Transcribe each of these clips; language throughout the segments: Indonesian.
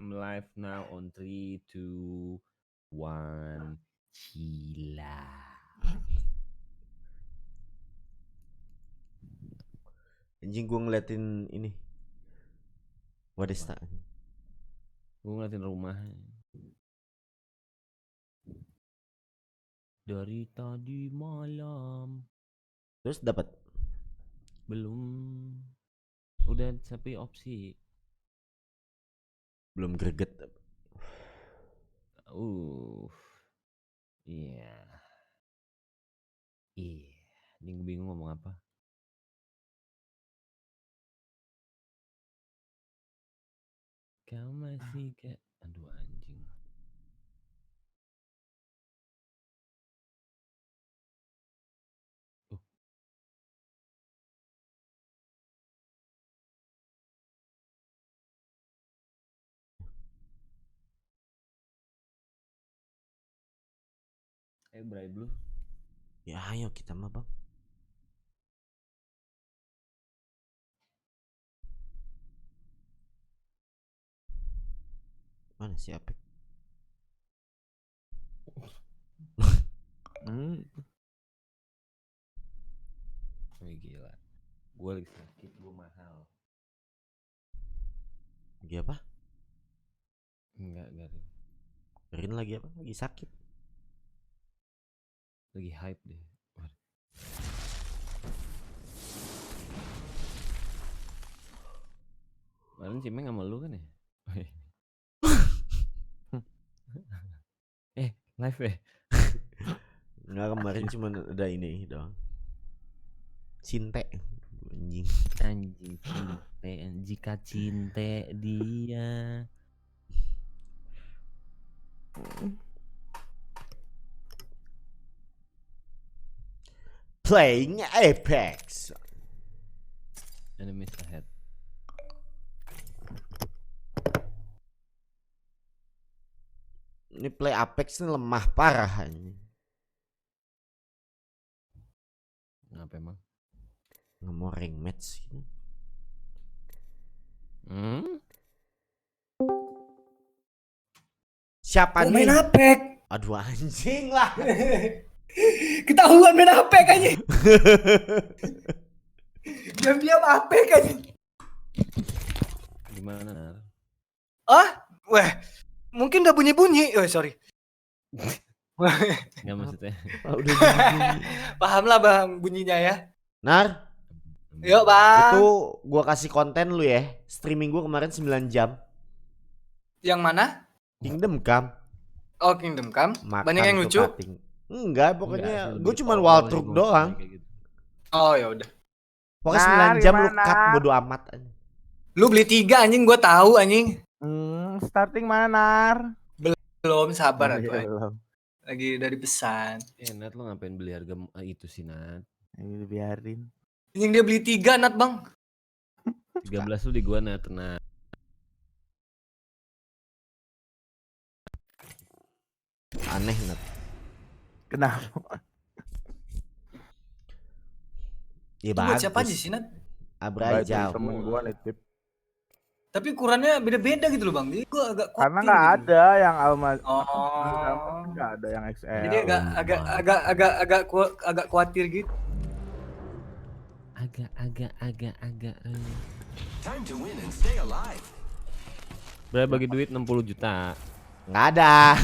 I'm live now on 3, 2, 1. Gila. Anjing gue ngeliatin ini. Wadesta. Gue ngeliatin rumah. Dari tadi malam. Terus dapat? Belum. Udah sampai opsi. Belum greget. Iya. Iya. Anjing gue bingung ngomong apa. Kau masih kayak, aduh anjing. Bray Blue. Ya ayo kita mah bang. Mana si Apek? Wih gila. Gue lagi sakit, gue mahal. Lagi apa? Enggak. Rin lagi apa? Lagi sakit. Lagi hype deh. Kemarin Cimeng sama lu kan ya? Live ya? Enggak, kemarin cuma ada ini doang. Cinte. Anjing. Cinte. Jika cinte dia. Playing Apex. Enemies ahead. Ini play Apex ini lemah parah ini. Ngapa emang? Nggak mau ring match gitu. Siapa nih? Main Apex. Aduh anjing lah. Ketahuan main Apex anjing. Diam-diam Apex anjing. Gimana Nar? Wah. Mungkin udah bunyi-bunyi. Oh sorry. Nggak maksudnya. Udah bunyi. Paham lah bang bunyinya ya. Nar. Yuk bang. Itu gua kasih konten lu ya. Streaming gua kemarin 9 jam. Yang mana? Kingdom Come. Oh Kingdom Come. Makan Banyak yang lucu. cutting. Enggak, pokoknya gue cuma all walkthrough doang. gitu. Oh ya udah. Pokoknya 9 jam lu cut bodo amat. Lu beli 3 anjing gua tahu anjing. Starting mana Nar? Belum sabar atuh. Belum. Lagi dari pesan. Nat lo ngapain beli harga itu sih Nat? Ini biarin. Anjing dia beli 3 Nat bang. 13 lu di gua Nat. Aneh Nat. Kenapa? Ya Buat bagus. siapa aja sih Nat? Abra jauh. Temen gua nitip. Tapi ukurannya beda-beda gitu loh bang. Jadi gua agak Karena kuatir nggak gitu. ada yang Alma. Oh. Nggak ada yang XL. Jadi agak khawatir gitu. Agak. Time to win and stay alive. Berapa bagi duit 60 juta? Nggak ada.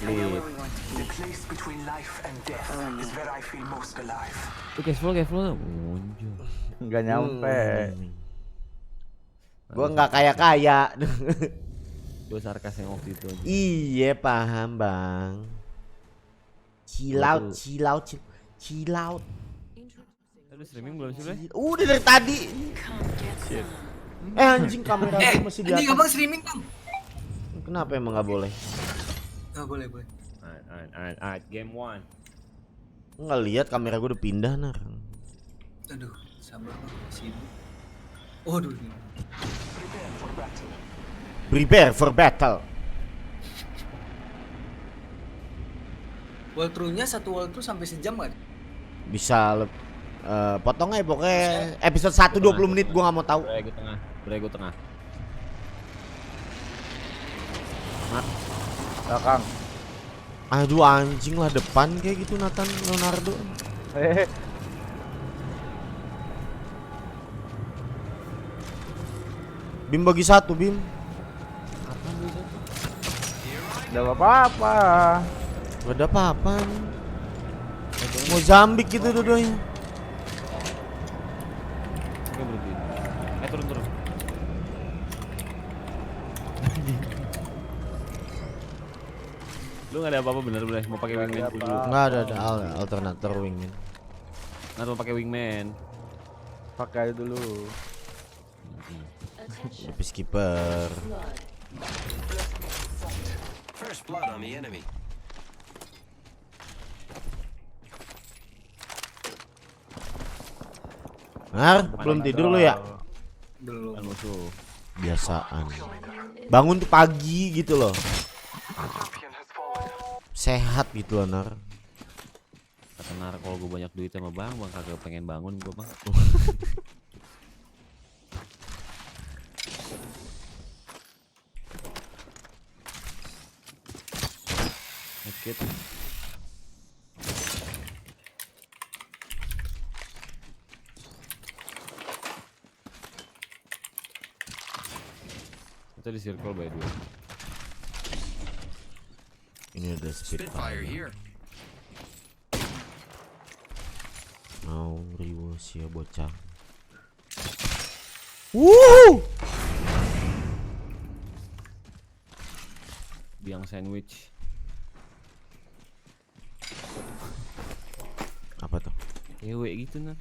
The place between life and death is where I feel most alive. Cash flow. Muncul. Nggak nyampe. Gua nggak kaya. Gue sarkas yang waktu itu aja. Iya paham bang. Chill out. Aduh streaming belum sih Bre? Udah dari tadi. Shit. Anjing kamera gua masih di Ini atas. abang streaming bang? Kenapa emang nggak boleh? Nggak boleh. Alright, game 1. Nggak lihat kamera gua udah pindah Nar. Aduh, sabar bang, sibuk. Waduh. Prepare for battle. Walkthrough-nya satu walkthrough sampai sejam kan? Bisa Potong aja pokoknya episode 1 20 menit gua nggak mau tahu. Berego tengah. Belakang. Aduh anjing lah depan kayak gitu Nathan Leonardo. Bim bagi 1 Bim. Udah apa-apa. Gak ada apa-apa. Mozambik gitu dua-duanya. Oke berhenti. Turun. Lu nggak ada apa-apa bener mau pakai wingman dulu. Nggak ada alternator wingman. Nggak mau pakai wingman. Pakai dulu. Peacekeeper. First blood on the enemy. Nar, belum tidur lu ya? Belum. Musuh. Biasaan. Bangun tuh pagi gitu loh. Sehat gitu loh Nar. Kata Nar kalau gue banyak duit sama bang kagak pengen bangun gue bang. Sedikit. Kita di circle by the way. Ini ada Spitfire here. Mau riwes ya bocah. Wuh. Biang sandwich. Apa tuh? Ewe gitu Nar.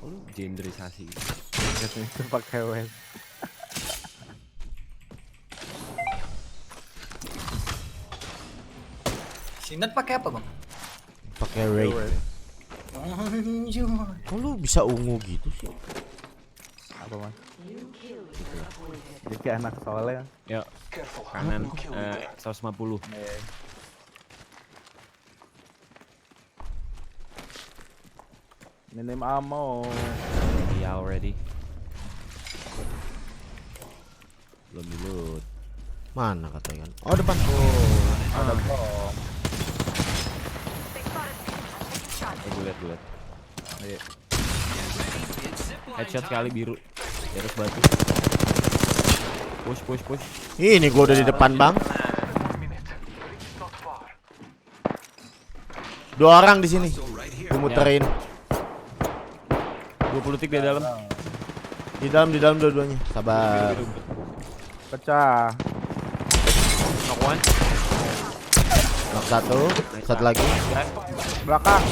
Oh, lu genderisasi gitu. Itu pakai wes. Sinat pakai apa bang? Pakai raid. Anjir. Kok lu bisa ungu gitu sih? Apa mas? Jadi kayak anak soleh. Yuk, kanan 150. Minim ammo. Iya already. Belum diloot. Mana katanya kan? Oh depan. Ada bom. Gue liat. Headshot sekali biru. Di atas batu. Push. Ini gua udah di depan bang. 2 orang di sini. Gua muterin. 20 tik di dalam. Di dalam dua-duanya. Sabar. Pecah. Knock one. Knock satu lagi. Belakang.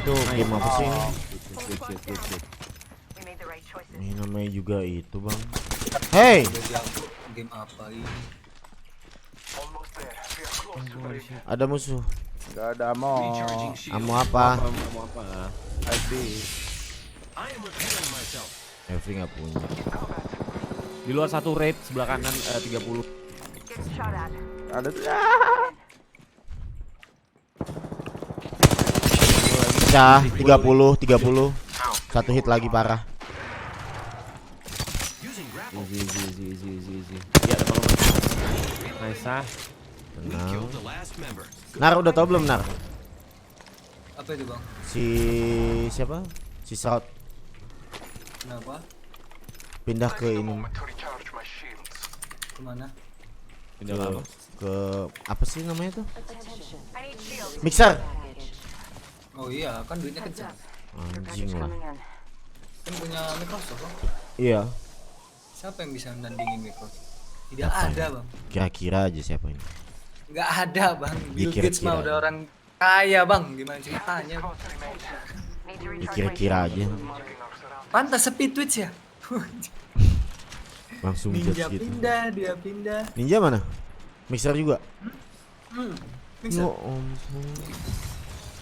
Tuh game apa sih ini? Good. Ini namanya juga itu bang. Hey. Game apa ini? Almost there. We are close to the ring. Ada musuh. Gak ada ammo. Recharging shield. Amo apa? Mau apa? ID. I am repairing myself. Every nggak punya. Di luar satu raid sebelah kanan 30. Ada tuh. Pecah 30. Satu hit lagi parah. Using grapple. Easy. Ya, ada kalau nice ah. We Tenang. killed the last member. Nar udah tau belum Nar? Apa itu bang? Siapa? Si South Kenapa? pindah ke ini. Moment to recharge my shields. Kemana? Pindah lama. Ke apa sih namanya tuh? Mixer. Oh iya kan duitnya kencang. Anjing lah. Kan punya Microsoft bang. Iya. Siapa yang bisa nandingin Microsoft? Tidak ada bang. Kira-kira aja siapa ini? Nggak ada bang. Bill Dikira-kira Gates mah aja. udah orang kaya bang. Gimana ceritanya? Kira-kira aja. Pantas sepi Twitch ya. Langsung Ninja judge gitu. pindah, dia pindah. Ninja mana? Mixer juga. Bisa. Oh, ampun.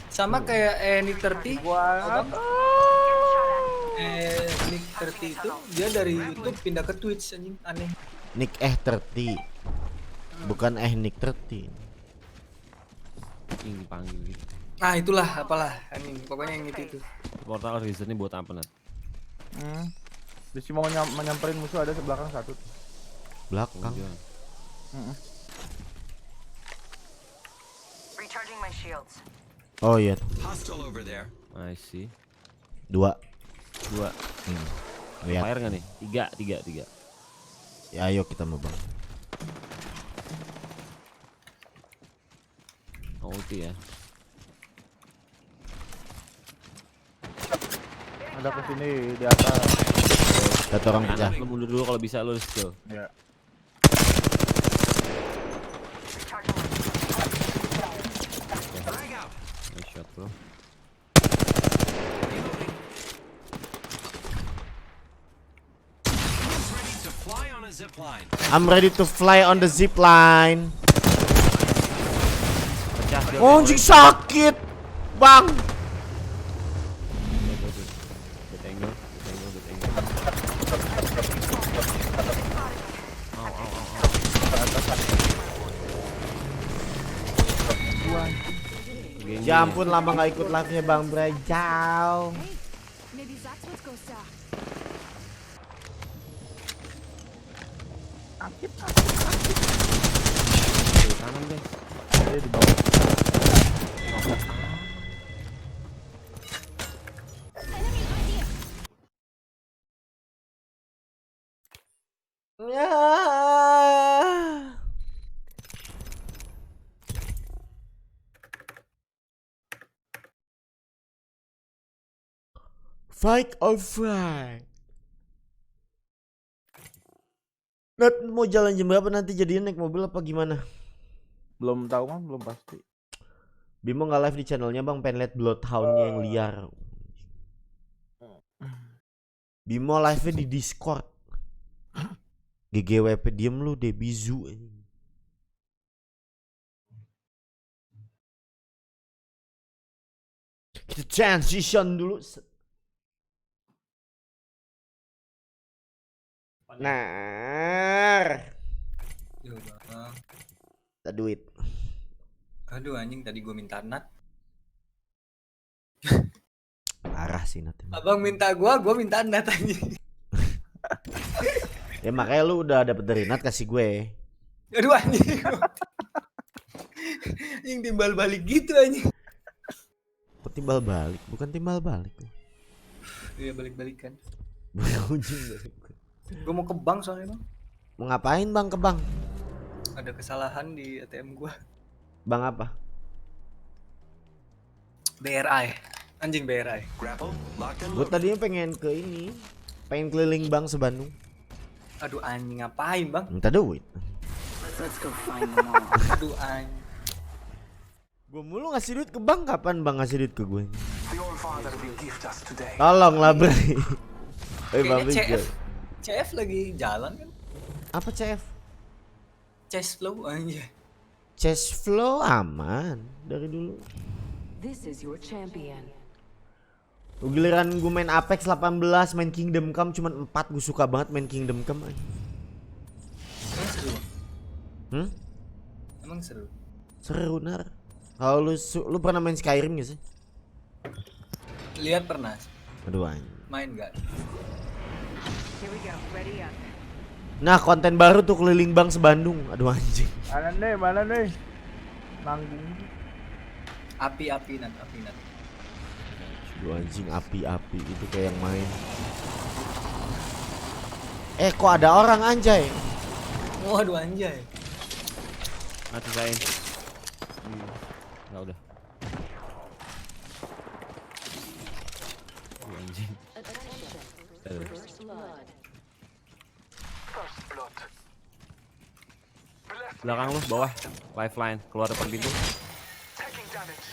Sama kayak Nick 30. Wah. Nick 30 itu dia dari YouTube pindah ke Twitch anjing aneh. Nick 30. Bukan Nick 30. anjing dipanggil gitu. Nah itulah apalah anjing pokoknya yang itu. Portal reason ini buat apa Nat? Dia sih mau menyamperin musuh ada sebelakang satu. Belakang. Recharging my shields. Oh iya. Hostile over there. I see. 2. 2. Lihat. Fire nggak nih? 3. Ya ayo kita mau bang. Ulti ya. Ada kesini di atas. Satu orang pecah. Lu mundur dulu kalau bisa lu skill. Ya. Nice shot bro. Ready to fly on a zip line. I'm ready to fly on the zip line. Pecah dia. Oh, anjing sakit, bang. Good angle. Ya ampun lama nggak ikut live-nya Bang Brajau. Maybe that's what goes south. Kiri kanan guys. Dia di bawah. Ya. Fight or flight. Nat mau jalan jam berapa nanti jadinya naik mobil apa gimana? Belum tahu mah, belum pasti. Bimo nggak live di channelnya bang, pengen liat Bloodhound-nya yang liar. Bimo live-nya di Discord. GGWP diem lu deh bizu. Kita transition dulu. Nah, Yo, Bang. kita duit. Aduh anjing tadi gua minta Nat. Parah sih Nat. Abang minta gua minta Nat anjing. Ya makanya lu udah dapet dari Nat kasih gue. Aduh anjing. Anjing timbal balik gitu anjing. Kok timbal balik? Bukan timbal balik. Iya balik-balikan. Ujung balik. Gua mau ke bank soalnya bang. Mau ngapain bang ke bank? Ada kesalahan di ATM gua. Bang apa? BRI. Anjing BRI. Grapple, locked and Gue loaded. tadinya pengen ke ini, pengen keliling bank se-Bandung. Aduh anjing ngapain bang? Minta duit. Let's go find them all. Aduh anjing. Gue mulu ngasih duit ke bank, kapan bang ngasih duit ke gue? The All-Father will gift us today. Tolonglah bray. Kayaknya CF lagi jalan kan? Apa CF? Chest flow anjing. Chest flow aman dari dulu. This is your champion. Giliran gue main Apex 18, main Kingdom Come cuman 4. Gue suka banget main Kingdom Come. Emang seru bang? Emang seru? Seru nar. Kalau lu pernah main Skyrim gak sih? Lihat pernah. Aduh anjing. Main gak? Here we go. Ready up. Nah konten baru tuh keliling bank se-Bandung. Aduh anjing. Mana nih? Nanggung. Api Nat. Aduh anjing api-api itu kayak yang main. Kok ada orang anjay? Waduh anjay. Mati saya. Enggak udah. Anjing. First blood. First blood. Belakang lu bawah. Lifeline keluar depan pintu. Taking damage.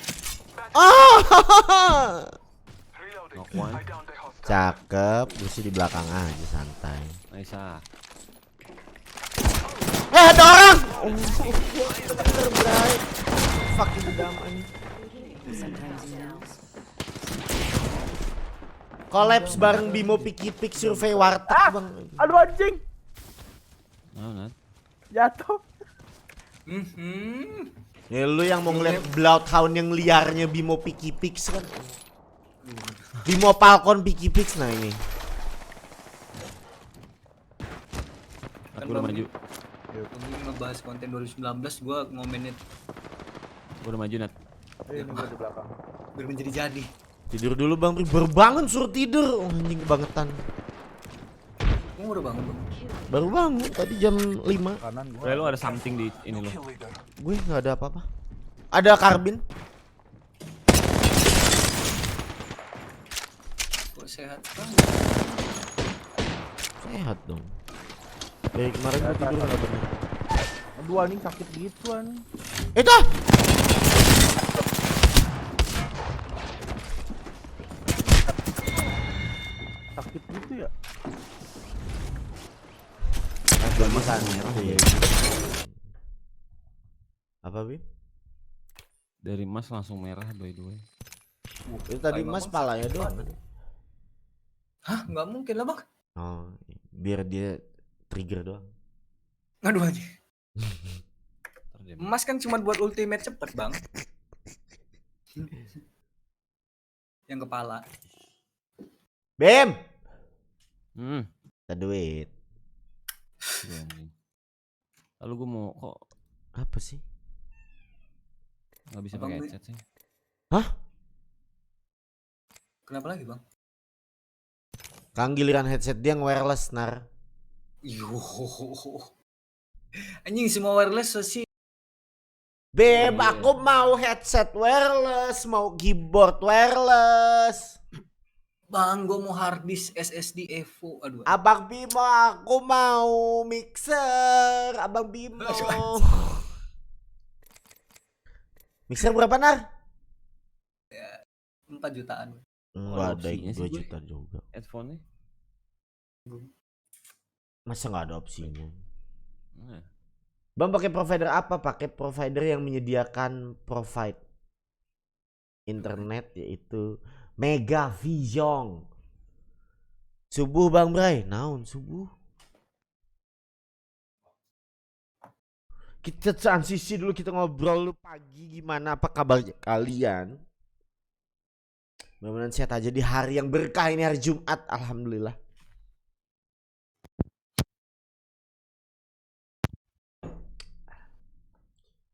Reloading. Knock one. I downed the hostile. Cakep, gue sih di belakang aja santai. Nice ah. Ada orang. Fuck itu daman. Sometimes you know. Collapse bareng Bimo Piki Pik survei warteg bang. Aduh anjing. Oh, Nat. Jatuh. Ya lu yang mau ngeliat Bloodhound yang liarnya Bimo Picky Pix kan. Bimo Falcon Picky Pix nah ini. Aku udah maju. Ini ngebahas konten 2019 gua ngomennya Gua udah maju Nat. Ini gua di belakang. biar menjadi jadi. Tidur dulu Bang Pri, baru bangun suruh tidur. Oh, anjing kebangetan. Gua udah bangun Bang. Baru bangun tadi jam 5. Kanan gua. Kayak lu ada something di ini lo. Kill leader. Gue nggak ada apa-apa. Ada karbin. Kok sehat Bang? Sehat dong. Dari kemarin gue tidur nggak bener. Aduh anjing sakit gitu anjing. Itu. Sakit gitu ya. Agak makan ya. Apa Bim? Dari Mas langsung merah by the way. Itu tadi Mas palanya doang. Hah, nggak mungkin lah Bang. Oh, biar dia trigger doang. Aduh aja. Emas kan cuma buat ultimate cepet Bang. Yang kepala. Bim, Hmm. kita duit. Iya, anjing. Lalu gua mau kok Apa sih? nggak bisa Abang pakai beli. headset sih. Kenapa lagi Bang? Kang giliran headset dia wireless nar. Yuh. Anjing semua wireless sih. Bim, aku mau headset wireless, mau keyboard wireless. Bang, gua mau hard disk SSD Evo. Aduh. Abang Bimo, aku mau mixer. Abang Bimo. Mixer berapa nar? 4 jutaan. Enggak ada opsinya sih 2 gue. juta juga. Headphone-nya. Masa nggak ada opsinya? Nah. Bang pakai provider apa? Pakai provider yang menyediakan provide internet yaitu Mega Vision. Subuh Bang Bray, naon subuh? Kita transisi dulu, kita ngobrol dulu pagi gimana, apa kabarnya kalian? Mudah-mudahan sehat aja di hari yang berkah ini, hari Jumat, alhamdulillah.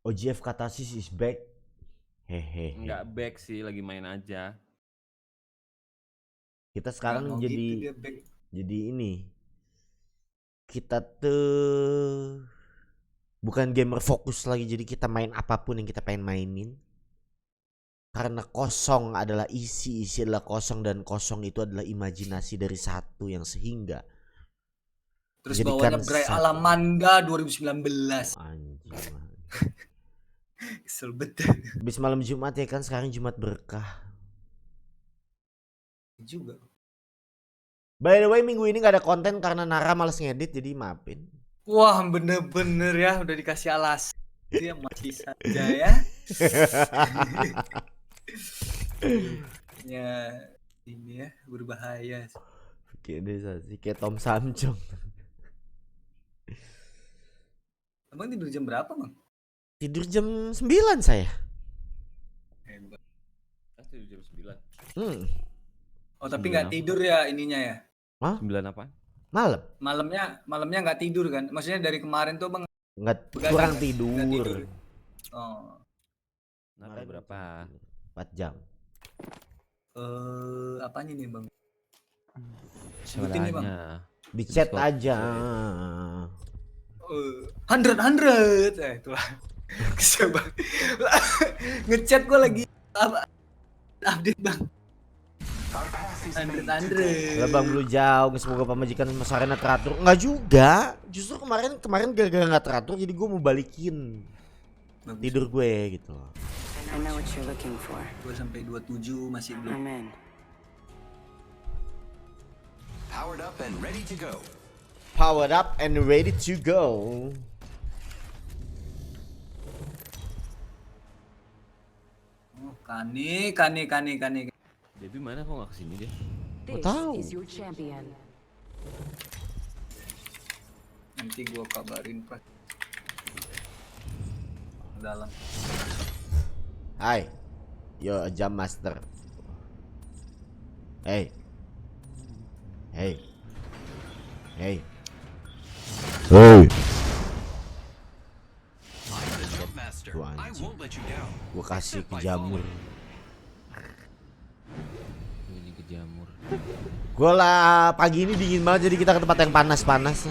OGF Katasis is back. Hehehe. Enggak back sih, lagi main aja. Kita sekarang Nggak mau jadi gitu dia, Bang. jadi ini. Kita tuh bukan gamer fokus lagi, jadi kita main apapun yang kita pengen mainin. Karena kosong adalah isi adalah kosong, dan kosong itu adalah imajinasi dari satu yang sehingga Terus jadikan bawahnya Bray satu. Alamanda 2019. Anjing. Kesel betul. Habis malam Jumat ya kan, sekarang Jumat berkah. Juga. By the way, minggu ini gak ada konten karena Nara males ngedit, jadi maafin. Wah, bener-bener ya udah dikasih alas. Dia masih saja ya. Ya ini ya berbahaya. Kayak desa sih, kayak Tom Samcong. Abang tidur jam berapa, Bang? Tidur jam 9 saya. Hebat. Tidur jam 9. Oh, tapi nggak tidur ya ininya ya? 9 apa? Malam. Malamnya nggak tidur kan? Maksudnya dari kemarin tuh Bang Nggak, begadang kurang nggak? tidur. Nggak tidur. Oh. Nara berapa? 4 jam. Apanya nih, Bang? Sebenarnya nih, Bang. Di chat Discord. aja. 100 itulah. Kesel Bang. Ngechat gua lagi update Bang. Our path is 100. Lah Bang, lu jauh, semoga pemajikan Mas Arena teratur. Enggak juga. Justru kemarin gara-gara nggak teratur, jadi gue mau balikin Bagus. tidur gue gitu. I know what you're looking for. 2 sampai 27 masih belum. I'm in. Powered up and ready to go. Powered up and ready to go. Oh, kani. Debbie mana kok nggak kesini dia? This tahu. is your champion. Nanti gua kabarin pas dalam. Hai. Yo, jam master. Hey. Hey. Hey. Hey. I'm the jump master. Tuh, I anjing. won't let you down. Gua kasih Except ke by jamur. Ini ke jamur. Gua lah pagi ini dingin banget jadi kita ke tempat yang panas-panas.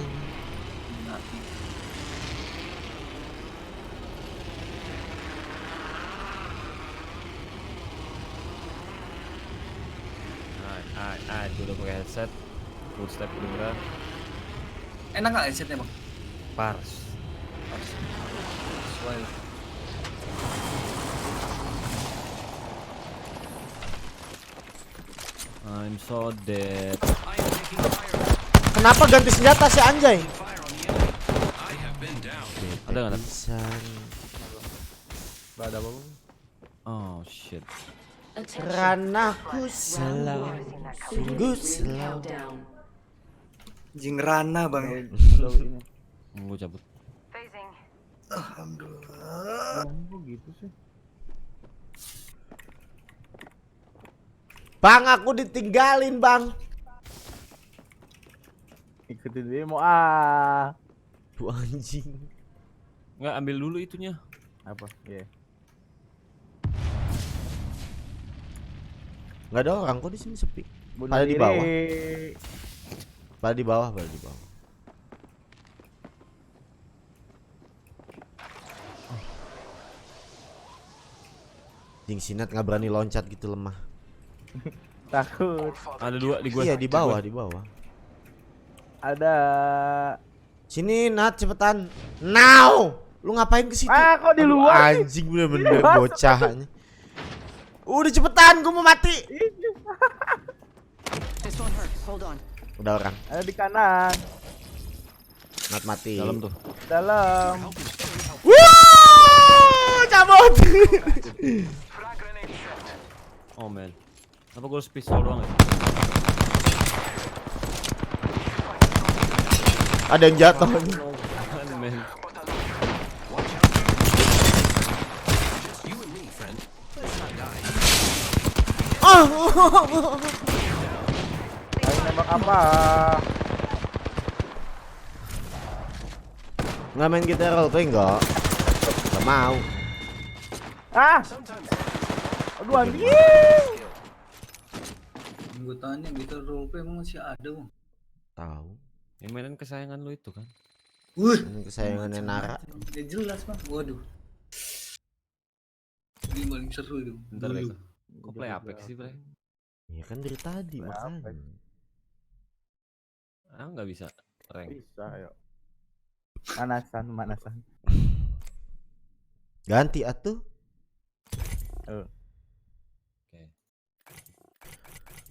Itu udah pakai headset. Footstep kedengeran. Enak nggak headsetnya bang? Pars. Sesuai. I'm so dead. I am taking fire. Kenapa ganti senjata si anjay? Fire on the enemy. I have been down. Ada nggak? Nat? Pisan. Gak ada apa-apa. Oh shit. Ranaku selalu sungguh selalu. Jing Rana bang ya. Ada ini. Gue cabut. Alhamdulillah. Kok gitu sih? Bang, aku ditinggalin bang. Ikutin demo ah. Tuh anjing. Nggak, ambil dulu itunya. Apa? Iya. Nggak ada orang kok di sini sepi. Bunuh Pada di diri. bawah. Pada di bawah, pada di bawah. Jing Sinat nggak berani loncat gitu, lemah. Takut. Ada dua di gua. Iya, di bawah, di bawah. Ada. Sini Nat, cepetan. Now. Lu ngapain ke situ? Ah, kok di Aduh, luar? anjing bener-bener bocahnya. Udah cepetan, gua mau mati. This one hurts. Hold on. Udah orang. Ada di kanan. Nat mati. Dalam tuh. Dalam. Wuh, cabut. Frag grenade set. Oh man. Apa gue harus pistol doang ya? Ada yang jatuh. Man. Just you and me, friend. Let's not die. Ayo nembak apa? Nggak main kita roleplay enggak? Gak mau. Ah! Sometimes Aduh anjing. Gue tanya gitu roleplay emang masih ada bang? Tahu. Yang mainan kesayangan lu itu kan? Wih. Ini kesayangannya Nara. Ya jelas bang. Waduh. Ini paling seru itu. Bentar Dulu. deh. Kok play Apex sih, Bre? Ya kan dari tadi Play makanya. Apex. Ah, nggak bisa rank. Bisa ayo. Manasan. Ganti atuh. Oh. Oke.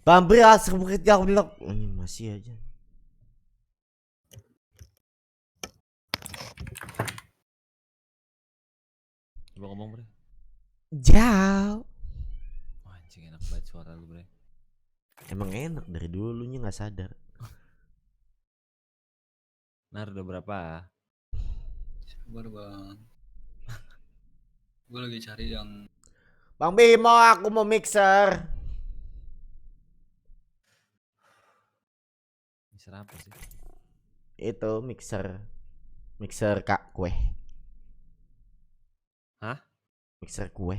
Bang beras bukit jauh blok. Ini masih aja. Coba ngomong, Bre. Jauh. Wah, anjing enak banget suara lu, Bre. Emang enak dari dulu lu nya nggak sadar. Nar udah berapa? Sabar bang. Gue lagi cari yang Bang Bimo, aku mau mixer. Mixer apa sih? Itu mixer. Mixer kak kue. Hah? Mixer kue.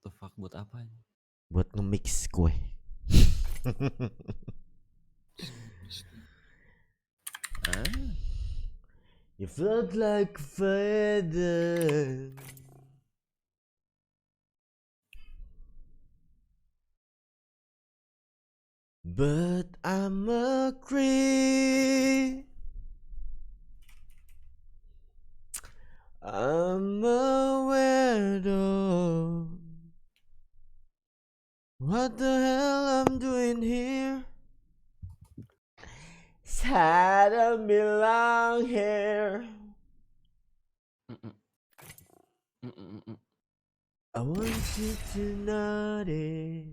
The fuck buat apa ini? Buat nge-mix kue. Ah, You felt like a feather. But I'm a creep. I'm a weirdo. What the hell I'm doing here? I don't belong here. I want you to notice.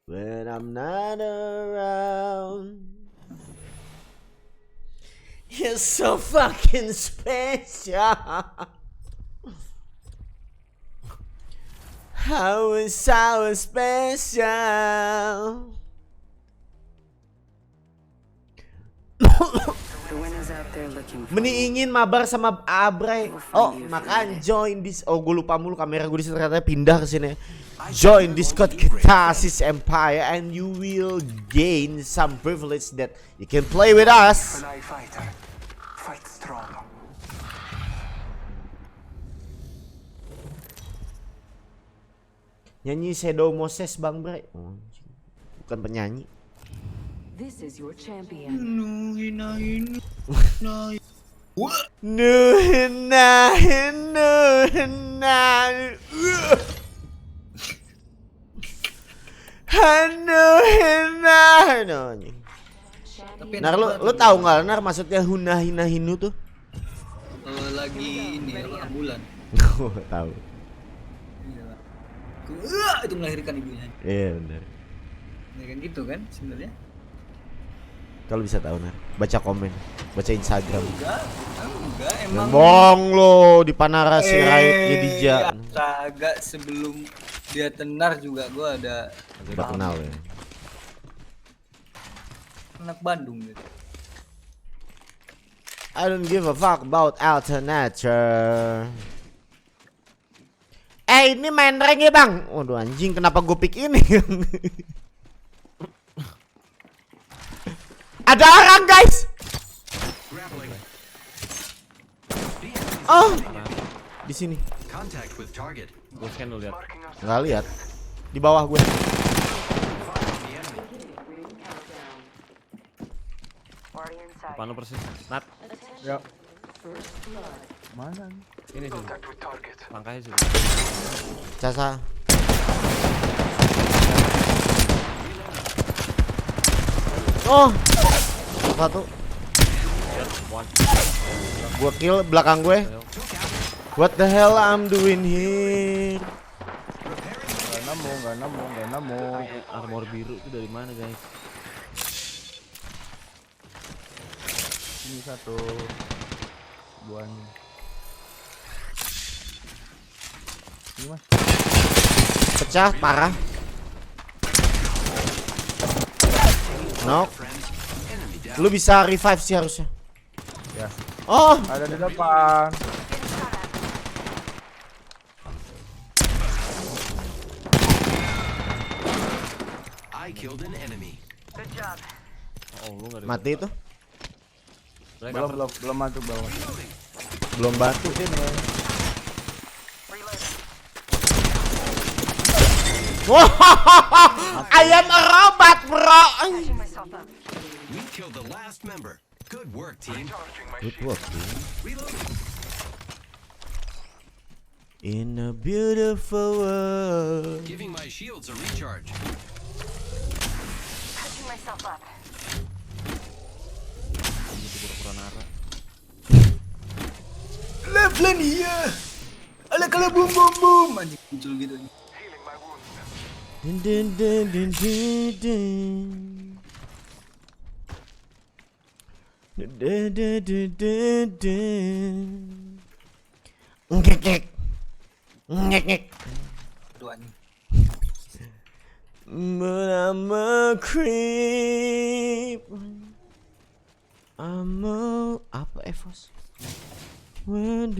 When I'm not around, You're so fucking special. How is so special? The winners out there looking for Meni ingin mabar sama Abray. Oh, makan join this. Oh, gue lupa mulu kamera gue di sini ternyata pindah ke sini. Join Discord Ketasis Empire and you will gain some privilege that you can play with us. An eye fighter. Fight strong. Nyanyi Shadow Moses Bang Bray. Oh, bukan penyanyi. This is your champion. No, nah, Tapi Nar, lu tahu nggak Nar maksudnya huna hina hinu tuh? lagi ini apa bulan. Oh, tahu. Itu melahirkan ibunya. Iya benar. Ya kan gitu kan sebenarnya. Kalau bisa tahu Nar, baca komen, baca Instagram. Enggak emang. Bohong lo di Panara si Raid Gedija. Agak sebelum dia tenar juga gua ada Udah kenal ya. anak Bandung gitu. I don't give a fuck about alternator. Ini main rank ya bang. Waduh anjing, kenapa gue pick ini? Ada orang guys. Oh, di sini. Contact with target. Gue scan lu lihat. Nggak lihat. Di bawah gue. Apaan lu persis? Nat, Ya. Mana? ini sih. Contact with target. Langkahnya sih. Casa. Oh, satu. Gua kill belakang gue. What the hell I'm doing here? Gak nemu. Armor biru itu dari mana guys? Ini satu. Buahnya. Ini mas. Pecah parah. No. Lu bisa revive sih harusnya. Ya. Oh, Ada di depan. I killed an enemy. Oh, lu enggak ada. mati itu. Belum masuk bawah. Belum batu sih. Wah, I am a robot, bro. We killed the last member. Good work, team. Good work, dude. Reloading. In a beautiful world. Giving my shields a recharge. Pura-pura nara. Left lane iya. Ala kala boom boom boom anjing muncul gitu. Healing my wounds. Dun, dun, dun, dun, dun, dun. Dun, dun, dun, dun, dun, dun. Ngek ngek. Ngek ngek. Aduh anjing. But I'm a creep. I'm a apa Evos? When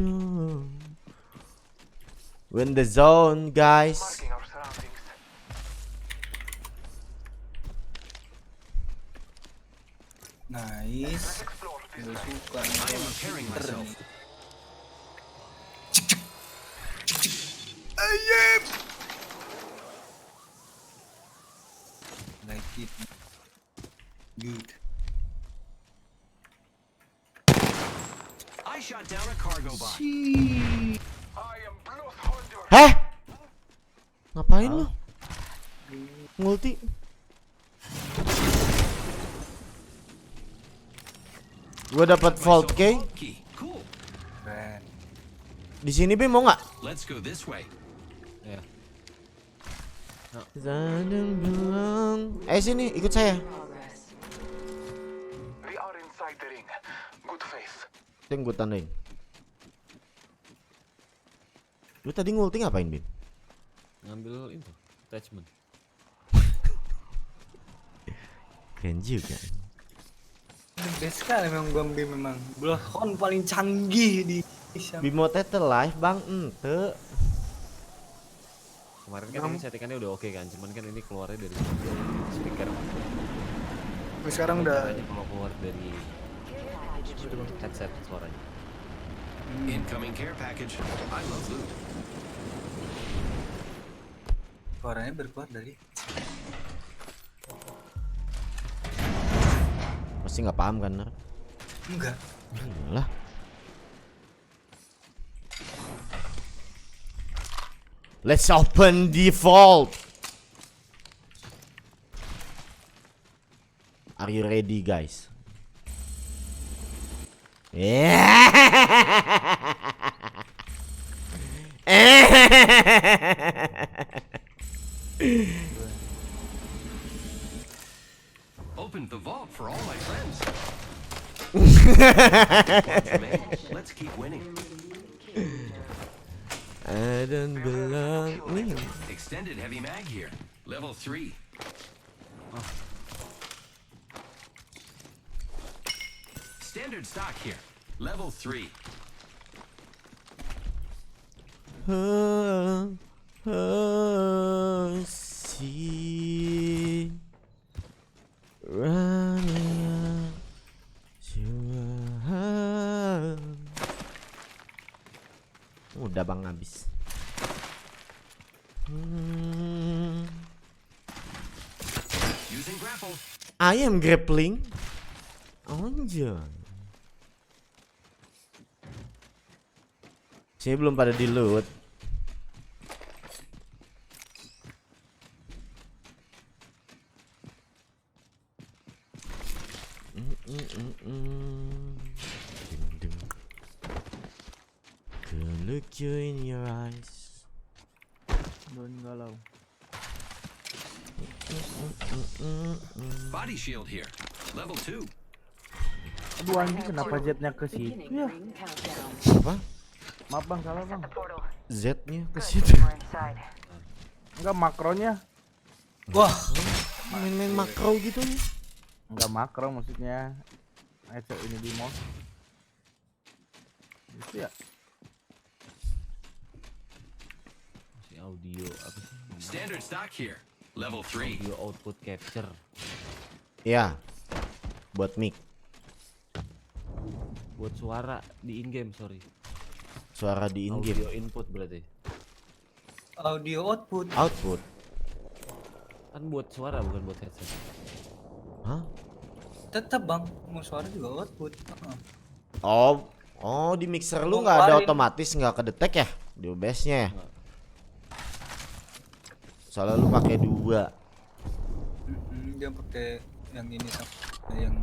the zone, guys. Marking our surroundings. Nice. Explore this. Gue suka I am repairing myself. Ayam. Like it. Good. I shot down a cargo bot. I am Bloodhunter. Heh? Ngapain lu? Multi. Gua dapat vault key. Key. Cool. Keren. Di sini Bim mau nggak? Let's go this way. Ya. Sini ikut saya. We are inside the ring. Good good faith. Itu yang gue tandain. Lu tadi ngulti ngapain, Bin? Ngambil itu attachment. Keren juga. The best sekali memang Bang Bim memang. Belakon paling canggih di Indonesia. Bimo teh live bang, ente. Kemarin kan ini settingannya udah oke kan, cuman kan ini keluarnya dari speaker. Tapi sekarang udah Caranya kalau keluar dari headset suaranya. Incoming care package. I love loot. suaranya berkeluar dari Pasti nggak paham kan, Ner? enggak. Lah. Let's open the vault. Are you ready, guys? Open the vault for all my friends. Let's keep winning. I don't belong. Extended heavy mag here. Level 3. Standard stock here. Level 3. See, running udah bang habis. Using grapple. I am grappling. Anjay. Saya belum pada di loot. Look you in your eyes. Don't galau. Body shield here. Level 2. Aduh anjing, kenapa jetnya ke situ Beginning ya? ring countdown. Apa? Maaf bang, salah bang. Z-nya ke situ. Enggak makronya. Wah, Main-main makro gitu nih. Enggak makro maksudnya. Headset ini di mouse. Gitu ya. Masih audio apa sih? Standard stock here. Level 3. Audio output capture. Ya. Buat mic. Buat suara di in game, sorry. Suara di in-game. Audio input berarti. audio output. Output. Kan buat suara bukan buat headset. Hah? Tetap Bang, mau suara juga output. Oh, di mixer lu nggak ada Ngeluarin. otomatis, nggak kedetek ya di OBS-nya ya? Soalnya lu pakai dua. Dia pakai yang ini sama yang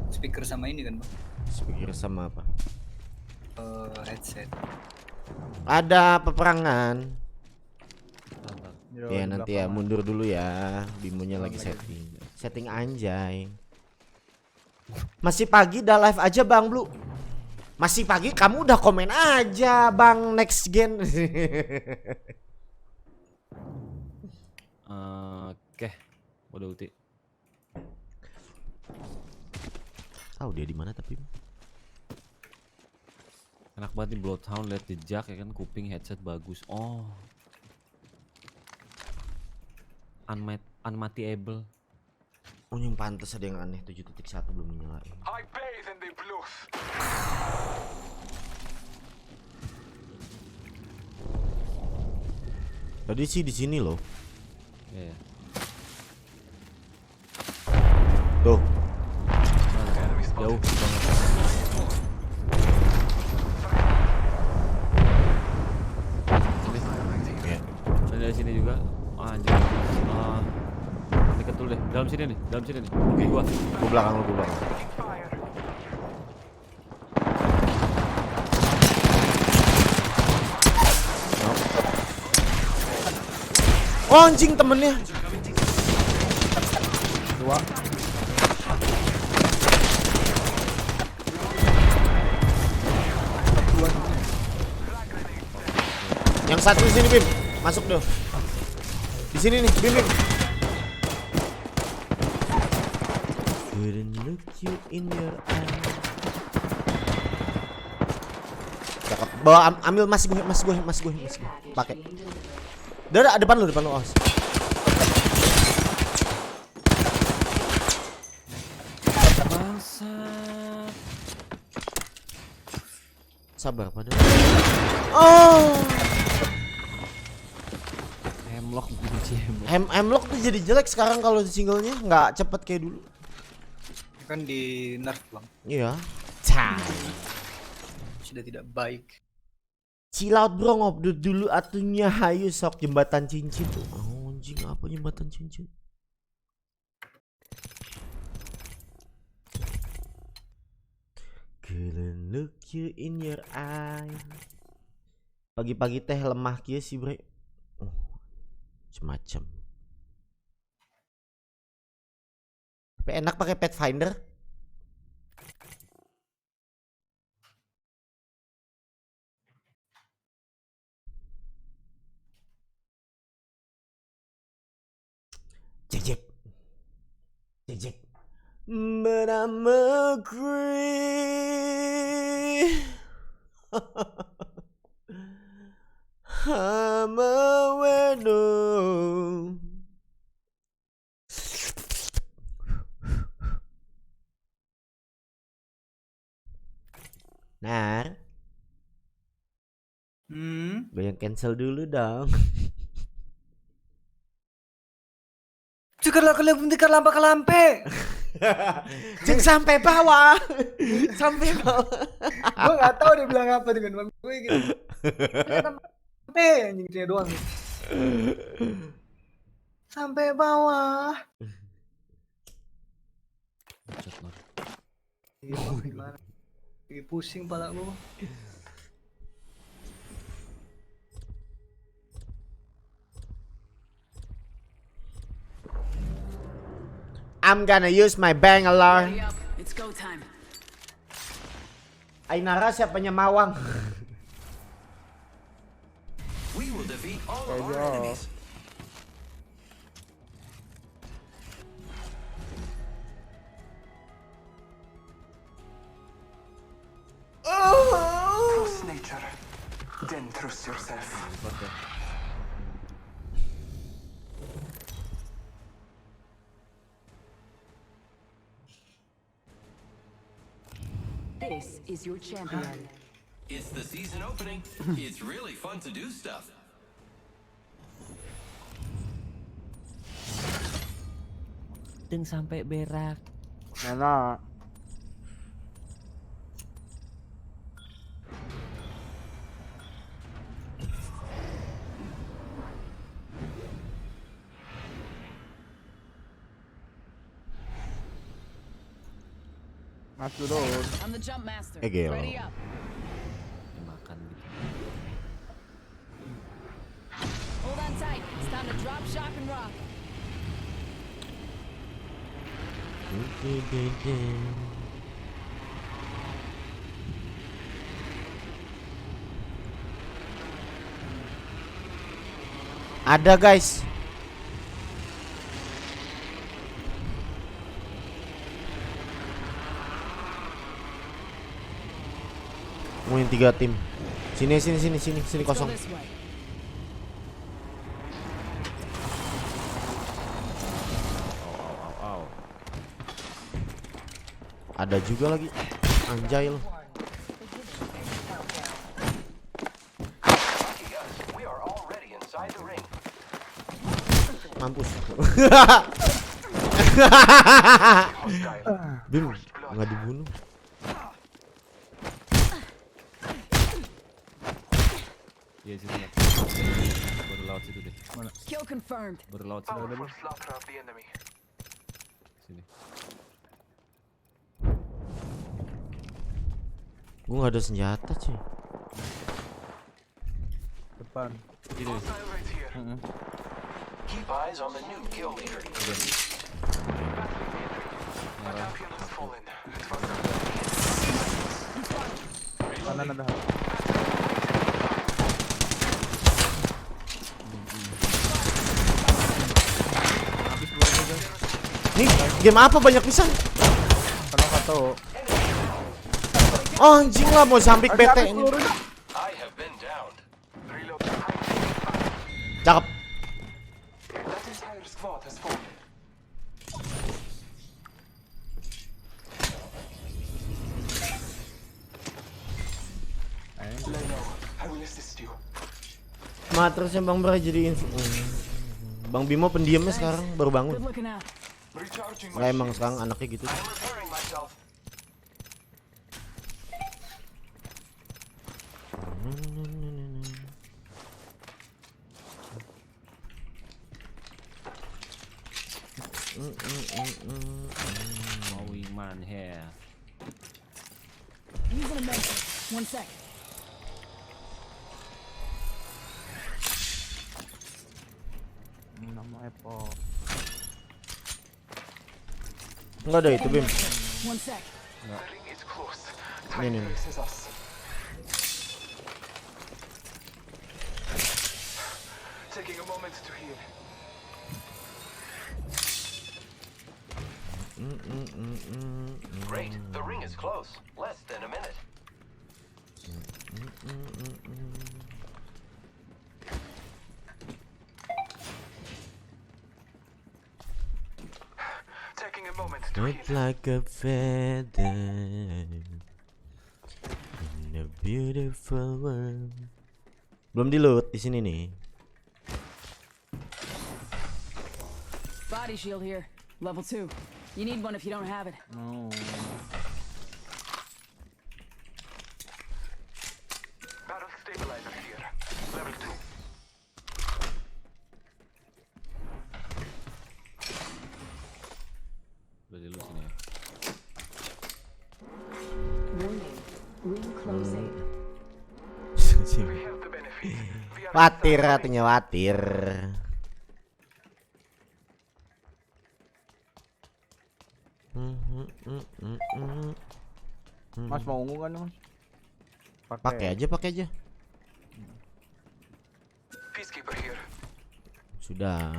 speaker sama ini kan Bang. Speaker sama apa? Headset. Ada peperangan. Bentar. Yo, Ya di nanti ya, belakang. mundur dulu ya. Bimonya lagi setting. Setting anjay. Masih pagi udah live aja Bang Blue. Masih pagi kamu udah komen aja Bang next gen. Oke. Udah ulti. Tahu dia di mana tapi. Enak banget nih Bloodhound, lihat jejak ya kan, kuping headset bagus. Oh. Unmatiable. Oh yang pantas ada yang aneh 7.1 belum dinyalain. I bathe in the blues. Tadi sih di sini loh. Ya. Yeah. Tuh. Jauh banget. Ya. Saya dari sini juga. Anjir. Deket dulu deh. Dalam sini nih. Dalam sini nih. Oke, gua. Gua belakang lu, gua belakang. Oh, anjing temennya. Dua. Yang satu di sini, Bim. Masuk dong. Di sini nih, Bim. Couldn't look you in your eye. Cakep. Bawa ambil mas gue. Pakai. Udah, depan lu, awas. Bangsat. Sabar pada. Oh. Hemlock benci hemlock. Hemlock tuh jadi jelek sekarang kalau singlenya nggak cepet kayak dulu. Kan di nerf bang. Iya. Cah. Sudah tidak baik. Chill out bro, ngobrol dulu atunya hayu sok jembatan cincin tuh. Oh, anjing apa jembatan cincin? Couldn't look you in your eye. Pagi-pagi teh lemah kia sih bre. Oh, semacam. Tapi enak pakai Pathfinder. Jek. But I'm agree. I'm aware no. Nar, goyang cancel dulu dong. Cekerlah kalian bentikkan lampe. Cek sampai bawah. Gue nggak tahu dia bilang apa dengan bang gue gitu. Lampe anjing dia doang. Sampai bawah. Gimana? Pusing pala lu. I'm gonna use my bang alarm. It's go time. Ainara siapanya Mawang. We will defeat all of our enemies. Trust nature, then trust yourself. This is your champion. It's the season opening. It's really fun to do stuff. Ting sampai berak. Enak. Mas dulu. I'm the jump master. Gelo. Ready up. Makan gitu. Hold on tight. It's time to drop, shock, and rock. Ada guys. Main 3 tim. Sini kosong. This way. Au. Ada juga lagi. Anjay lo. We are already inside the ring. Mampus. Bim, nggak dibunuh. Iya situ. Baru lewat situ deh. Mana? Kill confirmed. Baru lewat situ ada Powerful lu. slaughter of the enemy. Sini. Gue nggak ada senjata cuy. Depan. Sini. Hostile right here. Keep eyes on the new kill leader. My champion has fallen. Kanan ada. Nih, game apa banyak pisan? Kena satu. Oh, anjing lah mau sampik bete ini. I have been downed. Cakep. That entire squad has fallen. Lay low. I will assist you. Matrixnya Bang Bray jadiin Bang Bimo pendiamnya sekarang baru bangun. Good looking out. Recharging Nggak emang sekarang anaknya gitu. I'm repairing myself. Wingman here. Using a med. 1 sec. Nama Epo. Enggak ada itu Bim. 1 sec. The ring is close. Nih, Time nih. faces us. Taking a moment to heal. Great. The ring is close. Less than a minute. Taking a moment to Not heal. like a feather in a beautiful world. Belum di loot di sini nih. Body shield here. Level 2. You need one if you don't have it. No. Barrel stabilizer here. Level 2. Udah di lu sini ya. Warning. Ring closing. We have the benefit. We are Watir artinya watir. Mas mau ungu kan Mas? Pakai aja. Peacekeeper here. Sudah.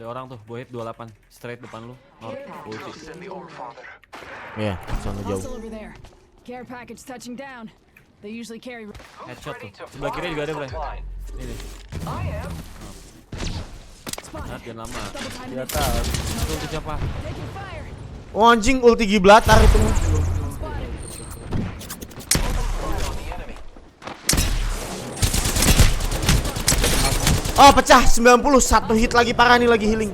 Ada orang tuh, Boyd 28 straight depan lu. North. Ulti. Closer than the All Father. Ya, sana jauh. Hostile over there. Care package touching down. They usually carry. Headshot tuh. Sebelah kiri juga ada, Bray. Ini. Spot. Nah, jangan lama. Double time Di mix. atas. Itu ulti siapa? Taking fire. Oh anjing ulti Gibraltar itu. Spotted. Oh pecah 90, satu hit lagi parah nih lagi healing.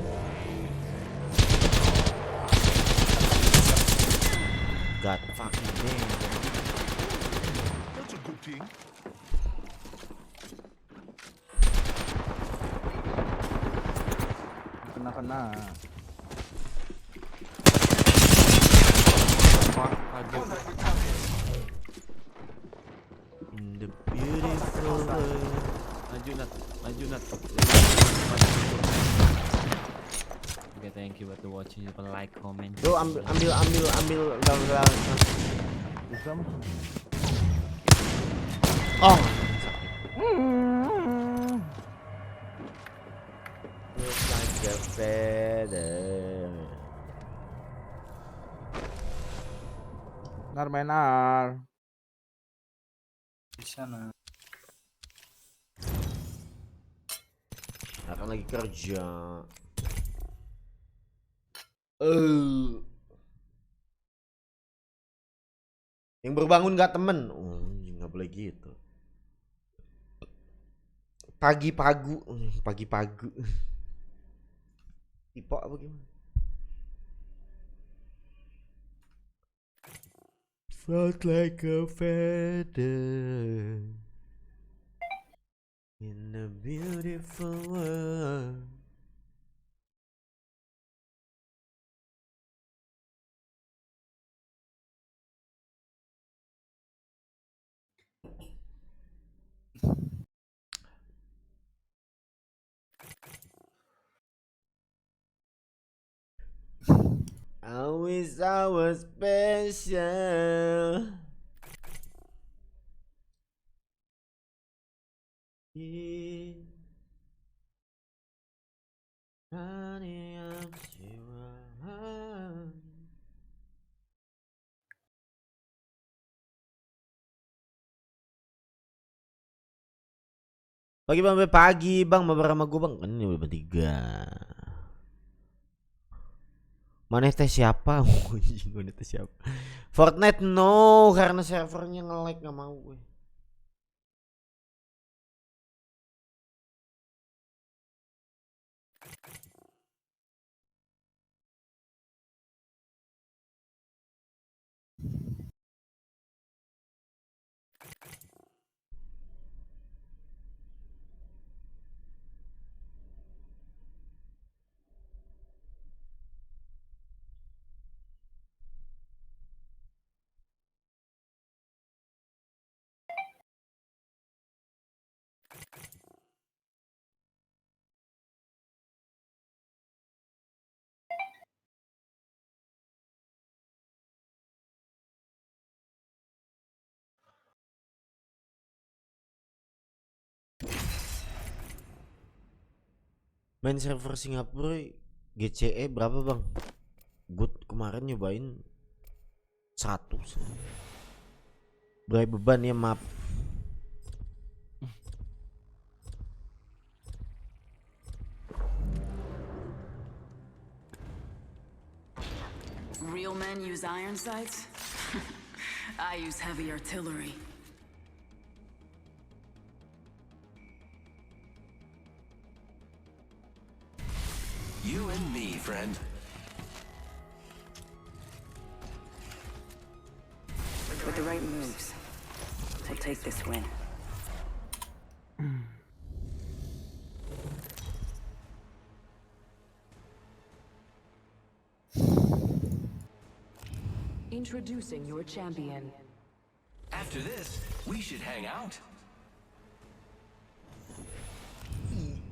God fucking damn. Kena. Wah, kaget. In the beautiful world. Maju Nat. Oke, thank you buat the watching. Jangan like, comment. Tuh ambil enggak. Bisa Mas. Oh. Just like a feather. Menar. Di sana. Akan lagi kerja. Yang berbangun gak temen. Oh, nggak boleh gitu. Pagi-pagu. Tipe apa gimana? Felt like a feather in a beautiful world. I wish I was special. Pagi bang, pagi bang, mabar sama gue bang. Kan ini udah bertiga. Mana teh siapa? Mana teh siapa? Fortnite no, karena servernya nge-lag, nggak mau gue. Main server Singapura GCE berapa bang? Gue kemarin nyobain 100. Berai beban ya, maaf. Real men use iron sights? I use heavy artillery. You and me, friend. With the right moves, we'll take this win. Introducing your champion. After this, we should hang out.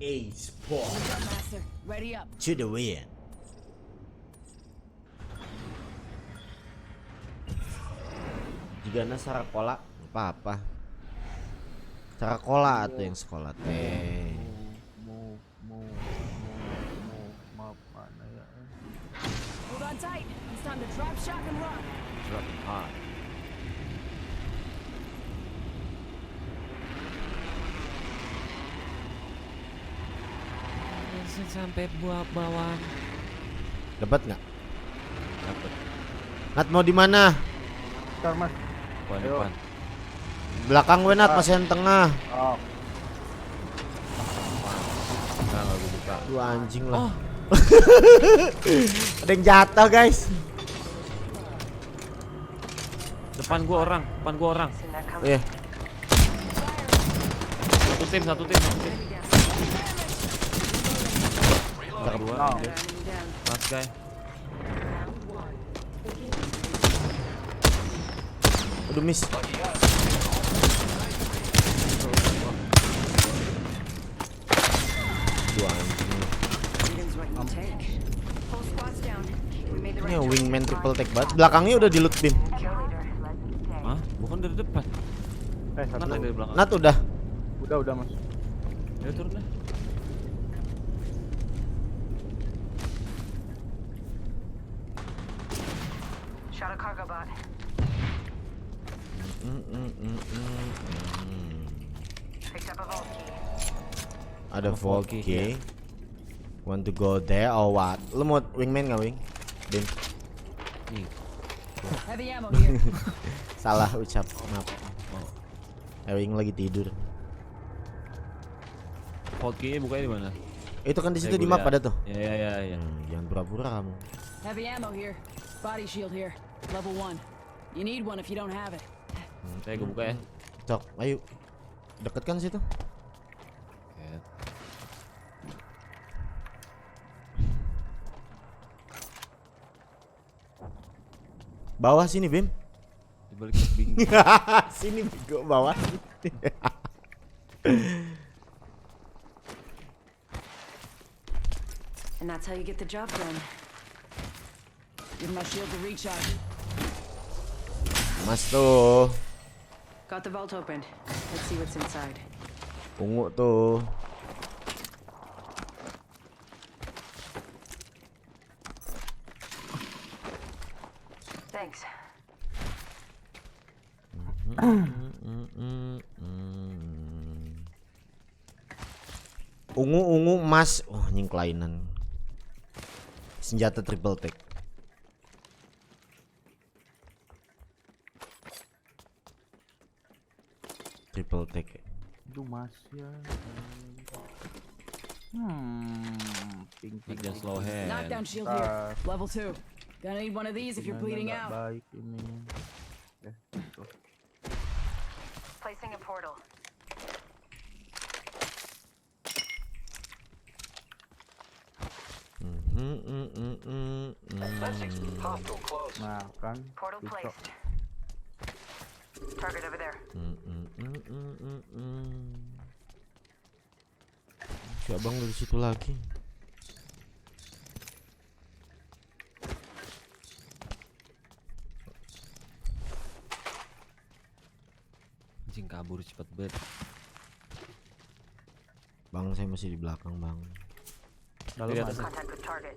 EA Sport Master, ready up. to the win. Jika Sarakola apa-apa. Sarakola atau yang sekolah teh. Maaf mana ya. Hold on tight. It's time to drop, shock, and run. Drop hard. Sampai buah bawah. Dapat nggak? Dapat. Nat mau di mana? Ntar mas. Depan Ayo. depan. Belakang gue Nat, masih yang tengah. Oh. Enggak gue buka. Dua anjing lah. Ada yang jatuh guys. Depan gua orang. Iya. Satu tim. Dua. No. Last guy. Aduh miss. Dua anjing. Freedom's what you take. Whole squad's down. We made the Ini right wingman triple tech banget. Belakangnya udah di loot bin. Hah? Bukan dari depan. Satu. Kan dari belakang. Nat udah. Udah mas. Ya turun deh. Shot a cargo bot. Picked up a vault key. Ada Sama vault Volky, key. Want to go there or what? Lu mau wingman nggak wing? Bin. Nih. Heavy ammo here. Salah ucap. Maaf. Wing lagi tidur. Volky bukanya di mana? Itu kan di situ Ya, di gua map liat. ada tuh. Ya. Jangan pura-pura kamu. Heavy ammo here. Body shield here. Level 1. You need one if you don't have it. Saya gue buka ya. Cok, ayo. Deket kan situ. Ya. Bawah sini, Bim. Di balik tebing. Sini bego bawah. And that's how you get the job done. Give my shield to recharge. Mas tuh. Got the vault opened. Let's see what's inside. Ungu tuh. Thanks. Ungu emas. Oh, anjing kelainan. Senjata triple tech. Triple tech. Itu mas ya. Ping ping. Just slow hand. Knockdown shield here. Level 2. Gonna need one of these if you're bleeding out. Baik ini. Placing a portal. Hostile close. Nah kan. Portal Bisa. placed. Target over there. Si abang dari situ lagi. Anjing kabur cepet banget. Bang, saya masih di belakang, Bang. Di atas. Contact with target.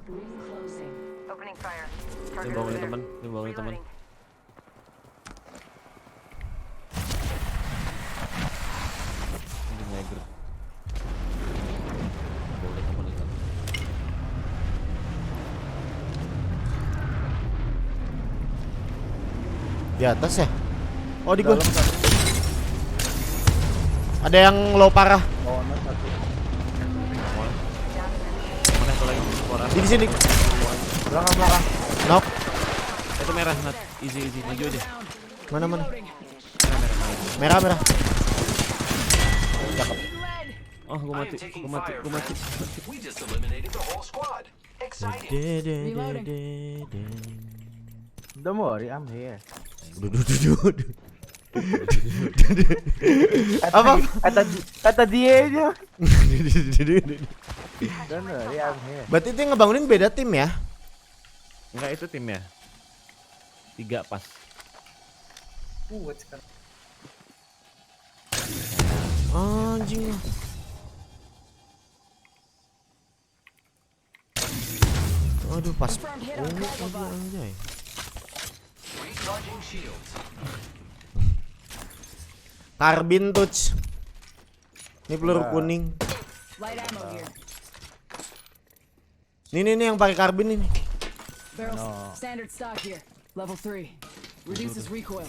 Ring closing. Opening fire. Ini Target over bangunin there. teman, ini bangunin teman. Reloading. Ini ngeger. Bangunin teman itu. Di atas ya? Oh, di gua. Ada yang low parah. Lawannya satu. Mana satu lagi? Suara. Di sini. Belakang. Knock. Itu merah, Nat. Easy, maju aja. Mana? Reloading. Merah. Oh, gua I am mati. taking Gua mati. fire, friends. We just eliminated the whole squad. Exciting. Don't worry, I'm here. Duh. Apa? Kata dia aja. Don't worry, I'm here. Berarti itu yang ngebangunin beda tim ya? Enggak, itu timnya. 3 pas. Kuat sekarang. Anjing. Aduh, pas. Confirmed hit on cargo bot. Anjay. Recharging shields. Karbin touch. Ini peluru Enggak. kuning. Light ammo here. Nih yang pakai karbin ini. Barrels. Standard stock here. Level 3. Reduces recoil.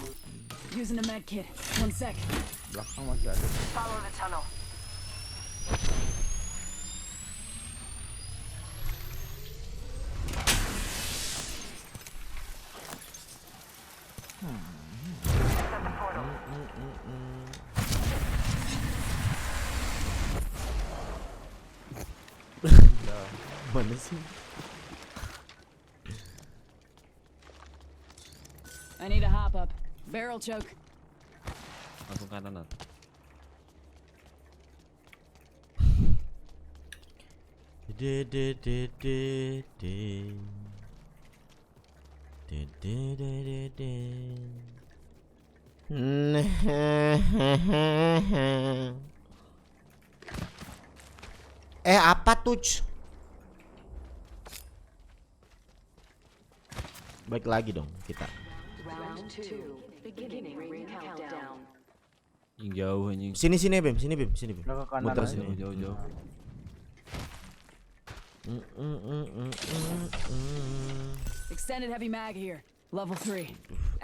Using a med kit. 1 sec. Belakang masih ada. Follow the tunnel. Set the portal. Mana sih? I need a hop up. Barrel choke. Langsung kanan, Nat. Apa tuh? Baik lagi dong kita. Round 2. Beginning ring countdown. Yang jauh anjing. Sini Bim. Udah ke kanan Muter aja. sini. Jauh. Extended heavy mag here. Level 3.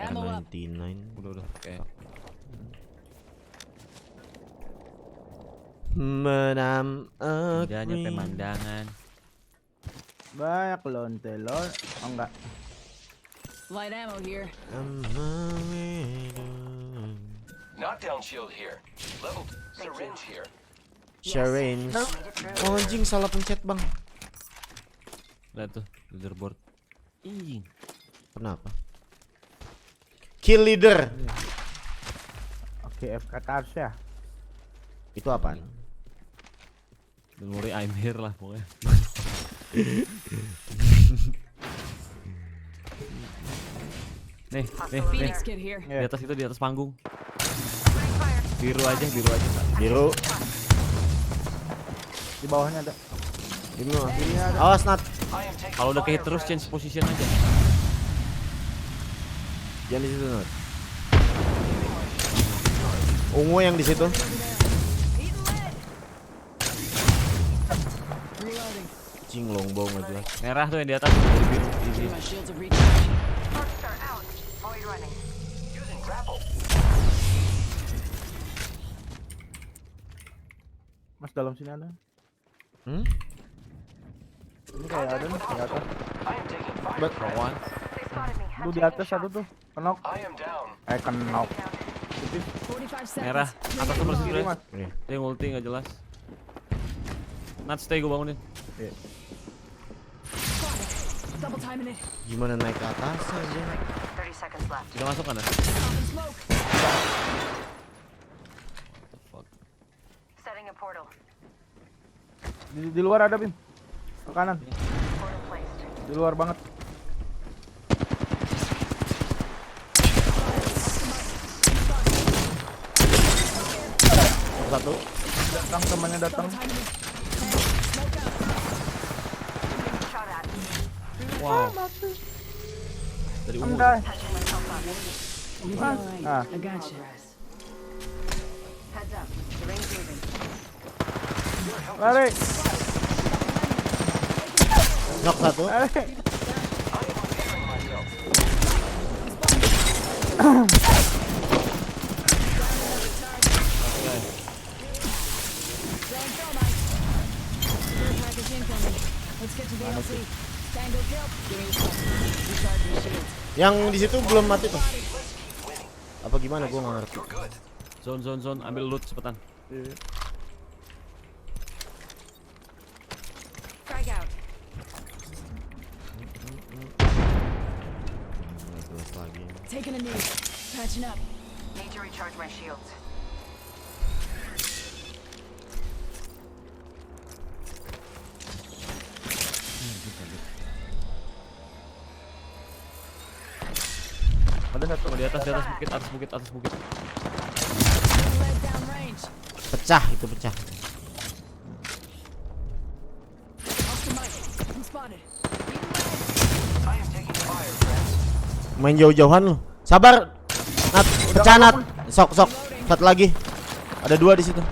Ammo up. R99. Udah kayak Menam indahnya pemandangan. Banyak lontelon. Oh enggak. Light ammo here. Knockdown shield here. Level syringe here. Syringe. Oh, anjing salah pencet, Bang. Lihat tuh, leaderboard. Anjing. Kenapa? Kill leader. Oke, FK Tars ya. Itu apaan? Don't worry, I'm here lah pokoknya. nih. Phoenix kid here. Di atas itu, di atas panggung. Biru aja Kak. Biru. Di bawahnya ada. Ini awas Nat. Kalau udah kehit terus change position aja. Jangan di situ Nat. Ungu yang di situ. Cing longbow nggak jelas. Merah tuh yang di atas dari biru. Easy. My shields are recharging. Monster out. Void running. Using grapple. Mas dalam sini ada. Hmm? Ini kayak ada nih di atas. I am taking fire. But no one. They spotted me. Lu di atas satu tuh. Kenok. I am down. Kenok. 45 seconds. Merah. Atas tuh bersih Kiri Bre. mas. Nih. Dia ngulti nggak jelas. Nat stay gue bangunin. Double timing it. Gimana naik ke atas aja? 30 seconds left. Udah masuk kan ya? Popping smoke. Fuck. Setting a portal. Di luar ada Bim. Ke kanan. Portal placed. Di luar banget. Satu. Datang temannya datang. Timing it. Shot at. Wow. Dari ungu. Andai. Patching myself up. You'll be alright. Ah. I got you. Heads up. The ring's moving. Lari. Knock satu. Lari. Care package incoming. Let's get to the LC. Tango kill. Give me a sec. Recharge your shields. Yang di situ belum mati tuh. Apa gimana gua nggak ngerti. Zone. Ambil loot cepetan. Frag out. Nggak jelas lagi. Taking a knee. Patching up. Need to recharge my shields. Ada satu. Oh, di atas bukit, atas bukit. Lead down range. Pecah itu pecah. Off the mic. I'm spotted. I am taking fire, friends. Main jauh-jauhan lu. Sabar. Nat, pecah Nat. Sok. Satu lagi. Ada dua di situ.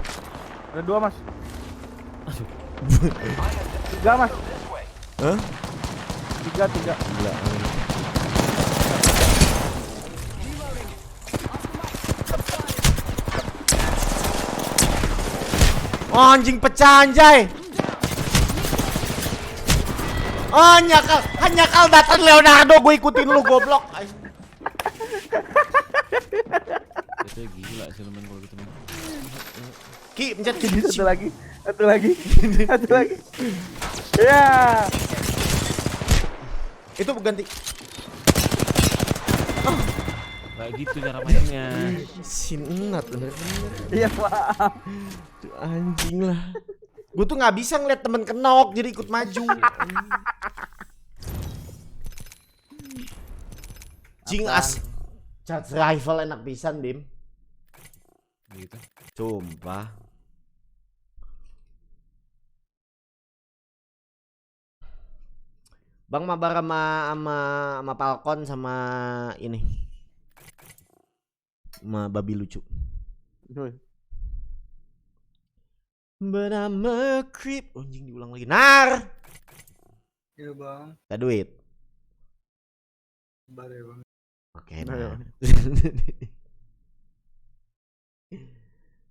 Ada dua mas. Aduh. Tiga mas. This way. Hah? Tiga. Gila. Oh, anjing pecah anjay. Oh, nyakal datang Leonardo, gue ikutin lu goblok. Itu gila sih lemen kalau gitu men. Ki, pencet Ki. Satu lagi. Ya. Itu ganti. Kayak gitu cara mainnya. Sinat bener-bener. Iya pak. Tuh, anjing lah. Gue tuh nggak bisa ngeliat temen kenok jadi ikut maju. Jing as. Charge rifle enak pisan, Dim. Gitu. Sumpah. Bang mabar sama Falcon sama ini. Sama babi lucu. But I'm a creep. Anjing diulang lagi. Nar. Iya bang. Ada duit. Sabar ya bang. Oke, Nah, ya. Nar.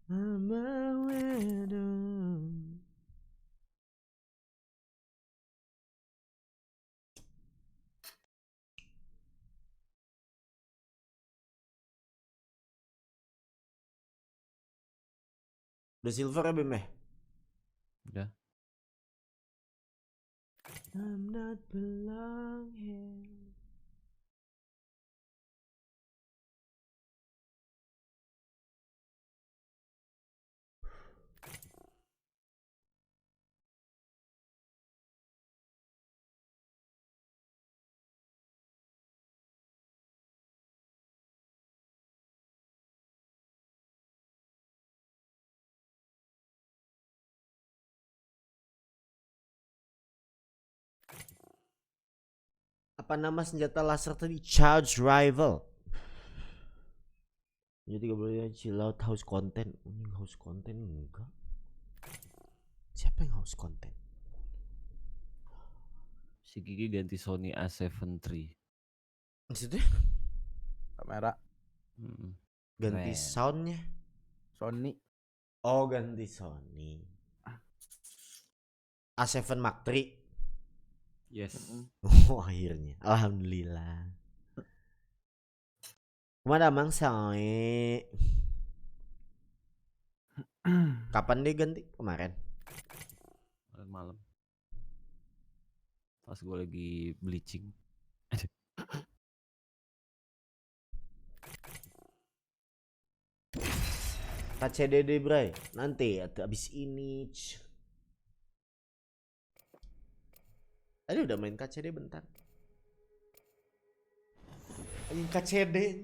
I'm a widow. Udah silver ya Bim ya? Udah. I'm not belong here. Apa nama senjata laser tadi? Charge Rival. Jadi 30 ya, chill out house content. Ini house content enggak? Siapa yang house content? Si Gigi ganti Sony A7 III. Maksudnya? Kamera Ganti Keren. soundnya. Sony. Oh, ganti Sony. A7 Mark III. Yes. Oh, akhirnya. Alhamdulillah. Kemana Mang Soe? Kapan dia ganti? Kemarin. Malam. Pas gue lagi bleaching. KCDD bray. Nanti abis ini. Tadi udah main KCD bentar. Main KCD.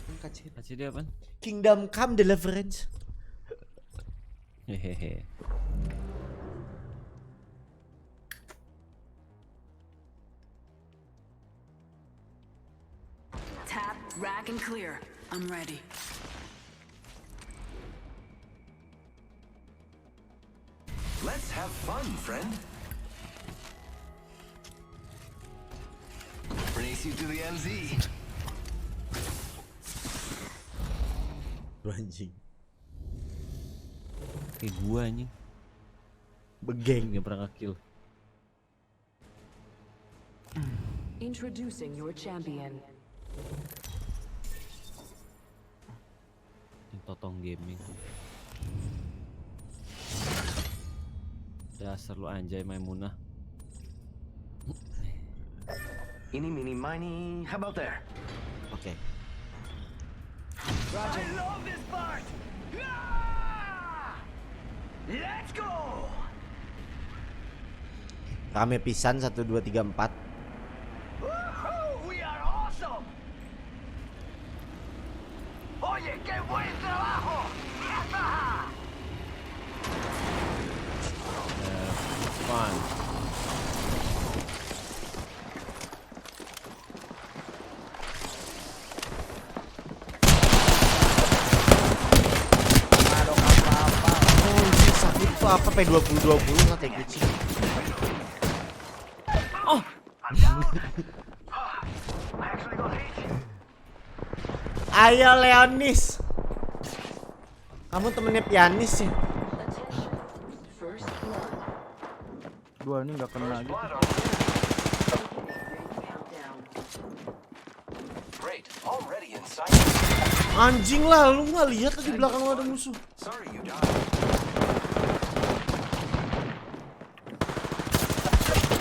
Main KCD. KCD apaan? Kingdom Come Deliverance. Hehehe. Tap, rack, and clear. I'm ready. Let's have fun, friend. Race you to the MZ. Anjing. Kayak gua anjing. Begeng. Gak pernah nge-kill. Introducing your champion. Yang Totong Gaming. Dasar lu anjay Maimunah. Eeny, meeny, miny. How about there? Oke. I love this part! Ah! Let's go! Rame pisan 1 2 3 4. Woohoo! We are awesome! Oye, qué buen trabajo! Fun. Oh, sakit tuh apa P20 nggak kayak kucing. I'm down! I actually got hit! Ayo Leonis. Kamu temennya pianis ya? Attention. First blood. Dua ini nggak kena gitu. Ring countdown. Great, already inside. Anjing lah, lu nggak lihat tadi belakang lu ada musuh. Sorry you died.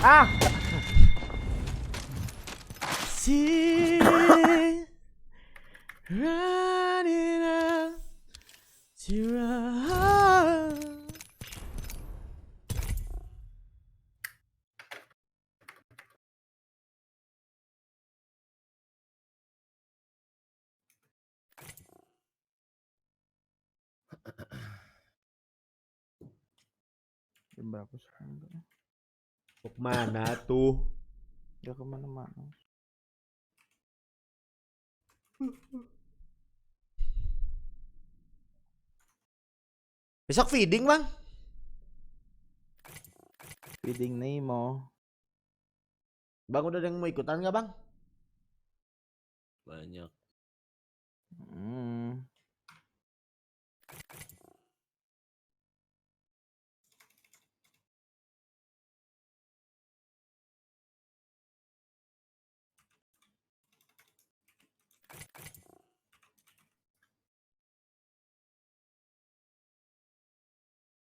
Ah! See, running up to run. Jam berapa sekarang? Mau kemana tuh? Ya kemana-mana. Besok feeding bang? Feeding Nemo. Bang udah ada yang mau ikutan nggak bang? Banyak.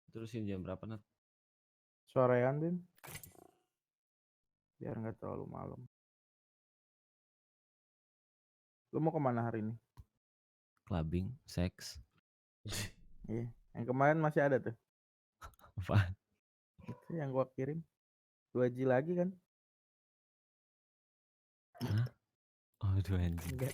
Terusin jam berapa Nat? Sorean Din. Biar nggak terlalu malam. Lu mau kemana hari ini? Clubbing, seks. Iya. Yang kemarin masih ada tuh. Apaan? Itu yang gua kirim. 2G lagi kan? Hah? Oh, aduh anjing. Enggak.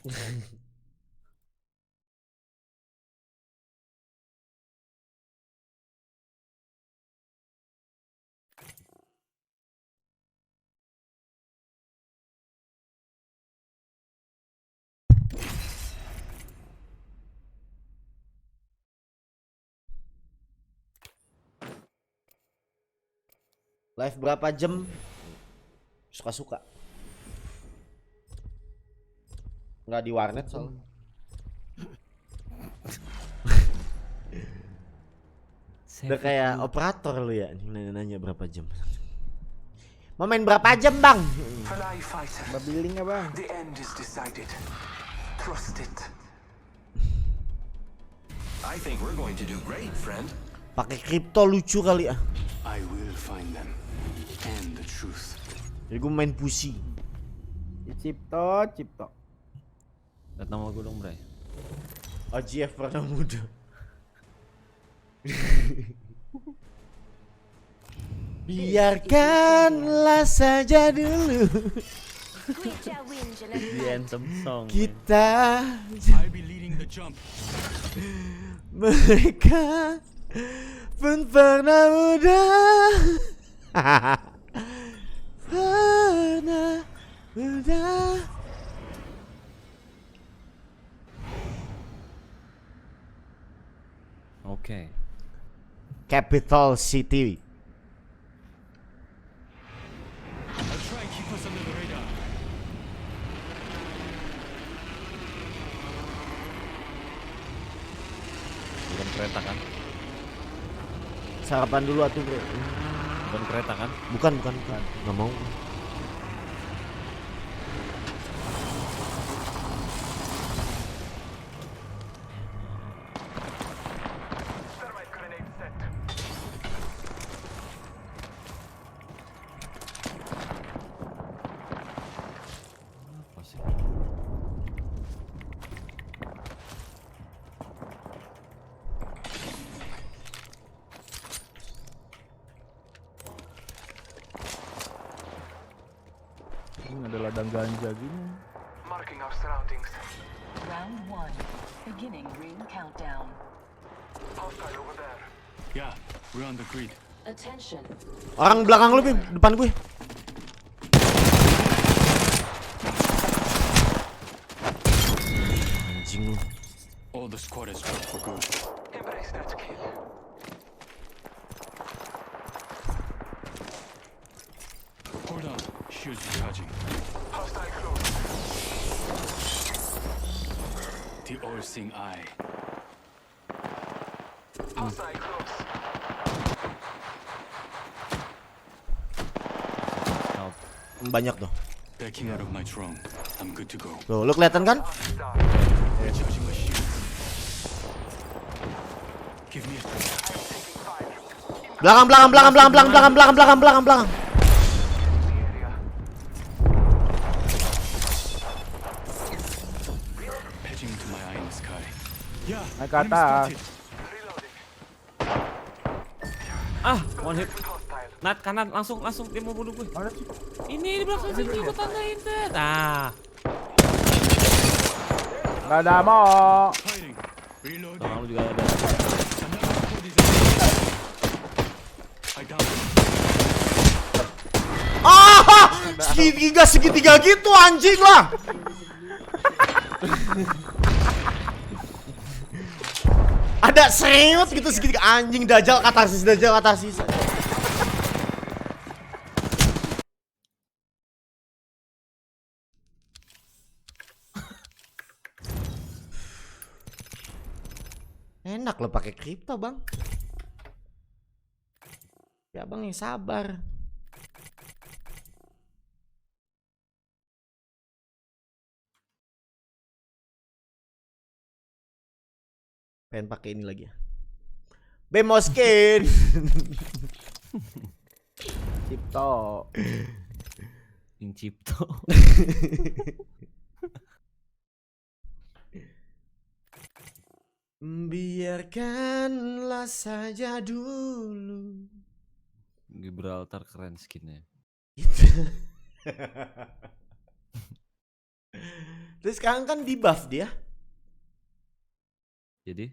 Live berapa jam? Suka-suka. Nggak di warnet soalnya. Udah kayak operator lu ya, nanya berapa jam. Mau main berapa jam bang? Fly fighter. Babilingnya bang. The end is decided. Trust it. I think we're going to do great, friend. Pakai kripto lucu kali ya. I will find them and the truth. Jadi gue main pusi. Cipto. Lihat nama gue dong, Bray. OGF pernah muda. Biarkanlah saja dulu The anthem song. kita I'll be leading the jump. mereka pun pernah muda. Pernah muda. Oke. Capital City. I'll try and keep us under the radar. Bukan kereta kan? Sarapan dulu atuh bro. Bukan kereta kan? Bukan. Nggak mau. Thermite grenade set. Apa sih? Ini ada ladang ganja gini. Marking our surroundings. Round 1. Beginning ring countdown. Hostile over there. Yeah, we're on the grid. Attention. Orang belakang lu Bim, depan gue. Anjing lu. All the squad is back for good. Embrace that kill. Hold on, shields recharging. Hostile close. The all-seeing eye. Hostile close. Help. Banyak tuh. Backing out of my drone. I'm good to go. Tuh, lu kelihatan kan? Recharging my shields. Give me a Belakang. patching into my eye in the sky. Yeah, Naik ke enemy atas. spotted. Ah, one hit. Nat kanan langsung dia mau bunuh gue. Mana sih? Ini di belakang sini gue tandain deh. Nah, Nggak ada mau. Fighting. Reloading. belakang lu juga ada. Another squad is ahead. I downed him. Segitiga gitu anjing lah. Ada sereot gitu segitiga anjing dajal katarsis. Enak lo pakai kripto bang. Ya bang yang sabar. Pengen pakai ini lagi ya. Bemoskin. Cipto. Cipto. Biarkanlah saja dulu. Gibraltar keren skinnya. Terus sekarang kan di buff dia. Jadi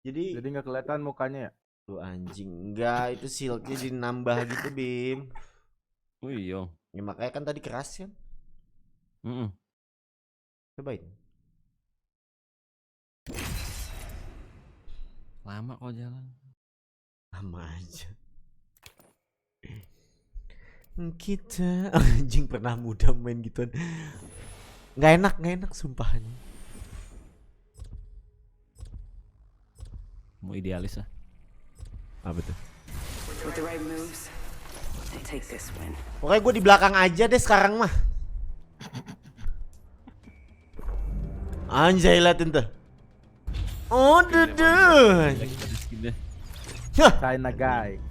Jadi nggak kelihatan mukanya ya? Lu anjing, enggak itu shieldnya dinambah gitu Bim. oh iya. Ya makanya kan tadi keras kan. Cobain. Lama kok jalan. Lama aja. Kita anjing pernah muda main gituan. Nggak enak sumpahan. Mau idealis ah. Apa tuh? With the right moves, they take this win. Pokoknya gue di belakang aja deh sekarang mah. Anjay liatin tuh. Oh duduh. China guy.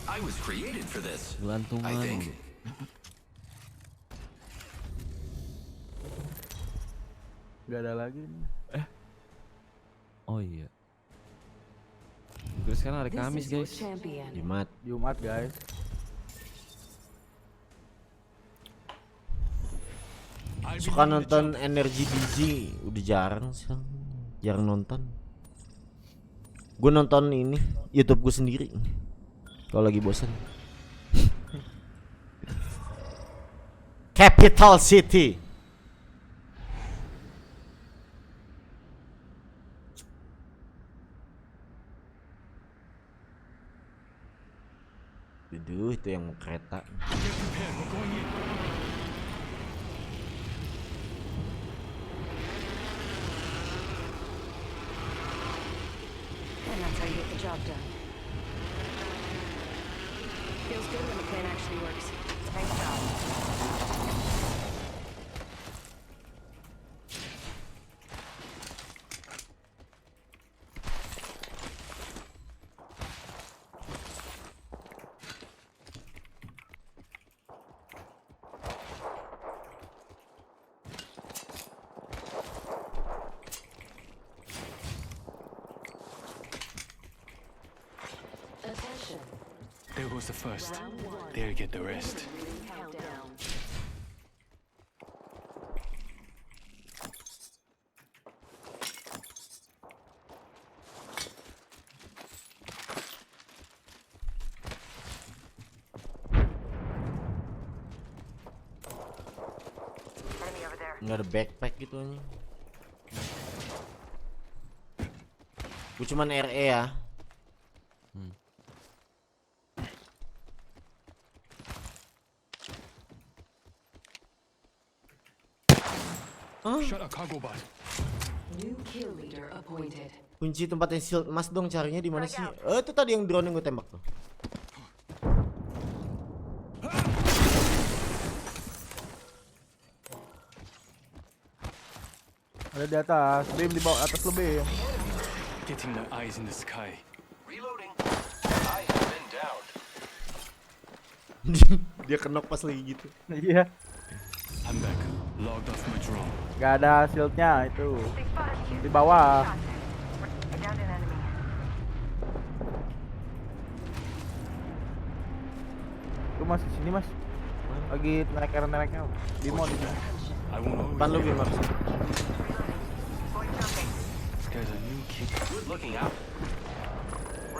I was created for this. I Gelantungan. think. Gak ada lagi nih. Oh iya. Terus sekarang hari This Kamis is your guys. champion. Jumat guys. Suka nonton Energy Biji udah jarang sih. Jarang nonton. Gue nonton ini YouTube gue sendiri. Kalau lagi bosan. Capital City. Aduh, itu yang kereta. And that's how you get the job done. Feels good when the plan actually works. Nice job. Attention. There goes the first. Round one. There get the rest. Ring countdown. Enemy over there. Nggak ada backpack gitu nih. Gue cuman RE ya. Shut a cargo bot. New kill leader appointed. Kunci tempatnya shield emas dong, carinya di mana sih? Itu tadi yang drone yang gue tembak tuh. Ada di atas. Bim di bawah atas lebih. Getting the eyes in the sky. Reloading. I have been down. Dia kenok pas lagi gitu. Iya. I'm back. Logged off my drone. Gak ada shieldnya itu. They spotted you. Di bawah. I downed an enemy. Lu masih sini mas. Lagi naik-naiknya. Bimo di sini. I won't always. Depan lu Bimar. Going jumping. This guy's a new kid. Good looking out.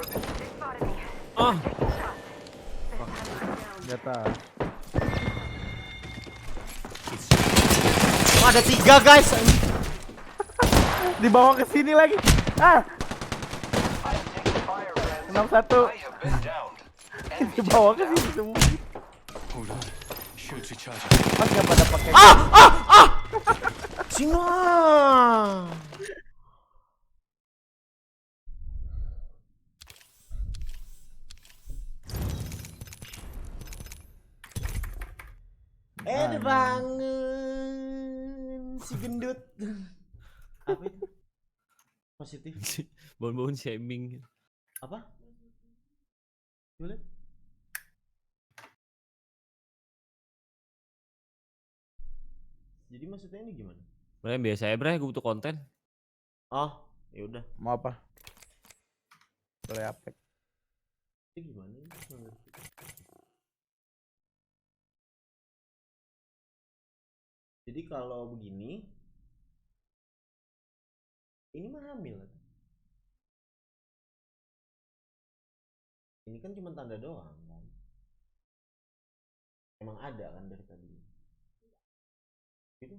They spotted me. Ah, Di atas. Oh, ada 3 guys. Dibawa ke sini lagi. Ah, I am taking fire, friends. 61. I have been down. Enemy Dibawa ke down. sini semua. Hold on. Shields recharging. Mas gak pada pakai. Singa. Bangun si gendut. Apa itu? Positif. bangun-bangun shaming. Apa? Coba lihat. Jadi maksudnya ini gimana? Bre, biasa ya bre, gue butuh konten. Oh, ya udah. Mau apa? Boleh apa? Ini gimana? Nggak ngerti. Jadi kalau begini, ini mah hamil. Ini kan cuma tanda doang kan. Emang ada kan dari tadi. Gitu.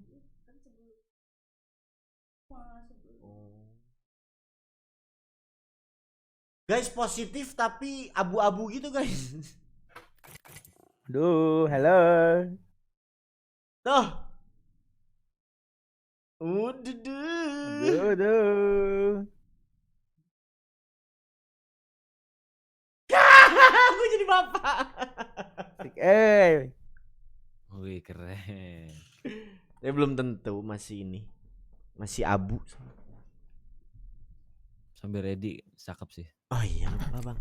Oh. Guys, positif tapi abu-abu gitu guys. Duh, halo. Tuh. Udah. Duh. Aku jadi bapak. Wih, keren. Ya belum tentu masih ini. Masih abu. Sambil ready, cakep sih. Oh iya, apa bang?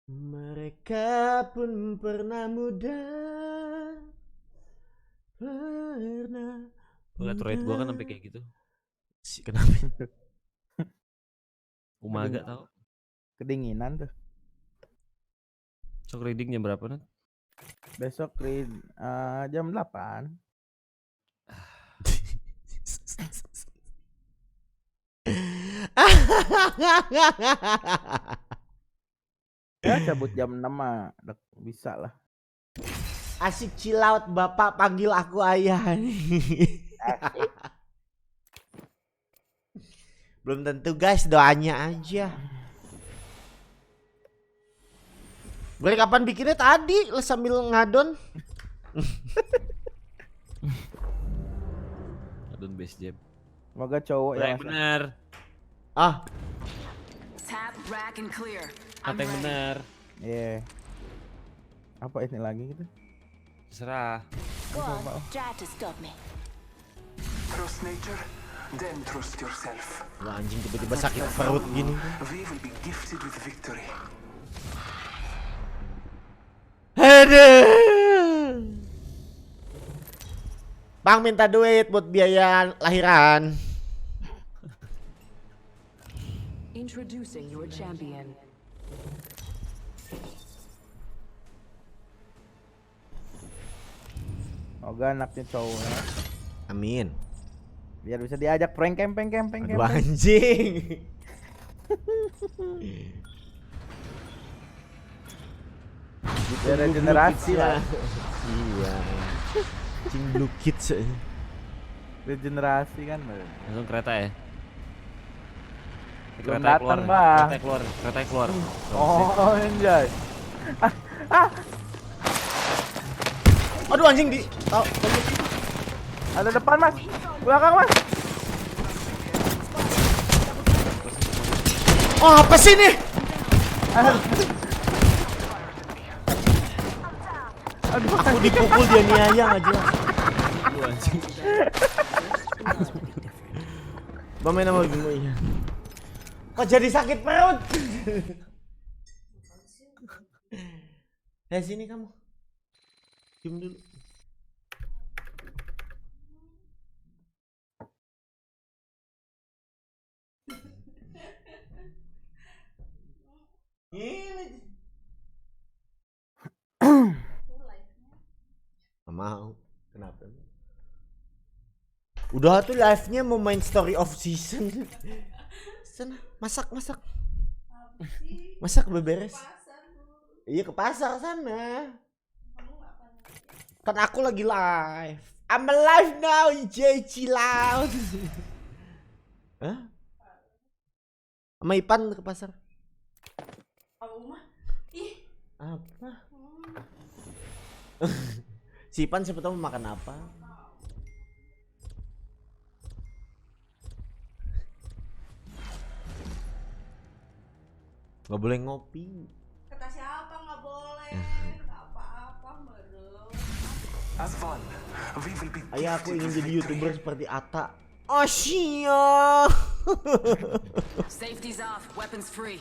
Mereka pun pernah muda. Pernah. Lihat rate gua kan sampai kayak gitu. Si kenapa? Umaga tau. Kedinginan tuh. Sok reading jam berapa Nat? Besok jam 8. Ya cabut jam 6 mah bisa lah. Asik chill out bapak, panggil aku ayah. Belum tentu guys, doanya aja. Gue kapan bikinnya tadi sambil ngadon. Ngadon base jam. Semoga cowok Yang ya. benar. Ah, Tap, rack, and clear. Kata yang benar. Iya. Apa ini lagi gitu? Terserah. Go on, try to stop me. Trust nature, then trust yourself. wah anjing tiba-tiba sakit perut gini. We will be gifted with victory. Aduh. Bang minta duit buat biaya lahiran. Introducing your champion. Semoga anaknya cowok ya. Amin. Biar bisa diajak prank camping. Aduh anjing. Biar regenerasi lah. Iya. Cing blue kids. Regenerasi kan. Langsung kereta ya. Belum datang, Bang. Kereta keluar. Oh, anjay. Aduh anjing di. Oh, Ada depan, Mas. Belakang, Mas. oh apa sih nih? Aduh, Aku dipukul dia niayang aja. Aduh anjing. Bamain sama ibumu iya. Kok jadi sakit perut? Sini kamu. Diam dulu. Ini. Gak mau. Kenapa? Udah tuh live-nya mau main story of season. Sana, masak. Masak beberes. Iya ke pasar sana. Kan aku lagi live. I'm alive now, chill out. Hah? Sama Ipan ke pasar. Apa? Si Ipan siapa tahu mau makan apa? Gak boleh ngopi. Kata siapa nggak boleh? Nggak apa-apa, baru. Have fun. We will be Ayah aku gifted ingin with jadi victory. YouTuber seperti Atta. Asyik. Safety's off, weapons free.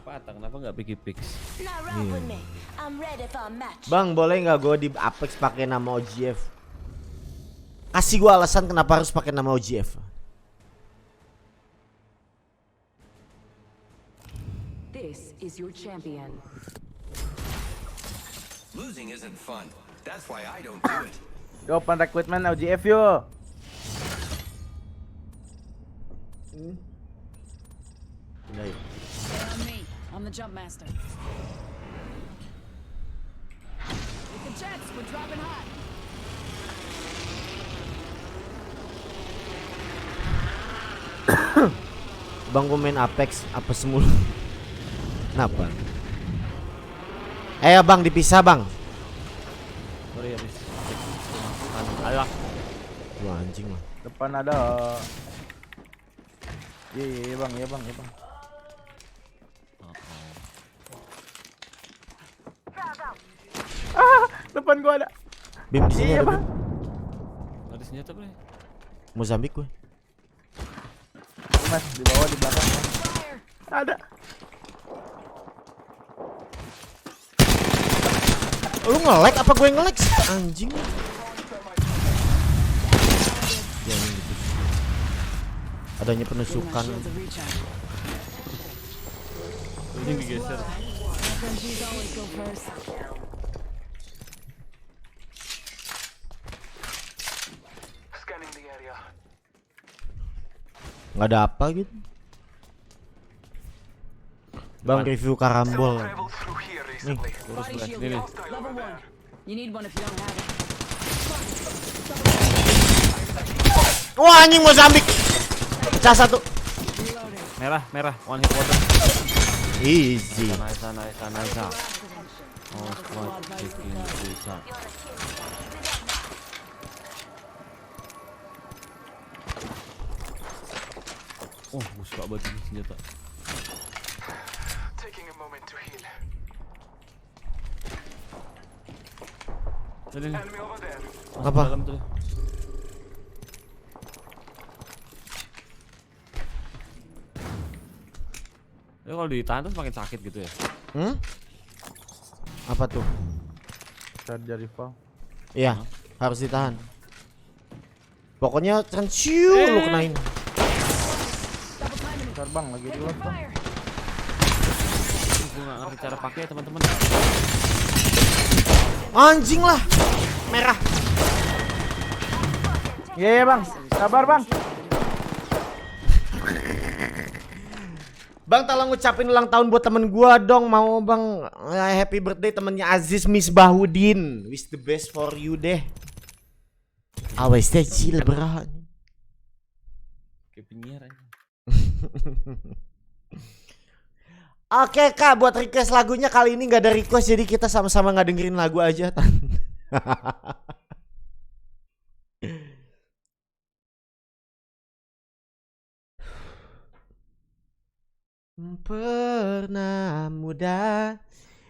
Kenapa nggak pix? Now run with me. I'm ready for a match. Bang, boleh nggak gue di Apex pakai nama OGF? Kasih gue alasan kenapa harus pakai nama OGF. This is your champion. Losing isn't fun. That's why I don't do it. Yo, open recruitment OGF yo. Udah yuk. Stay on me. I'm the jump master. With the jets, we're dropping hot. Bang gue main Apex apa semula. Kenapa? Ayo bang dipisah bang. Sorry habis. Alah. Wah anjing lah. Depan ada. Iya bang. Depan gua ada. Bim di sini Iya, ada Bang. Bim. Ada senjata bre. Mozambik gue. Mas di bawah di belakang. Mas. Ada. Lu nge-lag apa gue nge-lag sih? Anjing. Jangan gitu. Adanya penusukan. Ini digeser. Scanning the area. Nggak ada apa gitu. Bang review karambol. Traveled through here Nih. recently. Lurus bre. Shield Ini nih. level 1. You need one if you don't have it. Wah anjing Mozambik. Pecah satu. Merah. One hit water. Easy. Nice. Oh, squad chicken pizza. Oh, gue suka banget ini senjata. Taking a moment to heal. Jadi nih, Enemy over there. masuk Apa? dalam tuh. Ya kalau ditahan tuh semakin sakit gitu ya. Apa tuh? Charger rival. Iya, harus ditahan. Pokoknya kan siu lu kenain. Bentar bang lagi di luar bang. Gue gak ngerti cara pakai teman-teman. Anjing lah. Merah. Iya bang. Sabar bang. Bang tolong ngucapin ulang tahun buat temen gua dong. Mau bang. Happy birthday temennya Aziz Misbahudin. Wish the best for you deh. Awas deh cil berat. Kayak penyiar aja. Oke kak, buat request lagunya kali ini nggak ada request, jadi kita sama-sama nggak dengerin lagu aja. Pernah muda.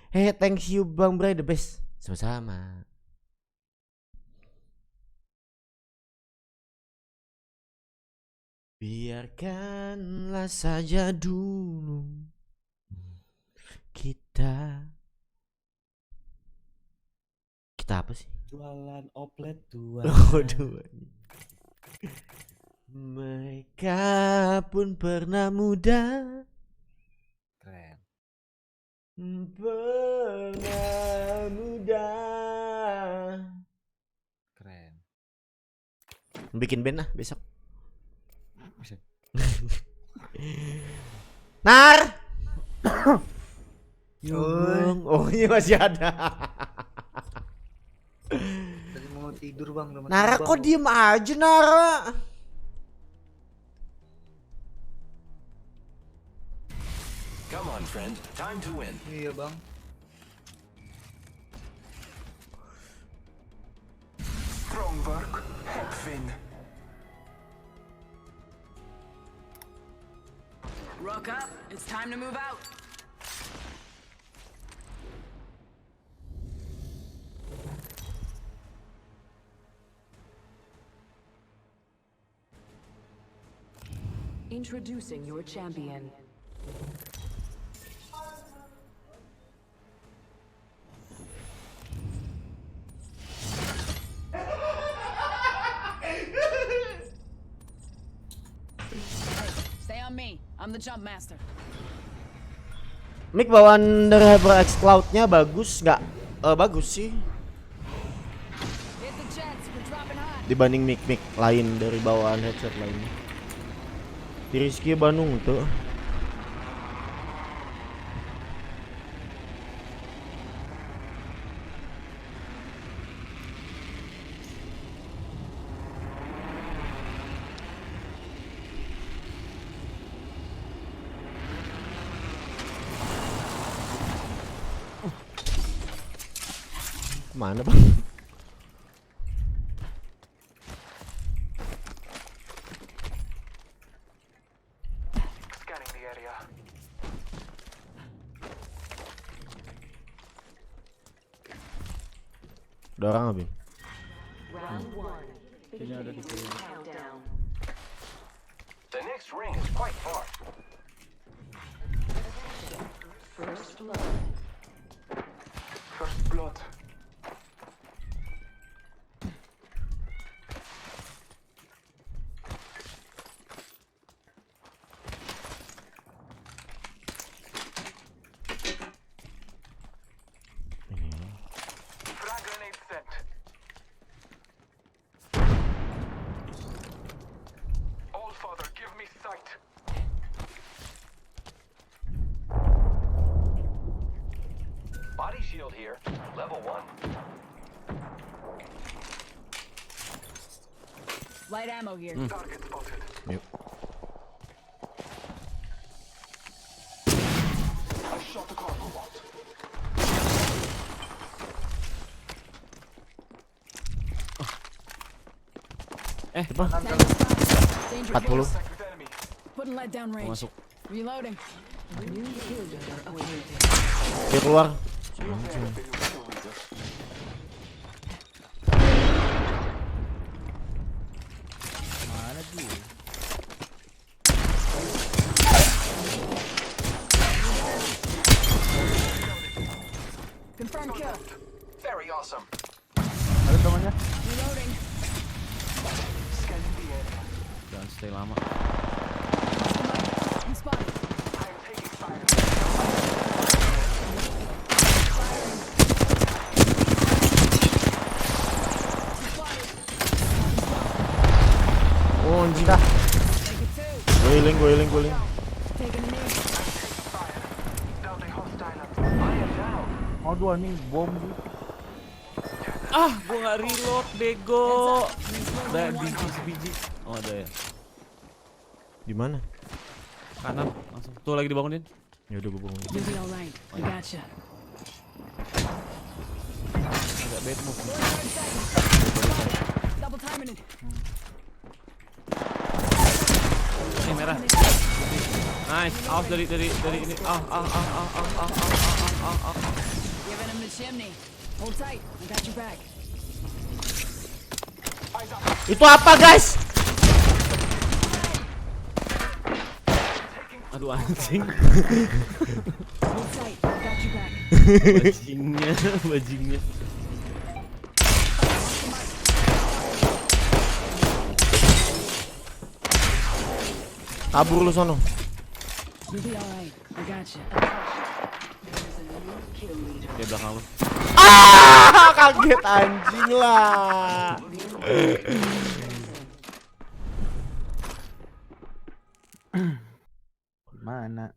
Hey, thank you Bang Bray the best. Sama-sama. Biarkanlah saja dulu kita apa sih? Jualan oplet dua. Dua. Mereka pun pernah muda. Keren. Pernah muda. Keren. Bikin band lah besok. Bisa. Nar. Oi. Oh ini masih ada. Tadi mau tidur bang. udah mau Nara tidur, kok Bang. diem aja Nara? Come on, friend. Time to win. Iya bang. Strong work. Help win. Rock up. It's time to move out. Introducing your champion. Stay on me. I'm the jump master. Mic bawaan dari HyperX Cloud-nya bagus nggak? Bagus sih. Hit the jets. We're dropping hot. Dibanding mic lain dari bawaan headset lainnya. Di Rizky Bandung tuh. Kemana bang? Scanning the area. Ada orang nggak, Bim? Round 1. Sini ada di sini. Countdown. The next ring is quite far. First blood. First blood. Frag grenade sent. All Father, give me sight. Body shield here. Level 1. Light ammo here. Target spotted. Yuk. I shot the cargo bot. Apa? Tango spotted. Danger 40. close. Contact with enemy. Putting lead down range. Masuk. Reloading. New kill leader appointed. Dia keluar. Mana dia? Confirm kill. Very awesome. Ada temannya. Reloading. Scanning the area. Jangan stay lama. I'm spotted. I am taking fire. Oh anjing dah. Take it two. Gue healing. Taking a knee. Down a hostile. I am down. Aduh anjing bom dia. Ah, gua nggak reload, bego. Ada biji. Oh ada ya. Di mana? Kanan, langsung. Tuh lagi dibangunin. Ya udah gue bangun. You'll be alright. I gotcha. Agak bad move. Double timing it. Ini merah. Nice. Awas dari ini. Giving him the chimney. Hold tight. I got your back. Itu apa guys? Aduh anjing. Hold tight. I got your back. Bajingnya. Kabur lu sono. You'll be alright. I gotcha. There's a new kill leader. Di belakang lu. Kaget anjing lah. Mana?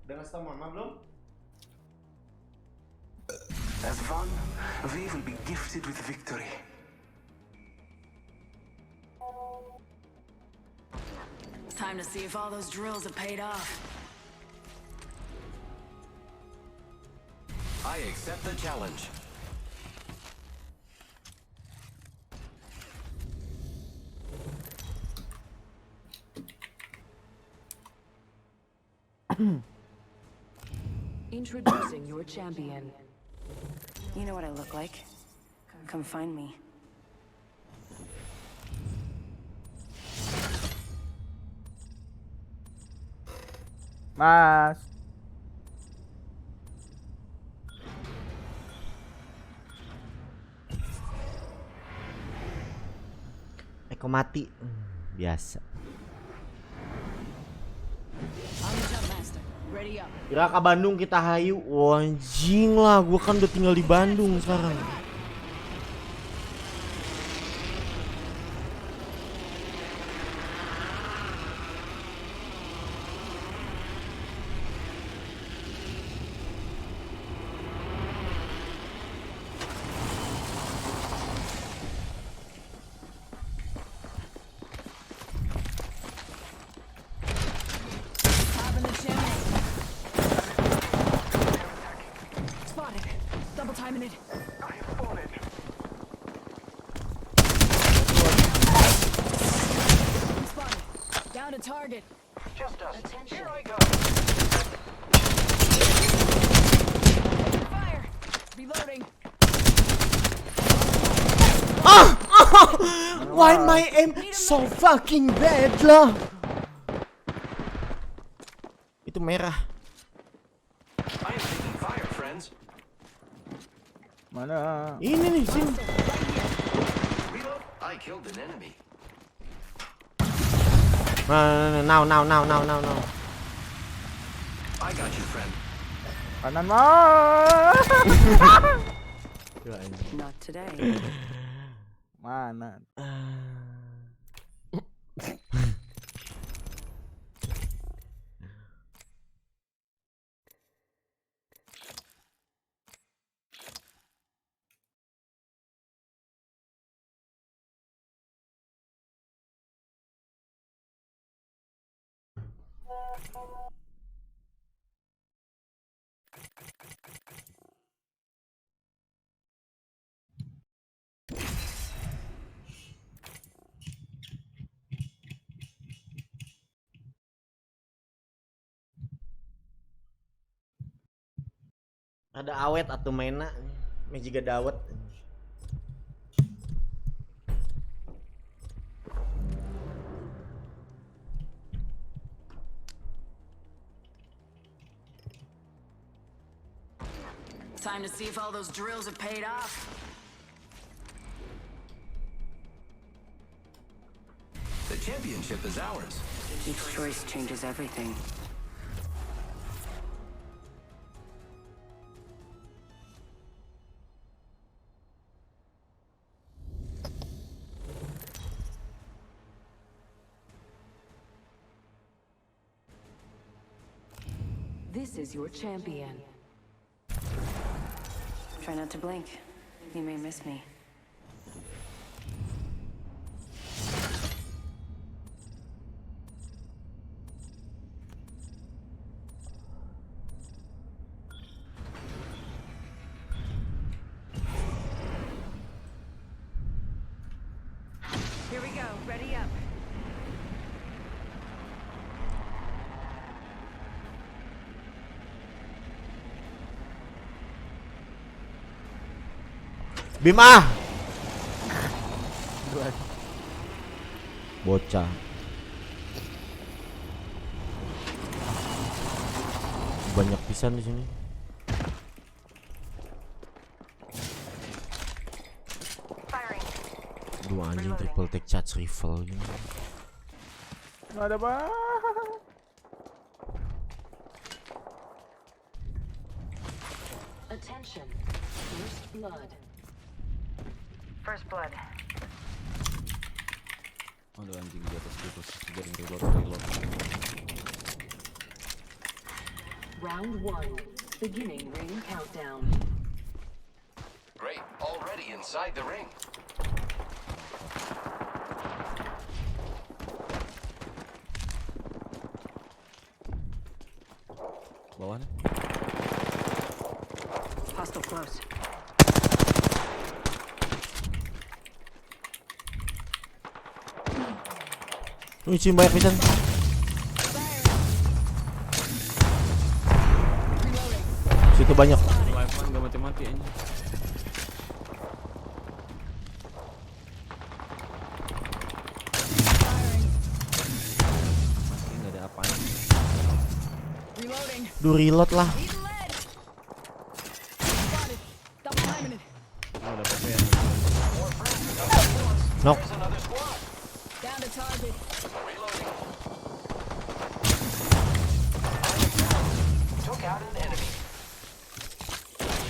Udah ngasih tau mama belum? As one, we will be gifted with victory. Time to see if all those drills have paid off. I accept the challenge. Introducing your champion. You know what I look like? Come find me. Mas. Eko mati. Biasa. I'm the jump master. Ready Ready up. Kira ke Bandung kita hayu. Wah, anjing lah, gua kan udah tinggal di Bandung sekarang. Top in the chimney. Spotted. Double timing it. Spotted. Down to target. Here I go. Fire. Reloading. Why my aim so fucking bad lah? Itu merah. I am taking fire, friends. Mana? Ini nih, sini. Reload. I killed an enemy. Now. I got you, friend. Kanan mah. Not today. Mana? Ada awet atau mainna, meh juga dawet. Time to see if all those drills have paid off. The championship is ours. Each choice changes everything. This is your champion. Try not to blink. You may miss me. Here we go. Ready up. Bima. Bocah. Banyak pisan di sini. Dua anjing triple take charge rifle gini. Nggak ada bang. Attention. First blood. First blood. Ada anjing di atas itu jadi reload. Round 1. Beginning ring countdown. Great. Already inside the ring. Bawah nih. Hostile close. Wih, banyak pisan. Situ banyak. Live one gak mati-mati anjing. Masih nggak ada apaan. Duh, reload lah. Oh, udah PP ya. Knock. Down to target.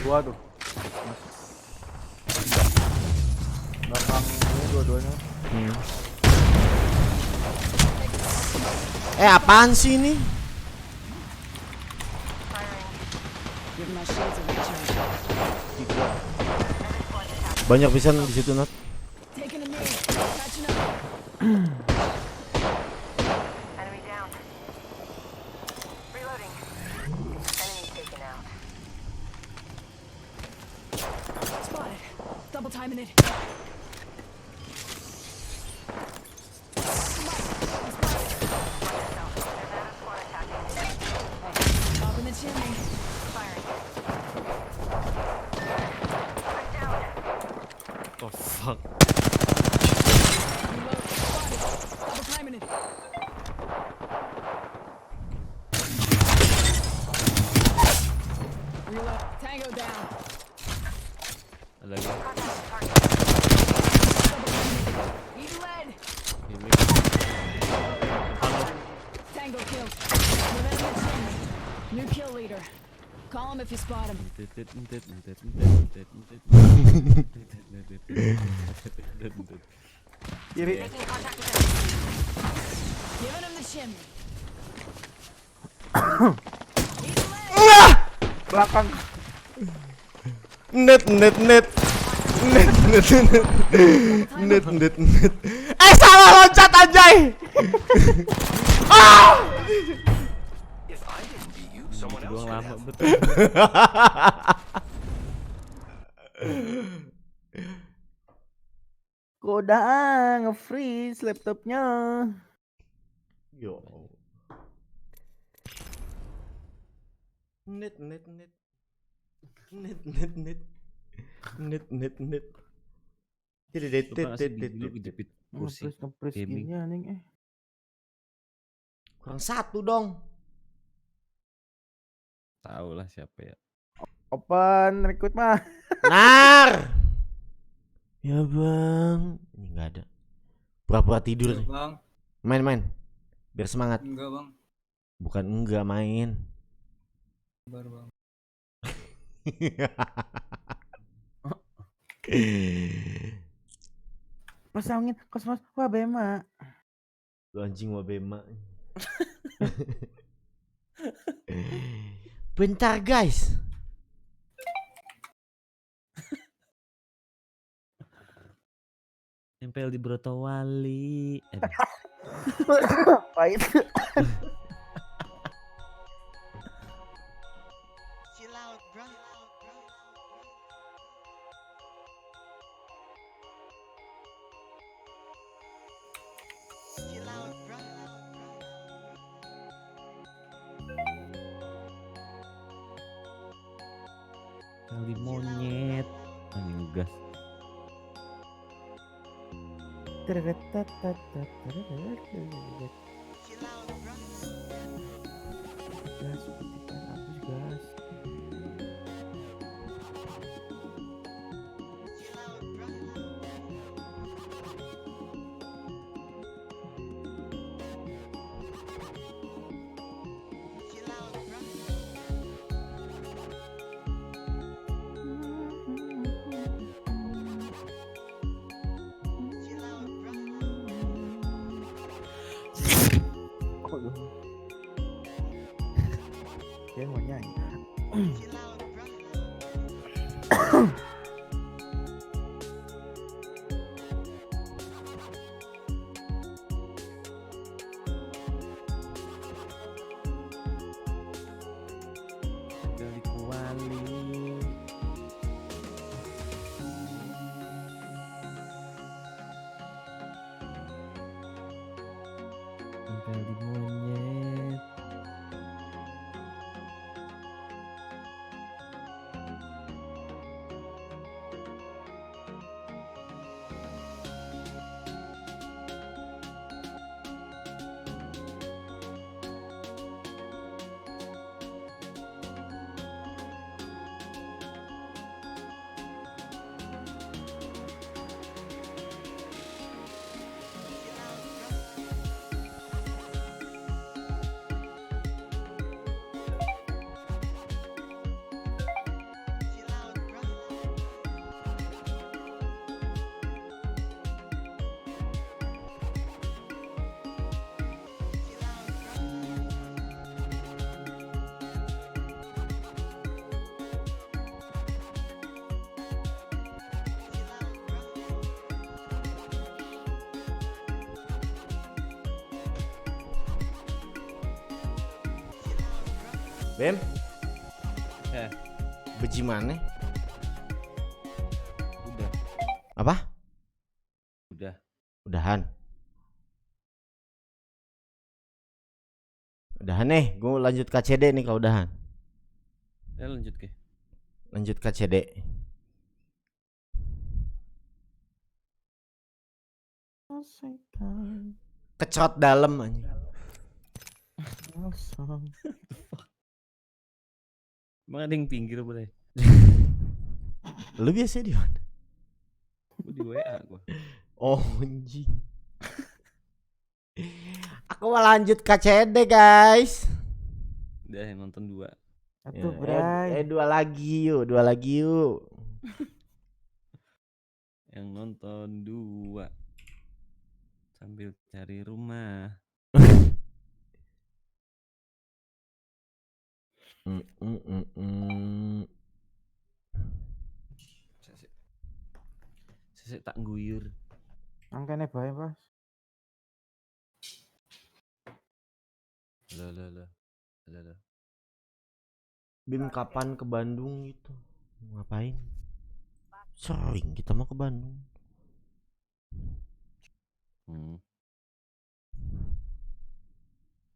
Dua tuh. Belakang ini dua-duanya. Apaan sih ini? Give my shields a recharge. Banyak pisan di situ, Nat. Taking a knee. Catching up. Enemy down. Reloading. Enemy taken out. Spotted. Double timing it. Up in the chimney. Oh fuck. Reload. Spotted. Double timing it. Reload. Tango down. Ada lagi. Eat lead. Ini. Tango killed. Move in the chimney. New kill leader. Call him if you spot him. Kiri. Making contact with enemy. Giving him the chimney. Belakang. Net. Salah loncat anjay. If I didn't beat you, someone else Doang would lama have. betul. Koda nge-freeze laptopnya. Yo. Net. Suka nggak sih dulu kejepit kursi Nge-freeze gaming. gini anjing Kurang satu dong. Tahu lah siapa ya. Open recruit mah. Nar. Ya bang. Ini nggak ada. Pura-pura tidur nih. Bang, Main. Biar semangat. enggak bang. Bukan enggak main. Sabar bang. Pasangin kosmos wah bema. Lu anjing wabema. Bentar guys. Nempel di Broto Wali. Pahit. Kali monyet. Anjing gas. Gas, putihkan hapus gas. Dia mau nyanyi. Kali Wali. Nempel di monyet. Bem, Eh, beji mana? udah, Apa? udah. Udahan. Udahan nih, gue lanjut KCD nih kalau udahan. Lanjut ke. Lanjut KCD. Kecot dalam aja. Emang ada yang pinggir boleh? Lu biasa di mana? Gue di WA gue. Oh anjing. Aku mau lanjut KCD guys. Udah yang nonton 2. Aduh, Bray. Dua lagi yuk. Yang nonton 2 sambil cari rumah. Sesek tak guyur. Angkane bae, Mas. Lah. Bim kapan ke Bandung gitu? Ngapain? Sering kita mau ke Bandung.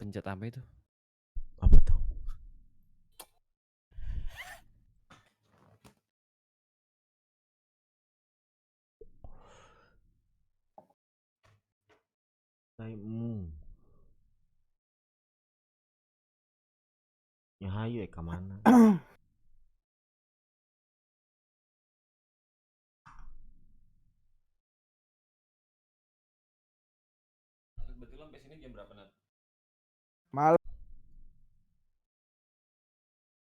Pencet apa itu? Apa tuh? Taimu. Ya hayu ke mana? Berarti lo sampai sini jam berapa Nat? Malam.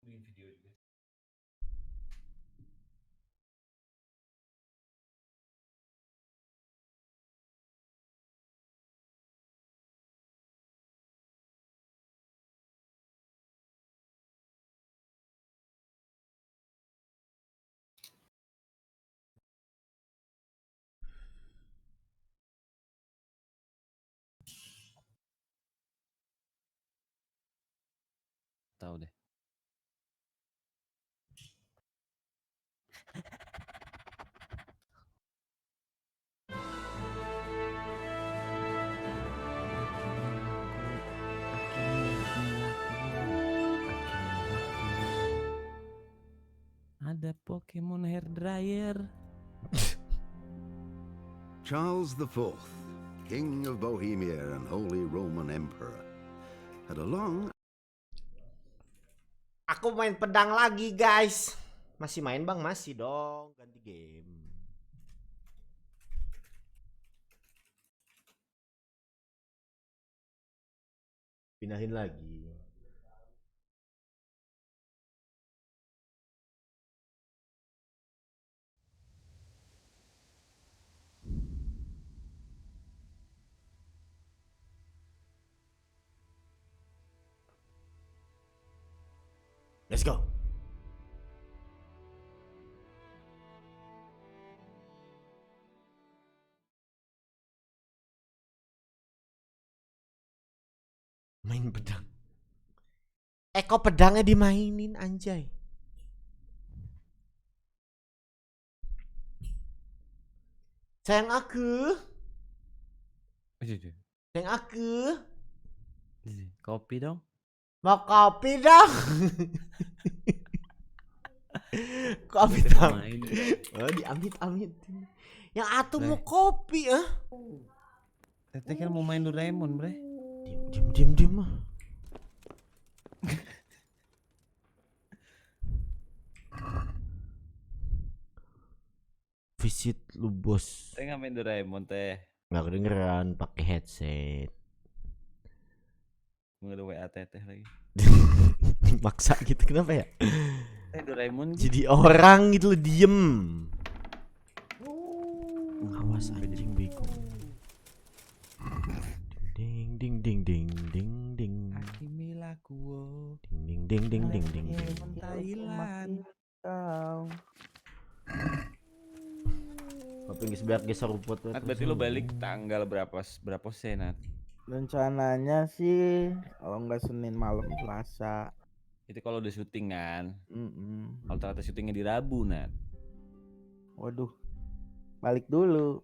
Bikin video juga. Tahu deh. Ada Pokemon hair dryer. Charles IV, King of Bohemia and Holy Roman Emperor, had a long... Aku main pedang lagi guys. Masih main bang? Masih dong. Ganti game. Pindahin lagi. Let's go. Main pedang. Kok pedangnya dimainin anjay. Sayang aku. Sayang aku. Kopi dong. Mau kopi dong. Kopi dong. Oh diamit-amit. Yang atuh mau kopi Teteh kan mau main Doraemon bre. Diam mah. Visit lu bos. Teh nggak main Doraemon teh. Nggak kedengeran pakai headset. Nggak ada WA teteh lagi. Maksa gitu kenapa ya? Doraemon jadi orang gitu loh diem. Awas anjing bego. Ding ding ding ding ding ding. Akimilah kuo. Ding ding ding ding ding ding. Thailand. Tapi nggak geser rumput. Berarti lo balik tanggal berapa senat? Rencananya sih kalau nggak Senin malam Selasa. Itu kalau udah syuting kan. Kalau ternyata syutingnya di Rabu, Nat. Waduh. Balik dulu.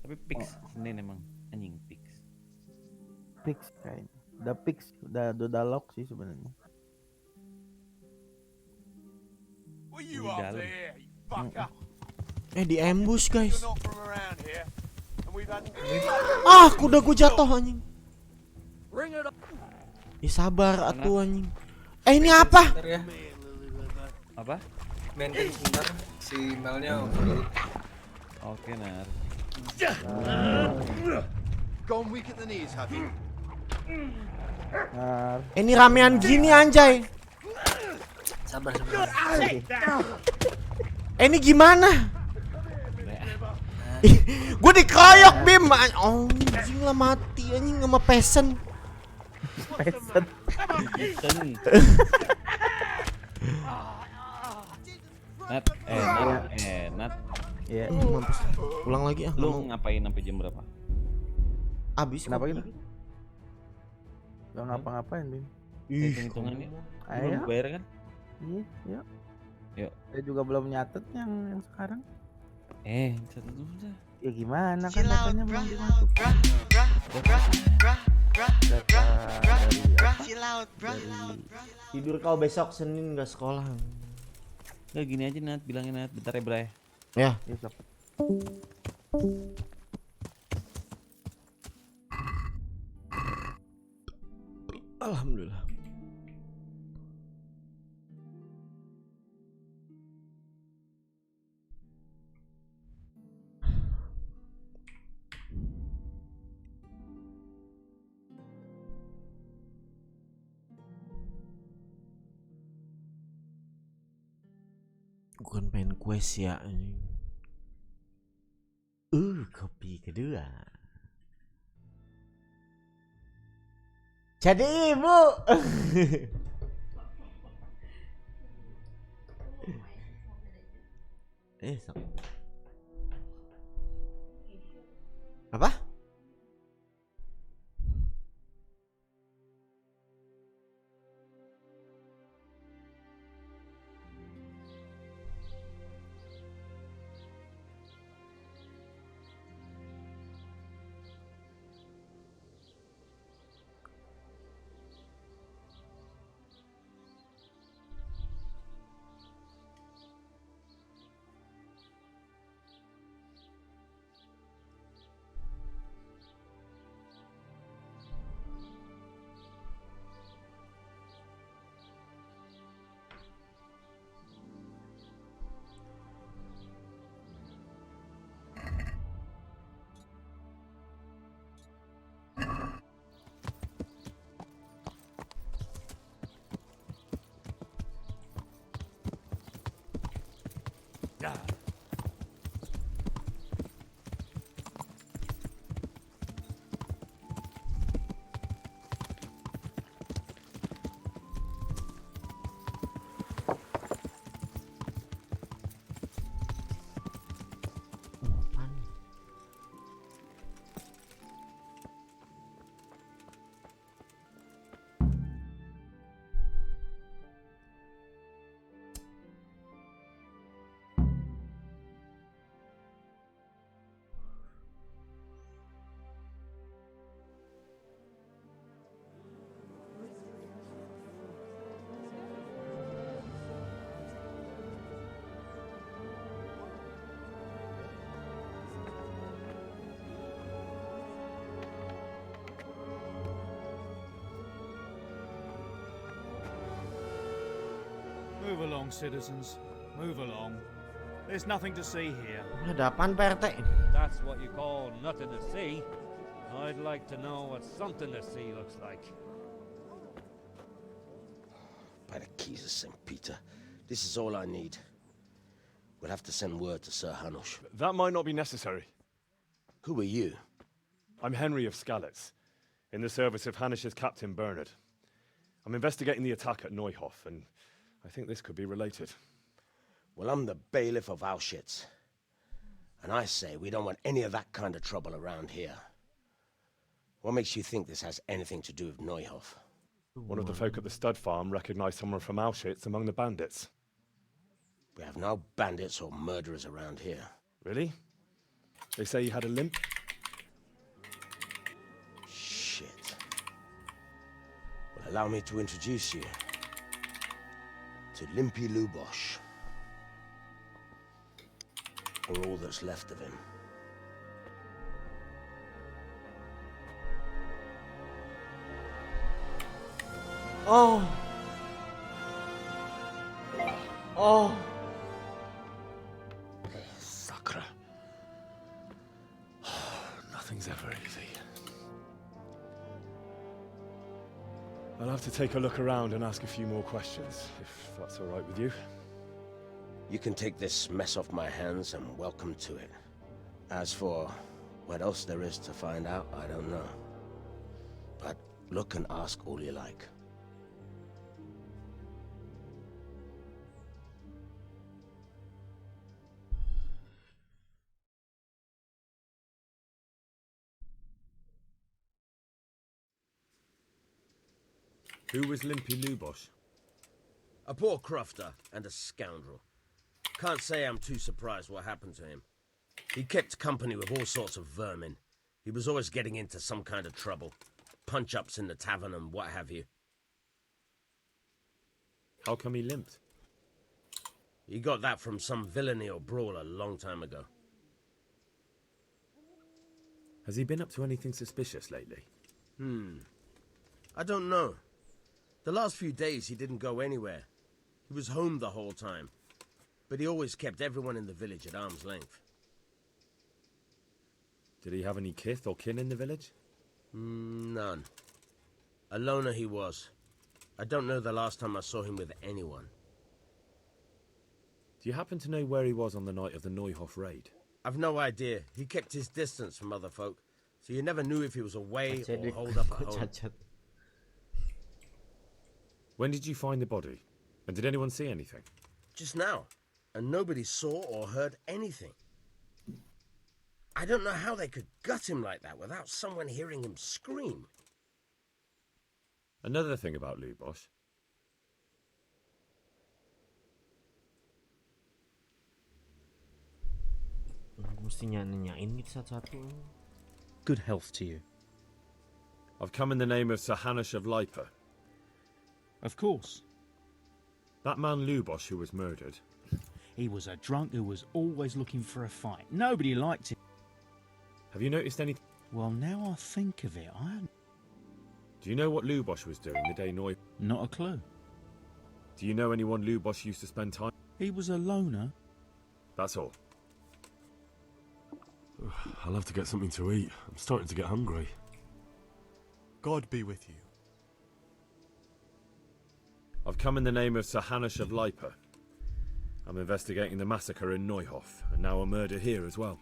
Tapi fix Senin emang anjing fix. Fix kayaknya. Udah fix, udah lock sih sebenarnya. Di ambush guys. Kuda gue jatuh anjing. Sabar atuh anjing. Ini apa? Bentar ya. Apa? Maintain sebentar. Si Melnya overload. Oke, Nar. Gone weak at the knees, have you? Ini ramean gini anjay. Sabar. Ini gimana? Gue dikeroyok Bim. Anjing lah mati anjing sama peasant. Nat. Iya. Mampus. Ulang lagi ah. Lu ngapain sampai jam berapa? Abis kenapa gitu? Gak ngapa-ngapain, Bim. Hitung-hitungannya. Belum bayar kan? Iya, yuk. Saya juga belum nyatet yang sekarang. Catat dulu dah. Ya gimana kan datanya belum dimasuk. Tidur kau besok Senin gak sekolah. Gak gini aja Nat, bilangin Nat, bentar ya Bray. Ya. Besok. Alhamdulillah. Bukan pengen quest ya. Kopi kedua. Jadi ibu. Apa? Move along, citizens. Move along. There's nothing to see here. Ada apaan Pak RT? That's what you call nothing to see. I'd like to know what something to see looks like. By the keys of St. Peter, this is all I need. We'll have to send word to Sir Hanush. That might not be necessary. Who are you? I'm Henry of Skalitz, in the service of Hanush's Captain Bernard. I'm investigating the attack at Neuhof, and I think this could be related. Well, I'm the bailiff of Auschwitz. And I say we don't want any of that kind of trouble around here. What makes you think this has anything to do with Neuhoff? One of the folk at the stud farm recognized someone from Auschwitz among the bandits. We have no bandits or murderers around here. Really? They say he had a limp? Shit. Well, allow me to introduce you to Limpy Lubosh. Or all that's left of him. Oh. Oh. Sacre. Nothing's ever easy. I'll have to take a look around and ask a few more questions, if that's all right with you. You can take this mess off my hands and welcome to it. As for what else there is to find out, I don't know. But look and ask all you like. Who was Limpy Lubosh? A poor crofter and a scoundrel. Can't say I'm too surprised what happened to him. He kept company with all sorts of vermin. He was always getting into some kind of trouble. Punch-ups in the tavern and what have you. How come he limped? He got that from some villainy or brawl a long time ago. Has he been up to anything suspicious lately? I don't know. The last few days he didn't go anywhere. He was home the whole time. But he always kept everyone in the village at arm's length. Did he have any kith or kin in the village? None. A loner he was. I don't know the last time I saw him with anyone. Do you happen to know where he was on the night of the Neuhoff raid? I've no idea. He kept his distance from other folk, so you never knew if he was away or holed up at home. When did you find the body? And did anyone see anything? Just now. And nobody saw or heard anything. I don't know how they could gut him like that without someone hearing him scream. Another thing about Lubosh. Mesti nyanyain gitu satu-satu. Good health to you. I've come in the name of Sir Hanush of Lipa. Of course. That man Lubosh who was murdered. He was a drunk who was always looking for a fight. Nobody liked him. Have you noticed anything? Well, now I think of it, Do you know what Lubosh was doing the day Noy? Not a clue. Do you know anyone Lubosh used to spend time? He was a loner. That's all. I'll have to get something to eat. I'm starting to get hungry. God be with you. I've come in the name of Sir Hanush of Lipa. I'm investigating the massacre in Neuhoff, and now a murder here as well.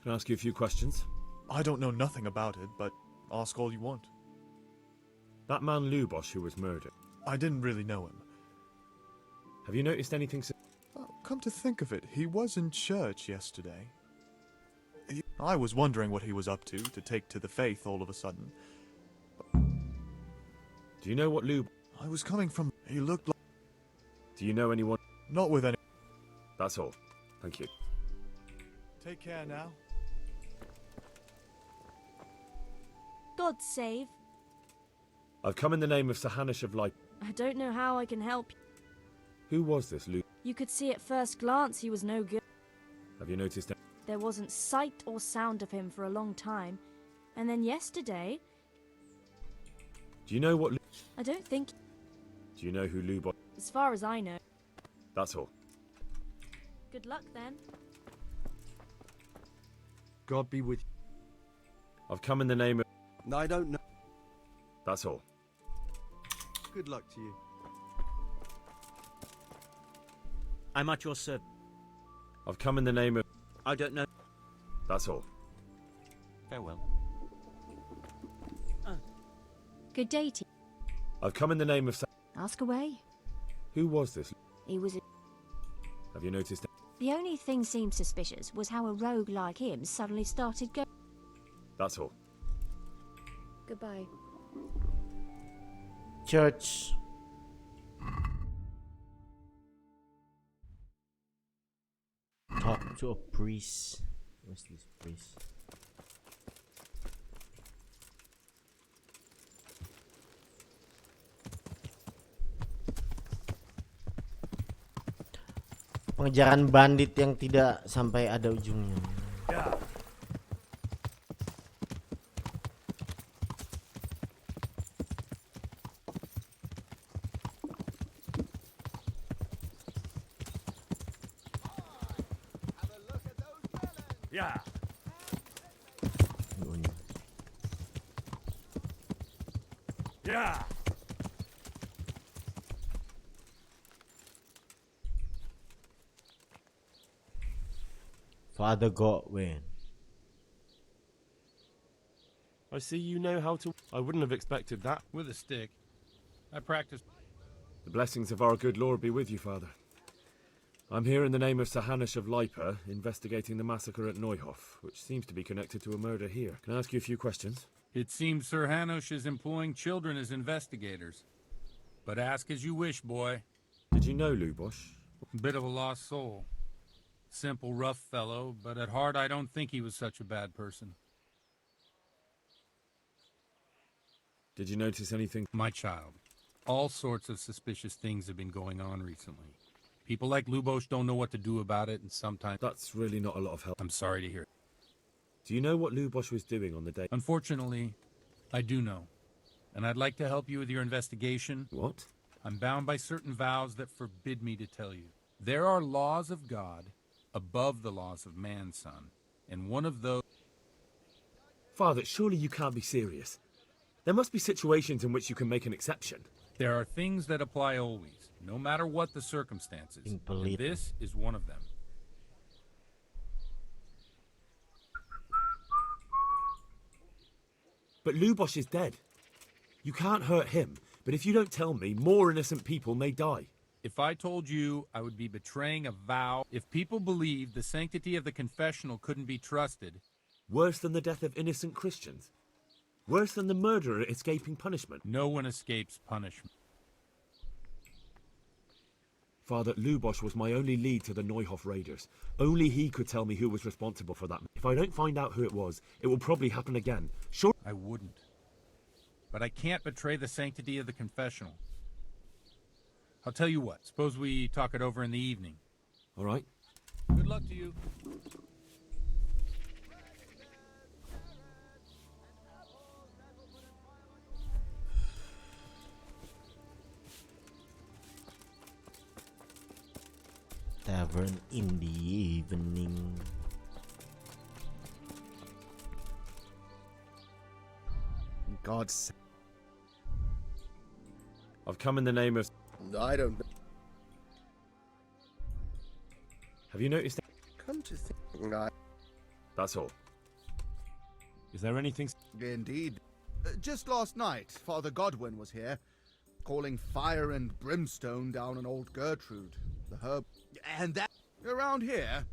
Can I ask you a few questions? I don't know nothing about it, but ask all you want. That man Lubosh who was murdered. I didn't really know him. Have you noticed anything? Come to think of it, he was in church yesterday. I was wondering what he was up to take to the faith all of a sudden. Do you know what I was coming from... He looked like... Do you know anyone? Not with any... That's all. Thank you. Take care now. God save. I've come in the name of Sir Hanush of Lipa. I don't know how I can help you. Who was this Lubosh? You could see at first glance he was no good. Have you noticed? There wasn't sight or sound of him for a long time. And then yesterday... Do you know what... I don't think... Do you know who Lubosh... As far as I know. That's all. Good luck then. God be with you. I've come in the name of... No, I don't know. That's all. Good luck to you. I'm at your service. I've come in the name of... I don't know. That's all. Farewell. Good day to you. I've come in the name of... Ask away. Who was this? He was... Have you noticed? The only thing seemed suspicious was how a rogue like him suddenly started going. That's all. Goodbye. Church. Talk to a priest. What's this priest? Pengejaran bandit yang tidak sampai ada ujungnya. Yeah. Yeah. Father Godwin. I see you know how to. I wouldn't have expected that. With a stick. I practiced. The blessings of our good Lord be with you, Father. I'm here in the name of Sir Hanush of Lipa, investigating the massacre at Neuhof, which seems to be connected to a murder here. Can I ask you a few questions? It seems Sir Hanush is employing children as investigators. But ask as you wish, boy. Did you know Lubosh? Bit of a lost soul. Simple, rough fellow, but at heart I don't think he was such a bad person. Did you notice anything? My child, all sorts of suspicious things have been going on recently. People like Lubosh don't know what to do about it, and sometimes... That's really not a lot of help. I'm sorry to hear it. Do you know what Lubosh was doing on the day? Unfortunately, I do know. And I'd like to help you with your investigation. What? I'm bound by certain vows that forbid me to tell you. There are laws of God above the laws of man, son. And one of those... Father, surely you can't be serious. There must be situations in which you can make an exception. There are things that apply always, no matter what the circumstances. And this is one of them. But Lubosh is dead. You can't hurt him, but if you don't tell me, more innocent people may die. If I told you, I would be betraying a vow. If people believed the sanctity of the confessional couldn't be trusted... Worse than the death of innocent Christians? Worse than the murderer escaping punishment? No one escapes punishment. Father, Lubosh was my only lead to the Neuhof raiders. Only he could tell me who was responsible for that. If I don't find out who it was, it will probably happen again. Sure. I wouldn't. But I can't betray the sanctity of the confessional. I'll tell you what, suppose we talk it over in the evening. All right. Good luck to you. Tavern in the evening. God's. I've come in the name of... I don't. Have you noticed... Come to think, That's all. Is there anything... Indeed. Just last night, Father Godwin was here, calling fire and brimstone down on old Gertrude, the herb. And that... Around here,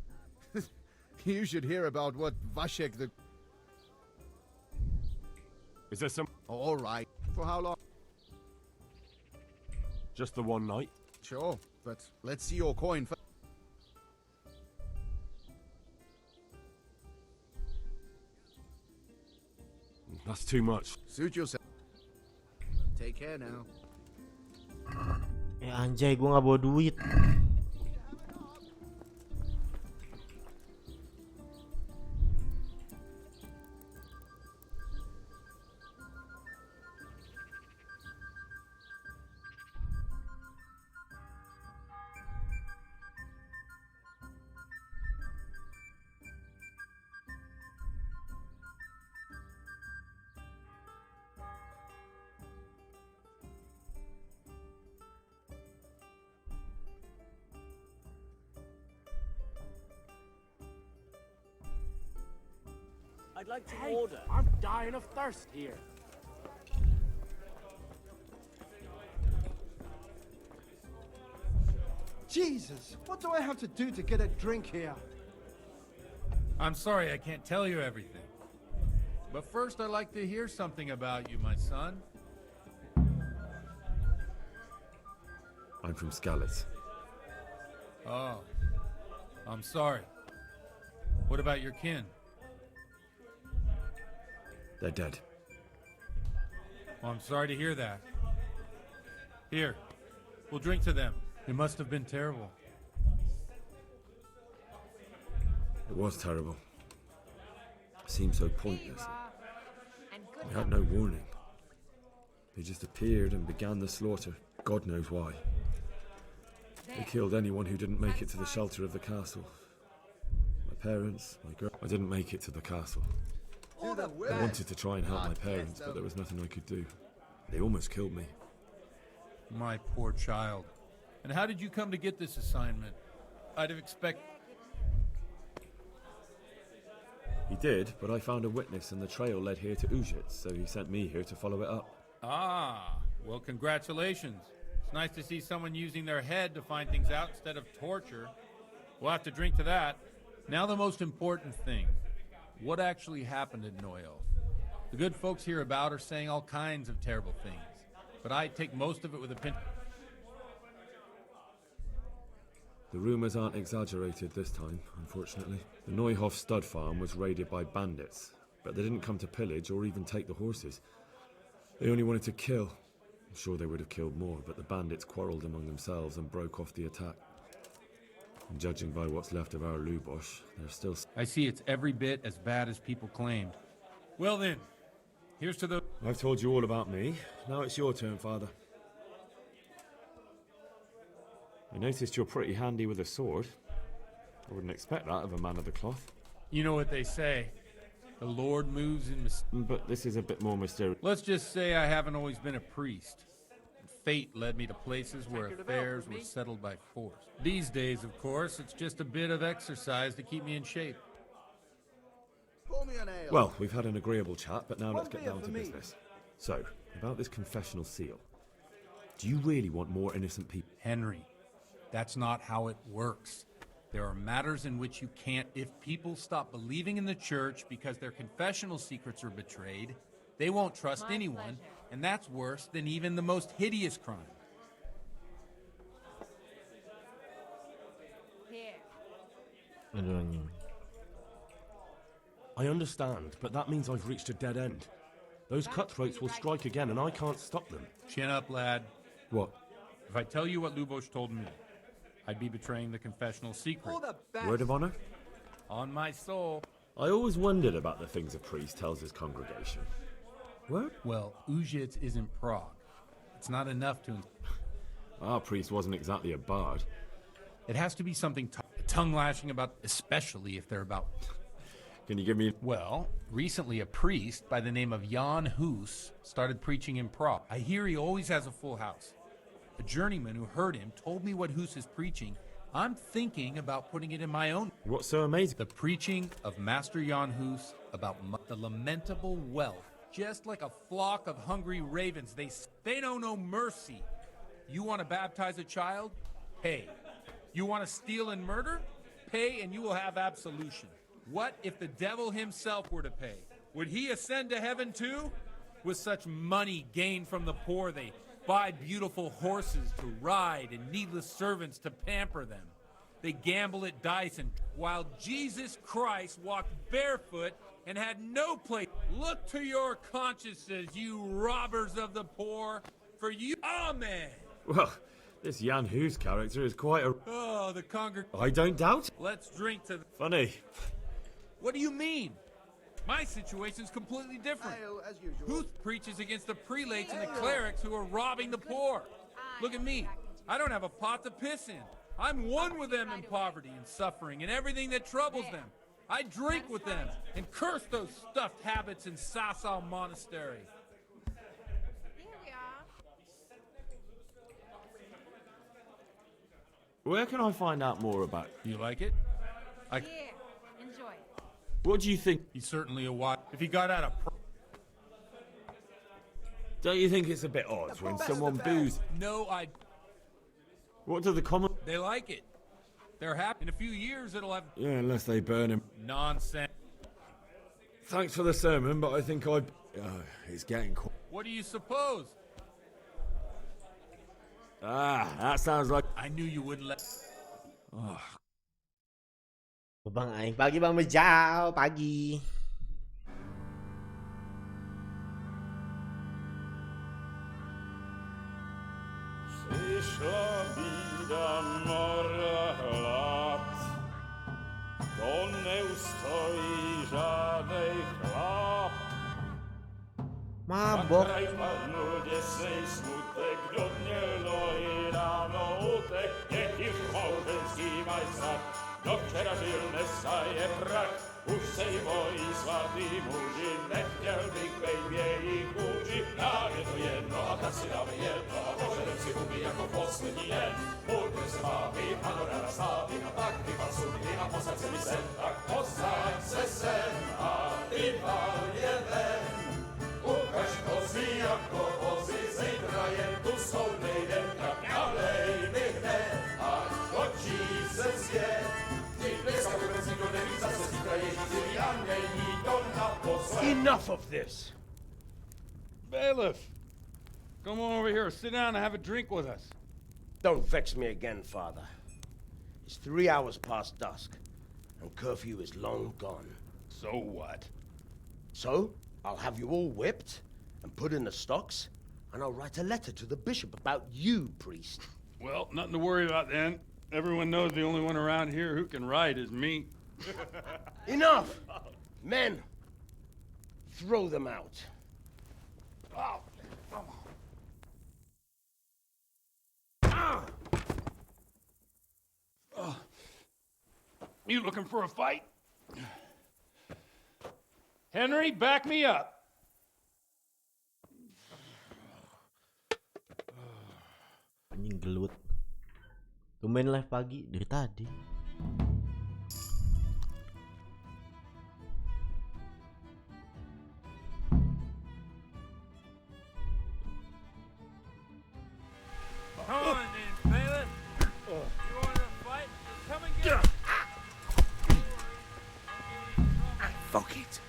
you should hear about what Vashek the... Is there some... All right. For how long? Just the one night? Sure, but let's see your coin first. That's too much. Suit yourself. Take care now. Anjay, gua nggak bawa duit. I'd like to order. I'm dying of thirst here. Jesus, what do I have to do to get a drink here? I'm sorry I can't tell you everything. But first, I'd like to hear something about you, my son. I'm from Skalitz. Oh, I'm sorry. What about your kin? They're dead. Well, I'm sorry to hear that. Here, we'll drink to them. It must have been terrible. It was terrible. It seemed so pointless. We had no warning. They just appeared and began the slaughter. God knows why. They killed anyone who didn't make it to the shelter of the castle. My parents, my girl. I didn't make it to the castle. I wanted to try and help my parents, but there was nothing I could do. They almost killed me. My poor child. And how did you come to get this assignment? I'd have expected... He did, but I found a witness and the trail led here to Ujit, so he sent me here to follow it up. Ah, well, congratulations. It's nice to see someone using their head to find things out instead of torture. We'll have to drink to that. Now the most important thing. What actually happened at Neuhof? The good folks hereabout are saying all kinds of terrible things, but I take most of it with a pinch. The rumours aren't exaggerated this time, unfortunately. The Neuhof stud farm was raided by bandits, but they didn't come to pillage or even take the horses. They only wanted to kill. I'm sure they would have killed more, but the bandits quarrelled among themselves and broke off the attack. And judging by what's left of our Lubosh, they're still... I see it's every bit as bad as people claimed. Well then, here's to the... I've told you all about me. Now it's your turn, Father. I noticed you're pretty handy with a sword. I wouldn't expect that of a man of the cloth. You know what they say. The Lord moves in... But this is a bit more mysterious. Let's just say I haven't always been a priest. Fate led me to places where affairs were settled by force. These days, of course, it's just a bit of exercise to keep me in shape. Well, we've had an agreeable chat, but now let's get down to business. So, about this confessional seal. Do you really want more innocent people? Henry, that's not how it works. There are matters in which you can't. If people stop believing in the church because their confessional secrets are betrayed, they won't trust anyone, and that's worse than even the most hideous crime. I understand, but that means I've reached a dead end. Those cutthroats will strike again, and I can't stop them. Chin up, lad. What? If I tell you what Lubosh told me, I'd be betraying the confessional secret. Word of honor? On my soul. I always wondered about the things a priest tells his congregation. What? Well, Ujits isn't Prague. It's not enough to... Our priest wasn't exactly a bard. It has to be something tongue-lashing about, especially if they're about... Can you give me... Well, recently a priest by the name of Jan Hus started preaching in Prague. I hear he always has a full house. A journeyman who heard him told me what Hus is preaching. I'm thinking about putting it in my own... What's so amazing? The preaching of Master Jan Hus about the lamentable wealth. Just like a flock of hungry ravens, they know no mercy. You want to baptize a child? Pay. You want to steal and murder? Pay and you will have absolution. What if the devil himself were to pay? Would he ascend to heaven too? With such money gained from the poor, they buy beautiful horses to ride and needless servants to pamper them. They gamble at dice, and while Jesus Christ walked barefoot and had no place. Look to your consciences, you robbers of the poor, for you... Amen! Well, this Jan Hus character is quite a... Oh, the I don't doubt. Let's drink to the... Funny. What do you mean? My situation's completely different. Huth preaches against the prelates and the clerics who are robbing the poor. Look at me. I don't have a pot to piss in. I'm one with them in poverty and suffering and everything that troubles them. I drink with them and curse those stuffed habits in Sasau Monastery. Where can I find out more about... You like it? Here, enjoy. What do you think? He's certainly a wild... If he got out of... Don't you think it's a bit odd when someone boos... No, I... What do the common... They like it. They're happy. In a few years, it'll have... Yeah, unless they burn him. Nonsense. Thanks for the sermon, but I think it's getting cool. What do you suppose? That sounds like... I knew you wouldn't let... Oh. Bang aing pagi Bang Bejao, pagi. Přišla bída mora hlad, to neustojí žádnej chlap. Mabok. Na kraj padnul děsej smutek, kdo mělo i ráno utek, děti v mouženský mají strach, kdo včera žil, dneska je prach, už sej mojí svatý muži, nechtěl bych bej v jejich kůži, nám je to jedno a tak si dáme jedno a požerem si huby jako poslední den. Budeme se bavit a no ráda slávy a tak vypal sudy a posaď se mi sem, tak posaď se sem a vypal je ven. Ukaž kozy jako vozy, zítra je tu soudnej den, tak nalej mi hned, ať točí se svět. Enough of this! Bailiff! Come on over here, sit down and have a drink with us. Don't vex me again, Father. It's 3 hours past dusk, and curfew is long gone. So what? So, I'll have you all whipped and put in the stocks, and I'll write a letter to the bishop about you, priest. Well, nothing to worry about then. Everyone knows the only one around here who can write is me. Enough! Men, throw them out. Oh. You looking for a fight? Henry, back me up. Anjing gelut. Tumben live pagi dari tadi. Come on then, bailiff. You want to fight? Come and get it. Fuck it.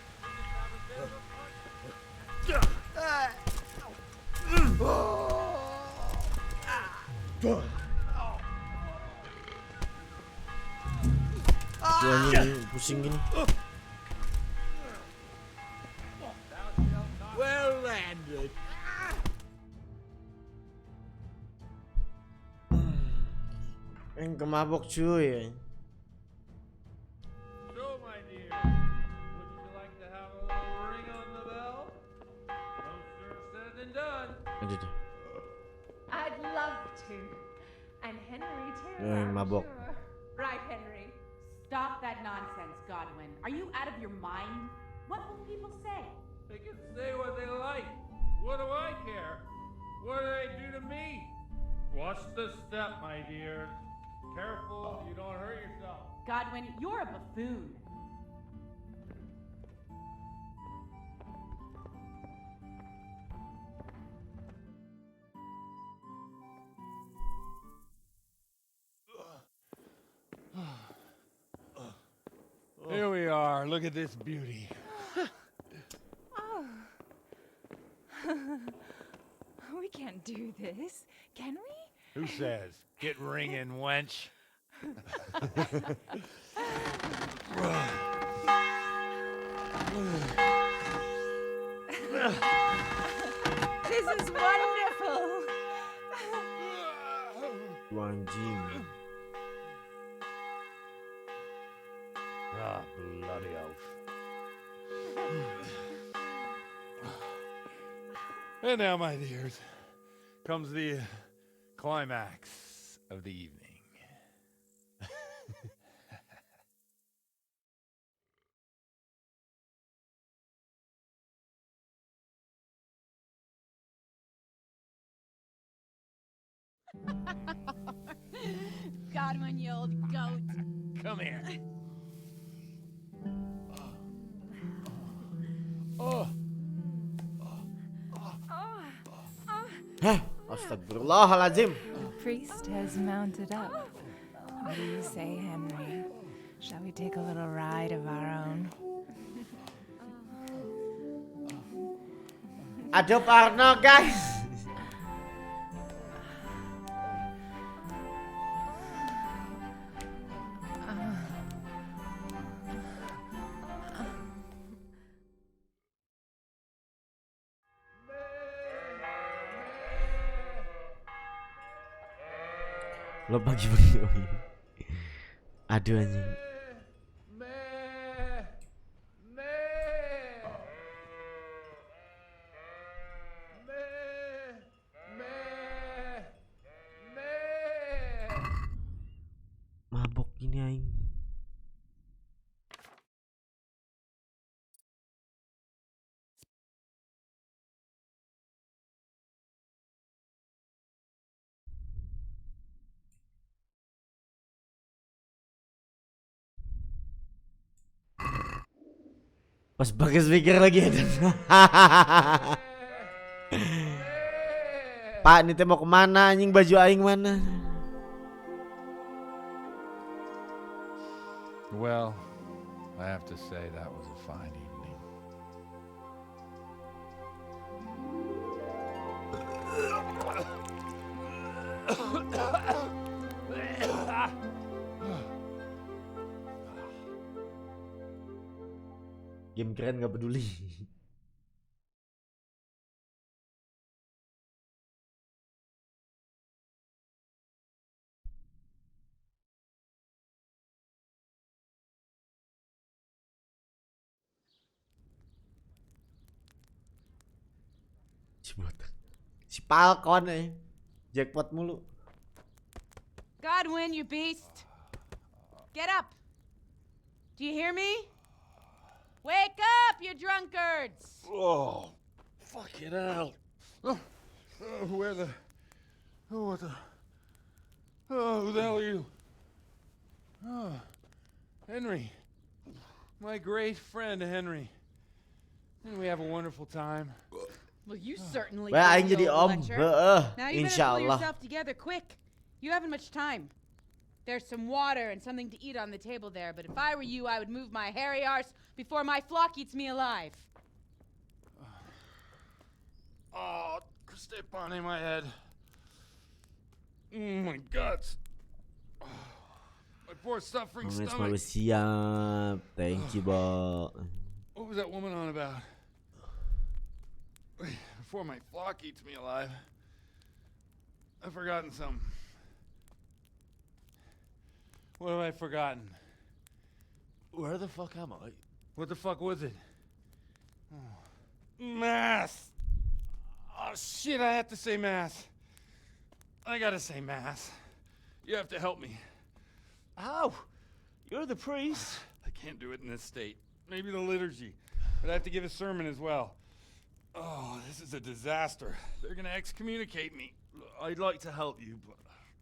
Pusing gini. Well landed. Yang kemabok cuy. So, my dear, would you like to have a little ring on the bell? Closer said than done. I'd love to. And Henry too. Mabok. Sure. Right, Henry. Stop that nonsense, Godwin. Are you out of your mind? What will people say? They can say what they like. What do I care? What do they do to me? Watch the step, my dear. Careful, you don't hurt yourself. Godwin, you're a buffoon. Here we are. Look at this beauty. Oh. We can't do this, can we? Who says? Get ringing, wench. This is wonderful. Anjing. Ah, bloody oath. And now, my dears, comes the climax of the evening. Godwin, you old goat. Come here. Oh. Astagfirullahaladzim. The priest has mounted up. What do you say, Henry? Shall we take a little ride of our own? Ada Parno guys. Lo bagi-bagi. Aduh anjing. Mabok gini aing. Pas pakai speaker lagi ada. Pak, ini teh mau kemana anjing, baju aing mana? Well, I have to say that was a fine evening. Game keren gak peduli. Si Falcon jackpot mulu. Godwin, you beast. Get up. Do you hear me? Wake up, you drunkards. Oh, fucking hell. Who the hell are you? Oh, Henry. My great friend, Henry. Didn't we have a wonderful time? Well, you certainly Well, aing did, jadi old om. Fletcher. Now you better pull Insyaallah. yourself together quick. You haven't much time. There's some water and something to eat on the table there, but if I were you, I would move my hairy arse before my flock eats me alive. Oh, step on in my head. My guts. My poor suffering stomach. Siap. Thank you, Bo. What was that woman on about? Before my flock eats me alive. I've forgotten something. What have I forgotten? Where the fuck am I? What the fuck was it? Oh. Mass! Oh shit, I have to say mass. I gotta say mass. You have to help me. How? You're the priest. I can't do it in this state. Maybe the liturgy. But I have to give a sermon as well. Oh, this is a disaster. They're gonna excommunicate me. I'd like to help you, but...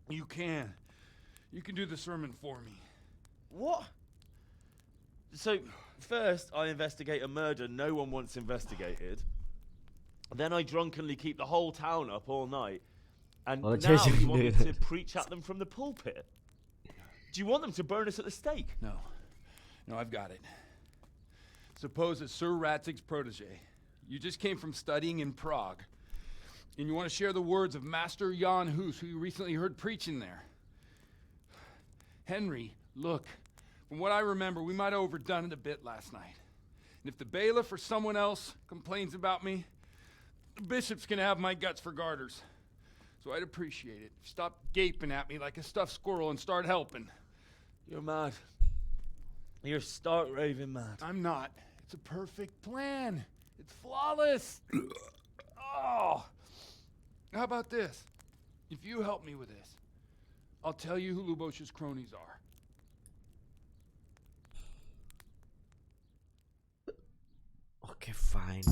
You can. You can do the sermon for me. What? So, first I investigate a murder no one wants investigated. Then I drunkenly keep the whole town up all night. And Well, now you you can want do me that. to preach at them from the pulpit? Do you want them to burn us at the stake? No. No, I've got it. Suppose that Sir Ratzig's protege. You just came from studying in Prague. And you want to share the words of Master Jan Hus, who you recently heard preaching there. Henry, look. From what I remember, we might have overdone it a bit last night. And if the bailiff or someone else complains about me, the bishop's gonna have my guts for garters. So I'd appreciate it. Stop gaping at me like a stuffed squirrel and start helping. You're mad. You're stark raving mad. I'm not. It's a perfect plan. It's flawless. Oh. How about this? If you help me with this, I'll tell you who Lubosh's cronies are. Okay, fine.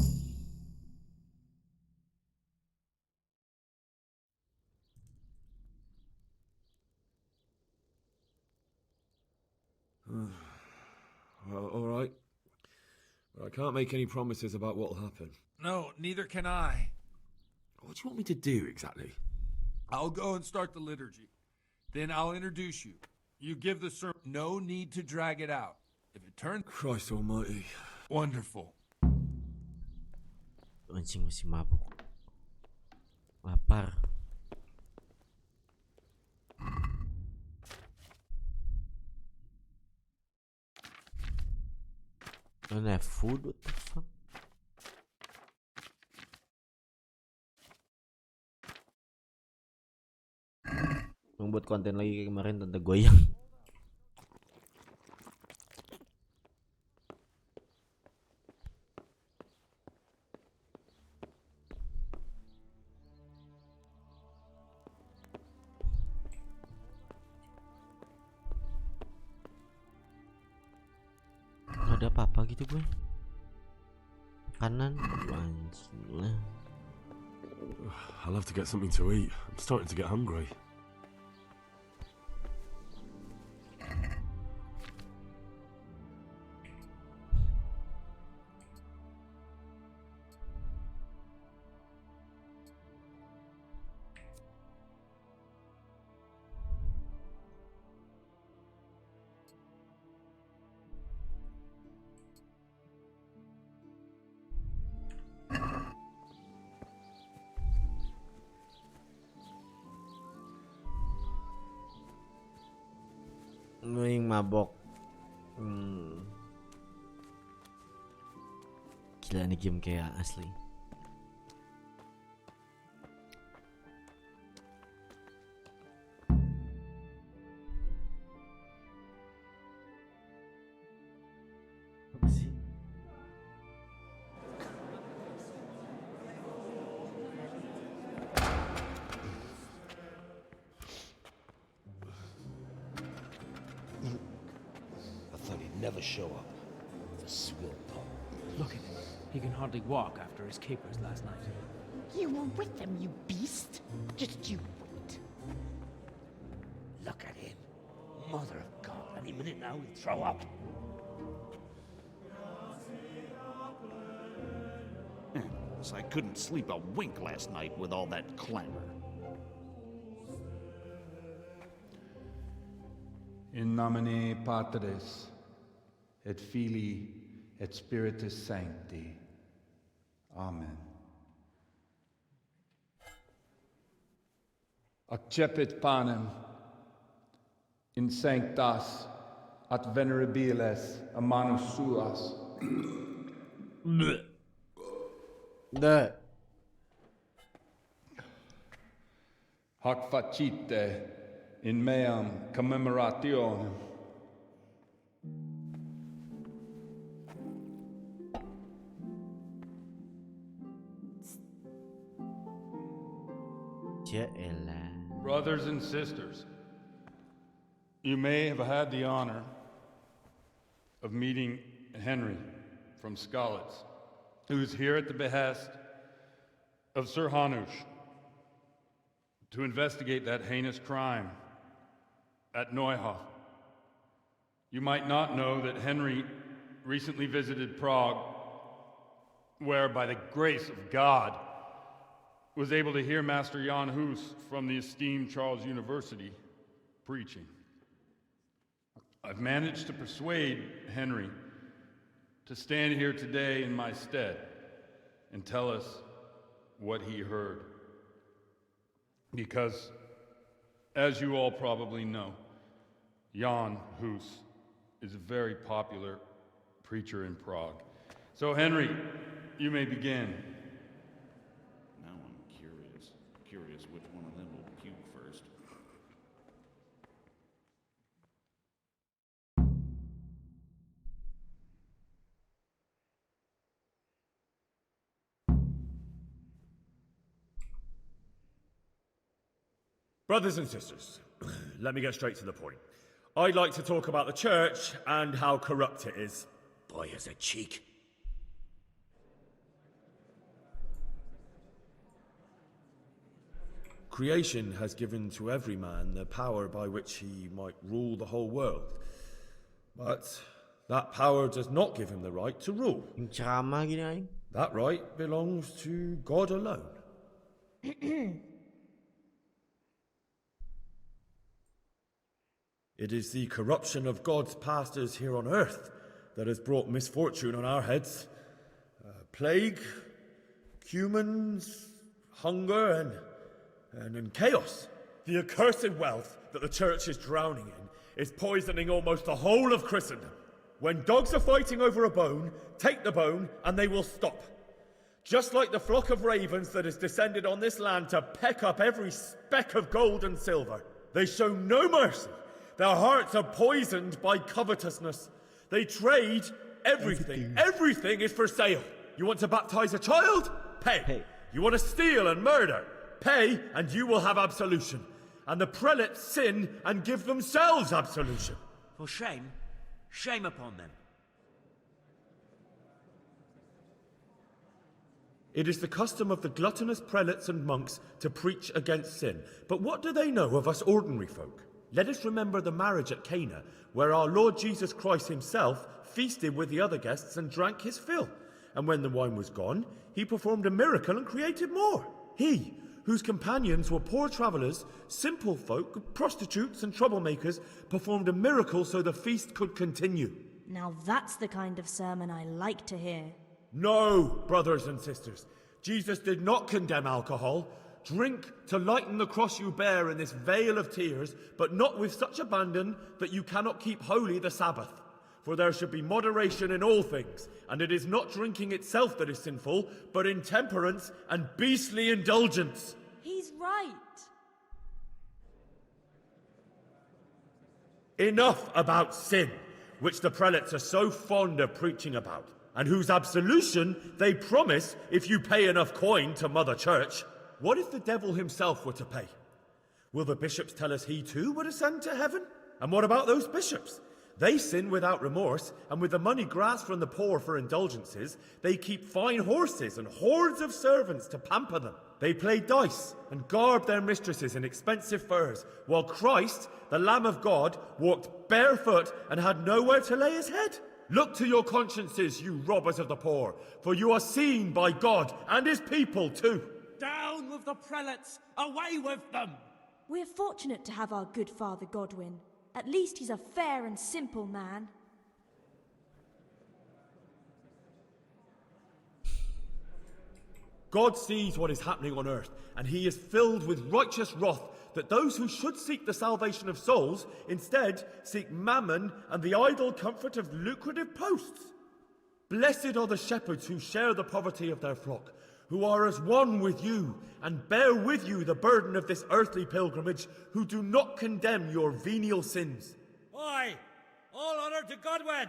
Well, all right. But I can't make any promises about what'll happen. No, neither can I. What do you want me to do exactly? I'll go and start the liturgy. Then I'll introduce you. You give the sermon. No need to drag it out. If it turns... Christ almighty. Wonderful. Anjing masih mabuk. Lapar. Don't have food, what the fuck? Membuat konten lagi kayak kemarin tante goyang. Ada apa-apa gitu gue. Kanan, anjing lah. I'll have to get something to eat. I'm starting to get hungry. Yang mabok. Gila nih game kayak asli. Apa sih? Never show up. The swill pop. Look at him. He can hardly walk after his capers last night. You were with them, you beast. Just you wait. Look at him. Mother of God. Any minute now he'll throw up. So I couldn't sleep a wink last night with all that clamor. In nomine Patris et Filii et Spiritus Sancti. Amen. Accepit panem in sanctas at venerabiles a manus suas. Hac facite in meam commemorationem. Brothers and sisters, you may have had the honor of meeting Henry from Skalitz, who is here at the behest of Sir Hanush to investigate that heinous crime at Neuhof. You might not know that Henry recently visited Prague, where, by the grace of God, was able to hear Master Jan Hus from the esteemed Charles University preaching. I've managed to persuade Henry to stand here today in my stead and tell us what he heard. Because, as you all probably know, Jan Hus is a very popular preacher in Prague. So, Henry, you may begin. Now I'm curious which one of them will puke first. Brothers and sisters, let me get straight to the point. I'd like to talk about the church and how corrupt it is. Boy has a cheek. Creation has given to every man the power by which he might rule the whole world. But that power does not give him the right to rule. That right belongs to God alone. It is the corruption of God's pastors here on earth that has brought misfortune on our heads. Plague, Humans, hunger, and chaos. The accursed wealth that the church is drowning in is poisoning almost the whole of Christendom. When dogs are fighting over a bone, take the bone and they will stop. Just like the flock of ravens that has descended on this land to peck up every speck of gold and silver. They show no mercy. Their hearts are poisoned by covetousness. They trade everything. Everything is for sale. You want to baptize a child? Pay. You want to steal and murder? Pay, and you will have absolution. And the prelates sin and give themselves absolution. For shame. Shame upon them. It is the custom of the gluttonous prelates and monks to preach against sin. But what do they know of us ordinary folk? Let us remember the marriage at Cana, where our Lord Jesus Christ himself feasted with the other guests and drank his fill. And when the wine was gone, he performed a miracle and created more. He, whose companions were poor travellers, simple folk, prostitutes and troublemakers, performed a miracle so the feast could continue. Now that's the kind of sermon I like to hear. No, brothers and sisters. Jesus did not condemn alcohol. Drink to lighten the cross you bear in this vale of tears, but not with such abandon that you cannot keep holy the Sabbath. For there should be moderation in all things, and it is not drinking itself that is sinful, but intemperance and beastly indulgence. He's right. Enough about sin, which the prelates are so fond of preaching about, and whose absolution they promise if you pay enough coin to Mother Church. What if the devil himself were to pay? Will the bishops tell us he too would ascend to heaven? And what about those bishops? They sin without remorse, and with the money grasped from the poor for indulgences, they keep fine horses and hordes of servants to pamper them. They play dice and garb their mistresses in expensive furs, while Christ, the Lamb of God, walked barefoot and had nowhere to lay his head. Look to your consciences, you robbers of the poor, for you are seen by God and his people too. Down with the prelates! Away with them! We're fortunate to have our good Father Godwin. At least he's a fair and simple man. God sees what is happening on earth, and he is filled with righteous wrath that those who should seek the salvation of souls instead seek mammon and the idle comfort of lucrative posts. Blessed are the shepherds who share the poverty of their flock, who are as one with you and bear with you the burden of this earthly pilgrimage, who do not condemn your venial sins. Oi! All honor to Godwin!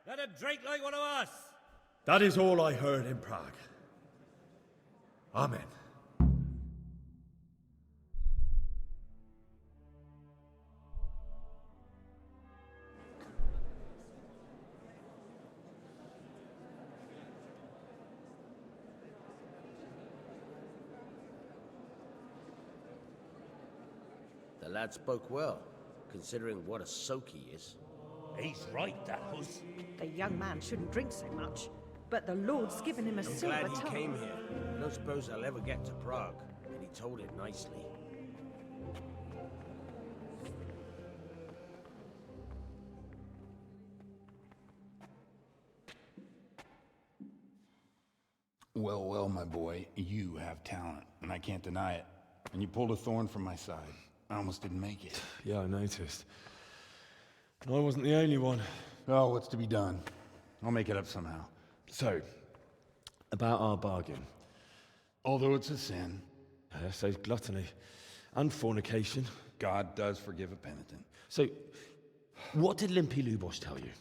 Let him drink like one of us! That is all I heard in Prague. Amen. The lad spoke well, considering what a soak he is. He's right, that was. The young man shouldn't drink so much, but the Lord's given him a I'm silver glad he tongue. came here. I don't suppose I'll ever get to Prague, and he told it nicely. Well, well, my boy, you have talent, and I can't deny it. And you pulled a thorn from my side. I almost didn't make it. Yeah, I noticed. And I wasn't the only one. Oh, what's to be done? I'll make it up somehow. So, about our bargain. Although it's a sin. So gluttony and fornication. God does forgive a penitent. So, what did Limpy Lubos tell you?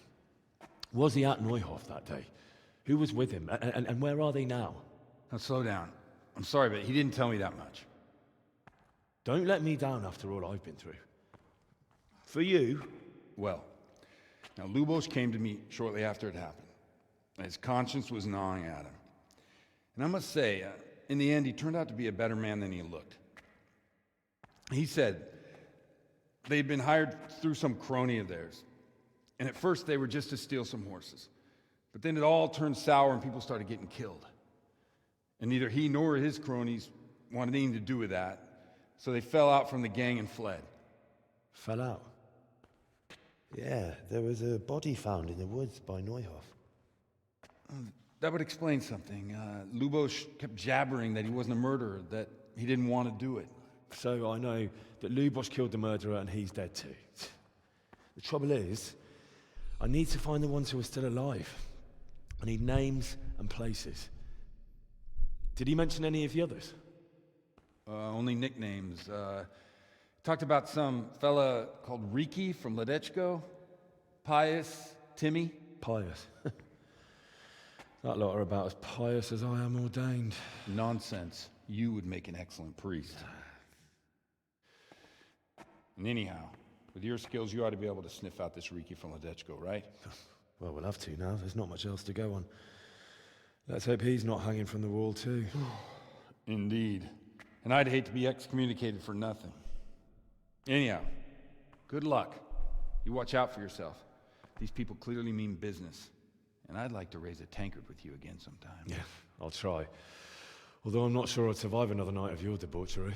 Was he at Neuhof that day? Who was with him? And where are they now? Now slow down. I'm sorry, but he didn't tell me that much. Don't let me down after all I've been through. For you... Well, now Lubos came to me shortly after it happened. His conscience was gnawing at him. And I must say, in the end, he turned out to be a better man than he looked. He said they'd been hired through some crony of theirs. And at first they were just to steal some horses. But then it all turned sour and people started getting killed. And neither he nor his cronies wanted anything to do with that. So they fell out from the gang and fled. Fell out? Yeah, there was a body found in the woods by Neuhof. That would explain something. Lubos kept jabbering that he wasn't a murderer, that he didn't want to do it. So I know that Lubos killed the murderer and he's dead too. The trouble is, I need to find the ones who are still alive. I need names and places. Did he mention any of the others? Only nicknames. Talked about some fella called Riki from Ledechko, Pius, Timmy. Pious. That lot are about as pious as I am ordained. Nonsense. You would make an excellent priest. And anyhow, with your skills, you ought to be able to sniff out this Riki from Ledechko, right? Well, we'll have to now. There's not much else to go on. Let's hope he's not hanging from the wall too. Indeed. And I'd hate to be excommunicated for nothing. Anyhow, good luck. You watch out for yourself. These people clearly mean business. And I'd like to raise a tankard with you again sometime. Yeah, I'll try. Although I'm not sure I'd survive another night of your debauchery.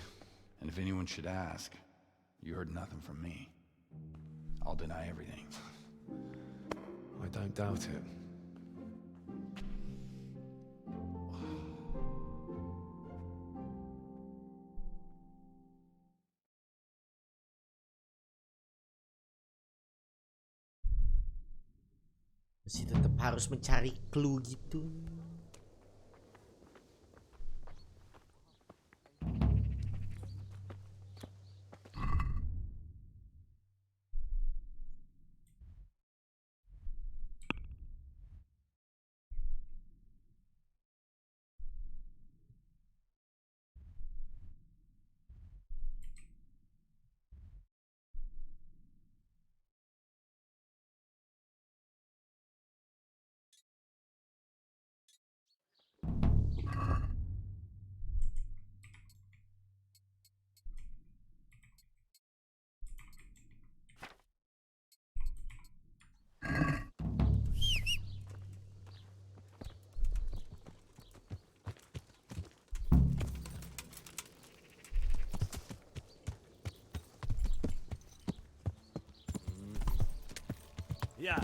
And if anyone should ask, you heard nothing from me. I'll deny everything. I don't doubt it. Masih tetap harus mencari clue gitu. Yeah.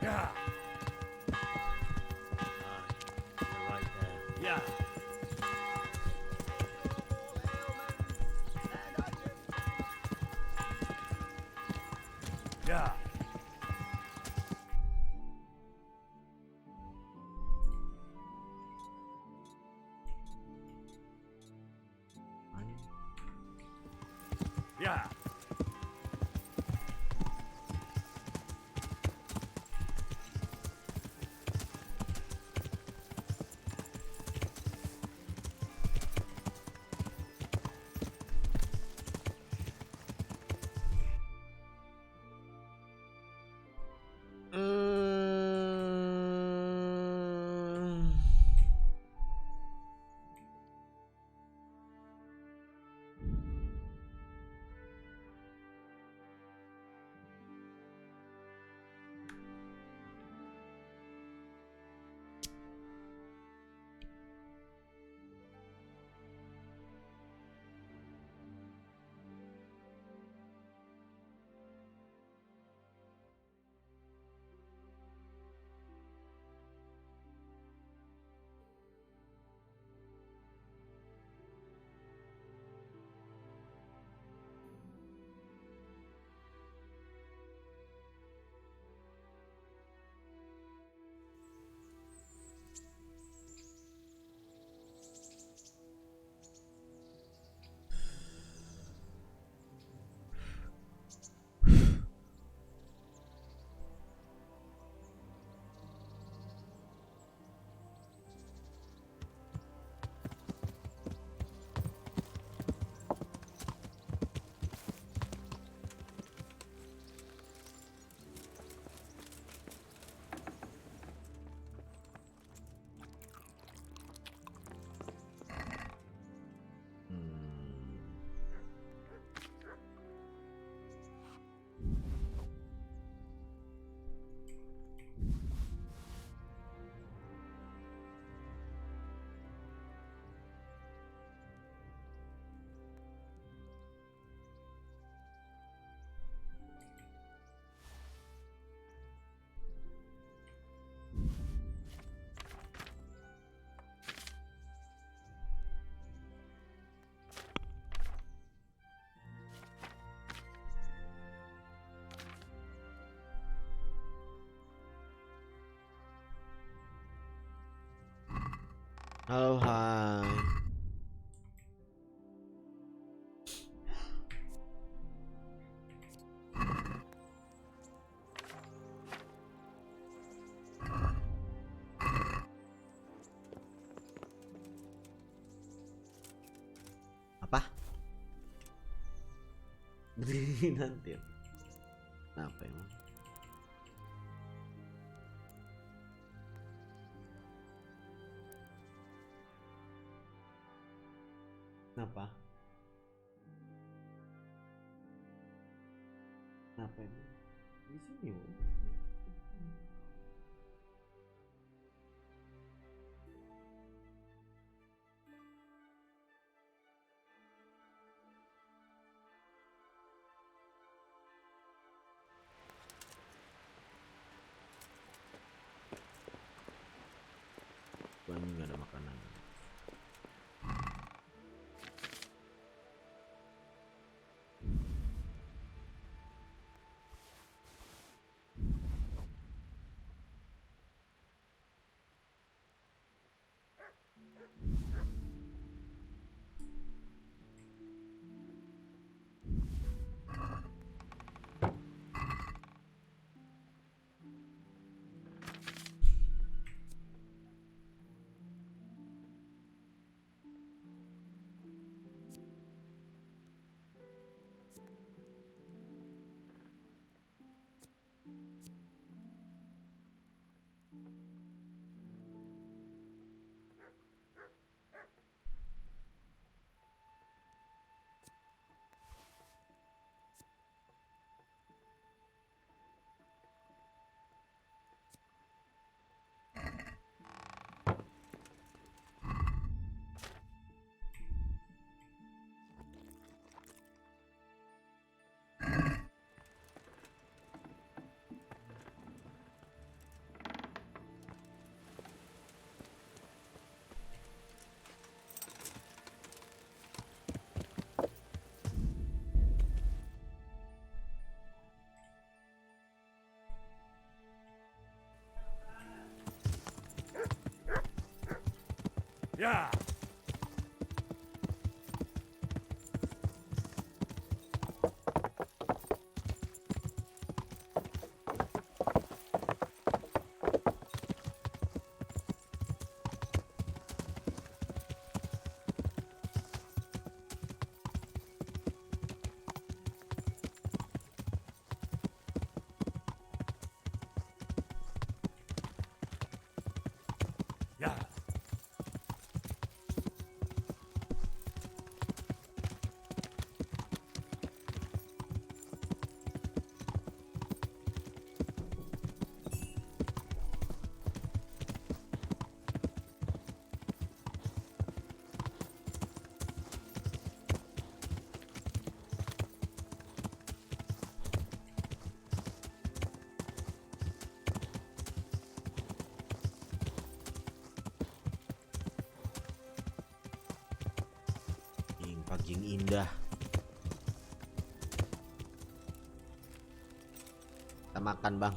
Yeah. You're right there. Yeah. Yeah. Yeah. Halo, hai. Apa? Berdiri nanti. Apa emang? Kenapa? Kenapa emang? Di sini loh. Ini nggak ada makanan. Yeah. Yeah. Pagi yang indah. Kita makan, Bang.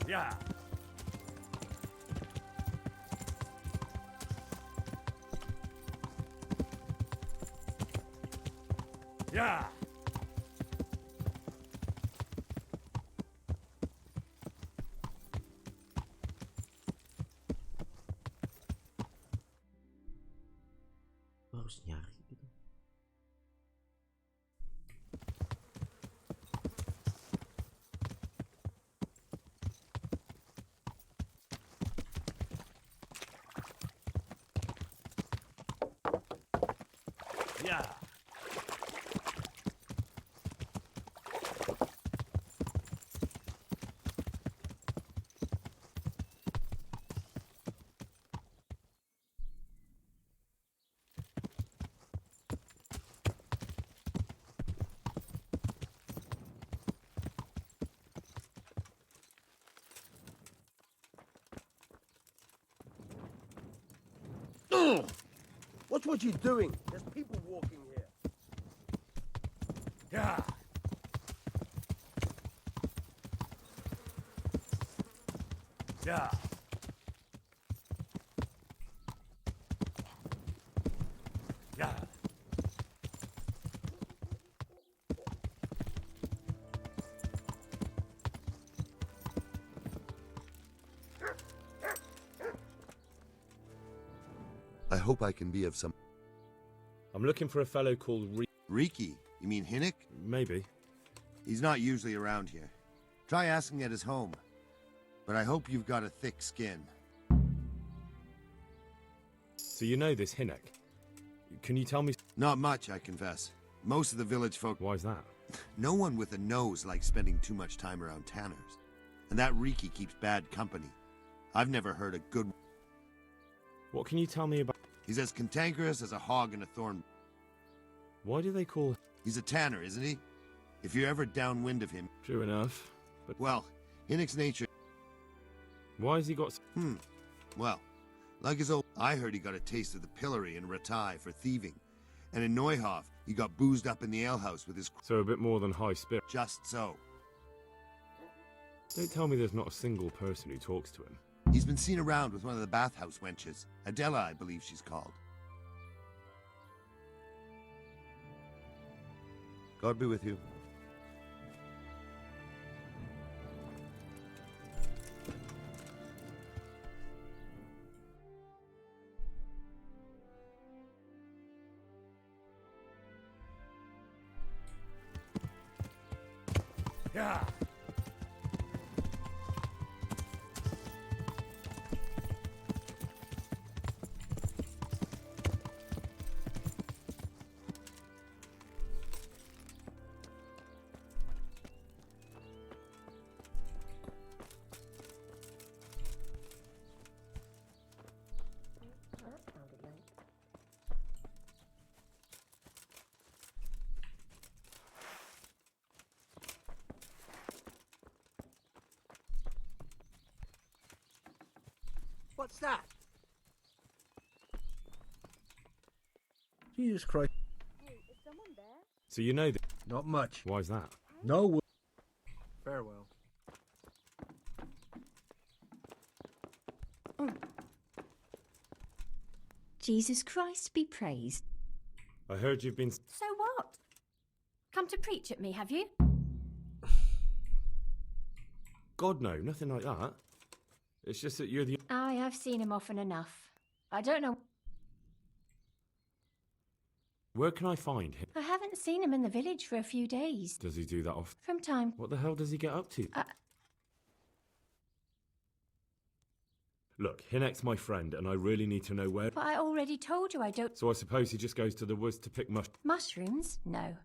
Yeah. Yeah. Harus nyari gitu. Yeah. Watch what you're doing. There's people walking here. Yeah. Yeah. Yeah. I hope I can be of some... I'm looking for a fellow called Riki? You mean Hinnick? Maybe. He's not usually around here. Try asking at his home. But I hope you've got a thick skin. So you know this Hinnick? Can you tell me... Not much, I confess. Most of the village folk... Why's that? No one with a nose likes spending too much time around tanners. And that Riki keeps bad company. I've never heard a good... What can you tell me about... He's as cantankerous as a hog in a thorn... Why do they call... He's a tanner, isn't he? If you're ever downwind of him... True enough, but... Well, Hinnick's nature... Why has he got... Well, like his old... I heard he got a taste of the pillory in Ratai for thieving. And in Neuhof, he got boozed up in the alehouse with his... So a bit more than high spirit. Just so. Don't tell me there's not a single person who talks to him. He's been seen around with one of the bathhouse wenches. Adela, I believe she's called. God be with you. Yeah. What's that? Jesus Christ. Hey, is someone there? So you know that... Not much. Why's that? No. Farewell. Jesus Christ be praised. I heard you've been... So what? Come to preach at me, have you? God, no, nothing like that. It's just that you're the... Aye, I've seen him often enough. I don't know... Where can I find him? I haven't seen him in the village for a few days. Does he do that often? From time... What the hell does he get up to? Look, Hinnick's my friend, and I really need to know where... But I already told you I don't... So I suppose he just goes to the woods to pick Mushrooms? No.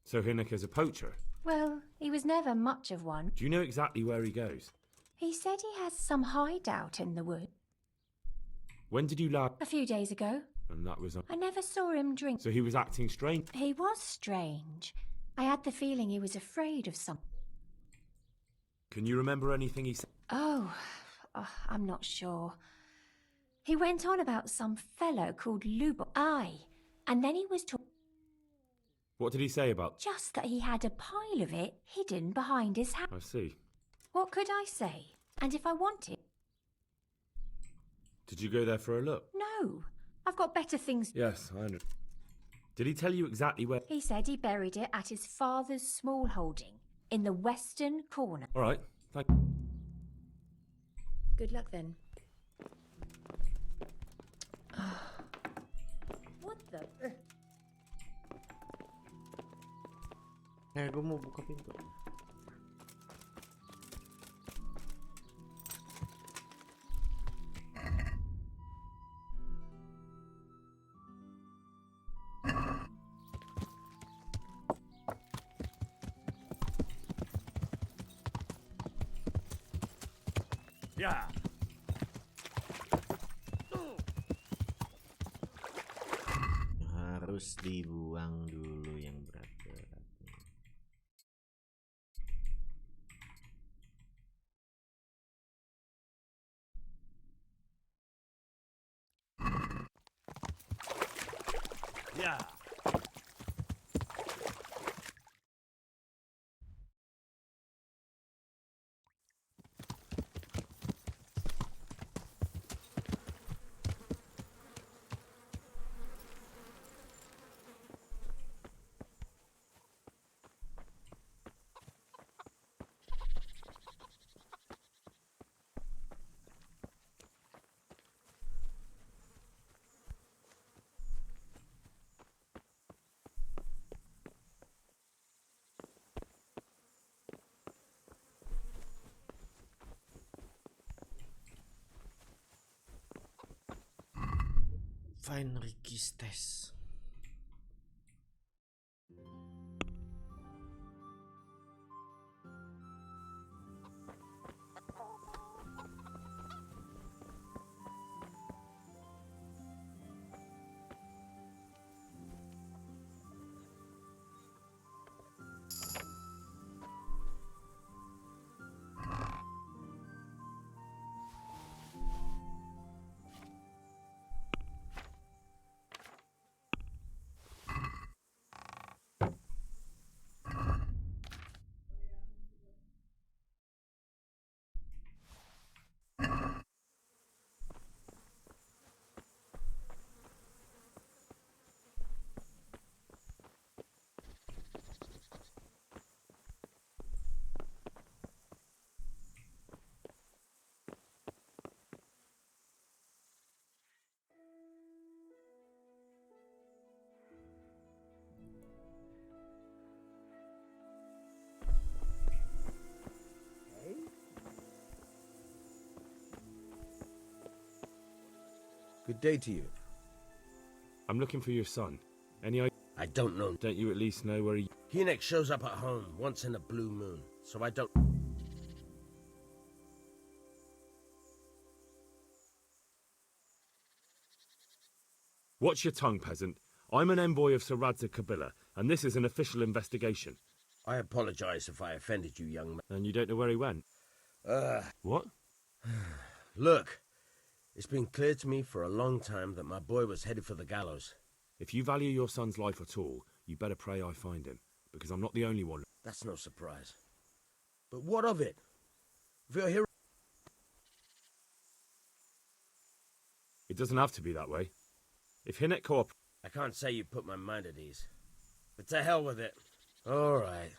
So Hinnick is a poacher? Well, he was never much of one. Do you know exactly where he goes? He said he has some hideout in the wood. When did you last... A few days ago. And that was... I never saw him drink. So he was acting strange? He was strange. I had the feeling he was afraid of something. Can you remember anything he said? Oh, I'm not sure. He went on about some fellow called Lubo. Aye, and then he was talking... What did he say about... Just that he had a pile of it hidden behind his house. I see. What could I say? And if I wanted... Did you go there for a look? No, I've got better things... Yes, I know. Did he tell you exactly where... He said he buried it at his father's small holding, in the western corner. All right, thank... Good luck then. What the... Gue mau buka pintu. Yeah. Harus dibuang dulu yang berat-berat. Yeah. Find Ricky's test. Good day to you. I'm looking for your son. Any idea? I don't know. Don't you at least know where he... Hinek shows up at home once in a blue moon, so I don't... Watch your tongue, peasant. I'm an envoy of Saradza Kabila, and this is an official investigation. I apologize if I offended you, young man. And you don't know where he went? What? Look, it's been clear to me for a long time that my boy was headed for the gallows. If you value your son's life at all, you better pray I find him, because I'm not the only one. That's no surprise. But what of it? If you're here... It doesn't have to be that way. If Hinek cooperates... I can't say you put my mind at ease. But to hell with it. All right.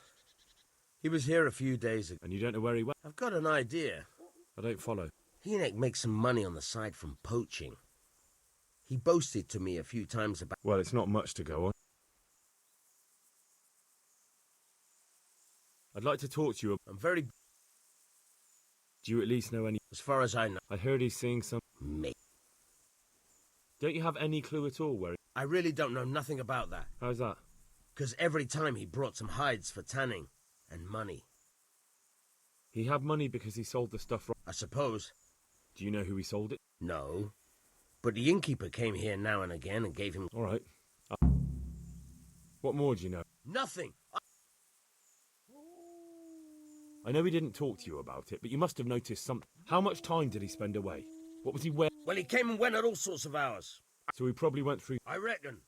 He was here a few days ago. And you don't know where he went? I've got an idea. I don't follow. Hinek makes some money on the side from poaching. He boasted to me a few times about... Well, it's not much to go on. I'd like to talk to you. I'm very... Do you at least know any... As far as I know. I heard he's seeing some... Mate. Don't you have any clue at all where... I really don't know nothing about that. How's that? Because every time he brought some hides for tanning. And money. He had money because he sold the stuff... I suppose. Do you know who he sold it? No. But the innkeeper came here now and again and gave him... All right. What more do you know? Nothing. I know he didn't talk to you about it, but you must have noticed something. How much time did he spend away? What was he wearing? Well, he came and went at all sorts of hours. So he probably went through... I reckon.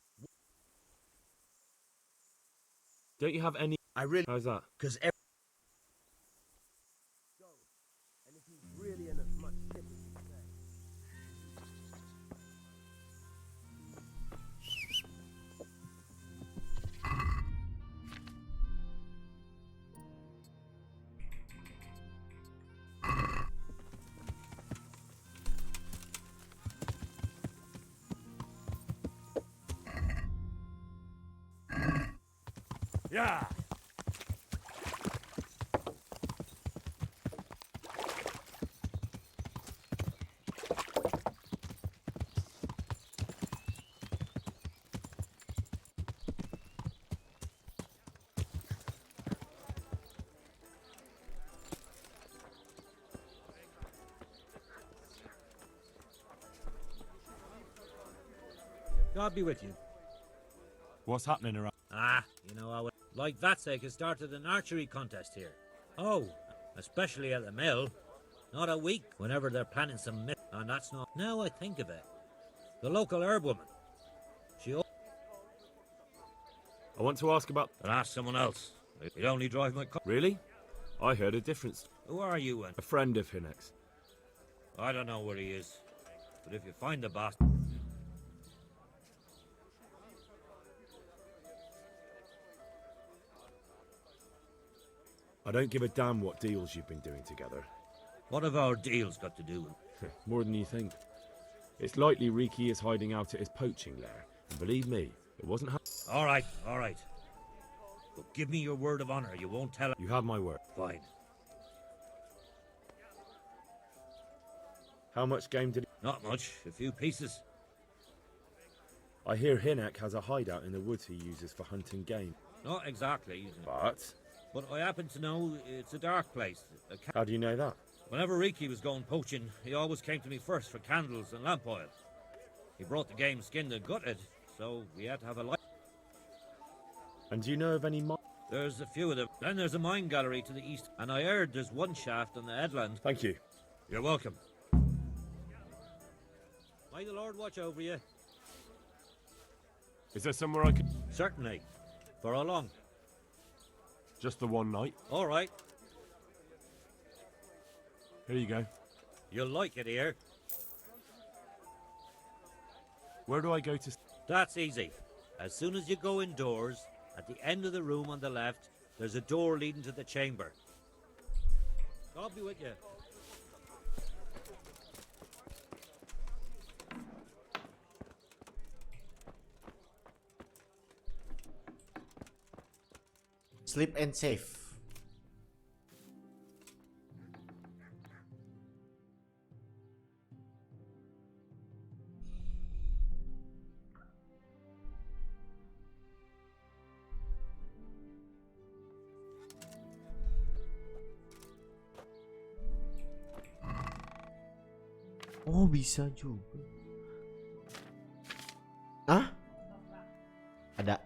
Don't you have any... I really... How's that? Because every... And if he's really in as much shit as you say... Yeah. God be with you. What's happening around? You know how... Like that sake has started an archery contest here. Oh, especially at the mill. Not a week whenever they're planning some myth. And that's not... Now I think of it. The local herb woman. She... I want to ask about... But ask someone else. It only drive my car. Really? I heard a difference. Who are you, and... A friend of Hinek's. I don't know where he is. But if you find the bastard... I don't give a damn what deals you've been doing together. What have our deals got to do with... More than you think. It's likely Riki is hiding out at his poaching lair. And believe me, it wasn't... All right. But give me your word of honor. You won't tell... You have my word. Fine. How much game did he... Not much. A few pieces. I hear Hinak has a hideout in the woods he uses for hunting game. Not exactly. But? But I happen to know it's a dark place. How do you know that? Whenever Riki was going poaching, he always came to me first for candles and lamp oil. He brought the game skinned and gutted, so we had to have a light. And do you know of any There's a few of them. Then there's a mine gallery to the east, and I heard there's one shaft on the headland. Thank you. You're welcome. May the Lord watch over you. Is there somewhere I could... Certainly. For how long? Just the one night. All right. Here you go. You'll like it here. Where do I go to... That's easy. As soon as you go indoors, at the end of the room on the left, there's a door leading to the chamber. God be with you. Sleep and save. Oh, bisa juga. Ah? Ada.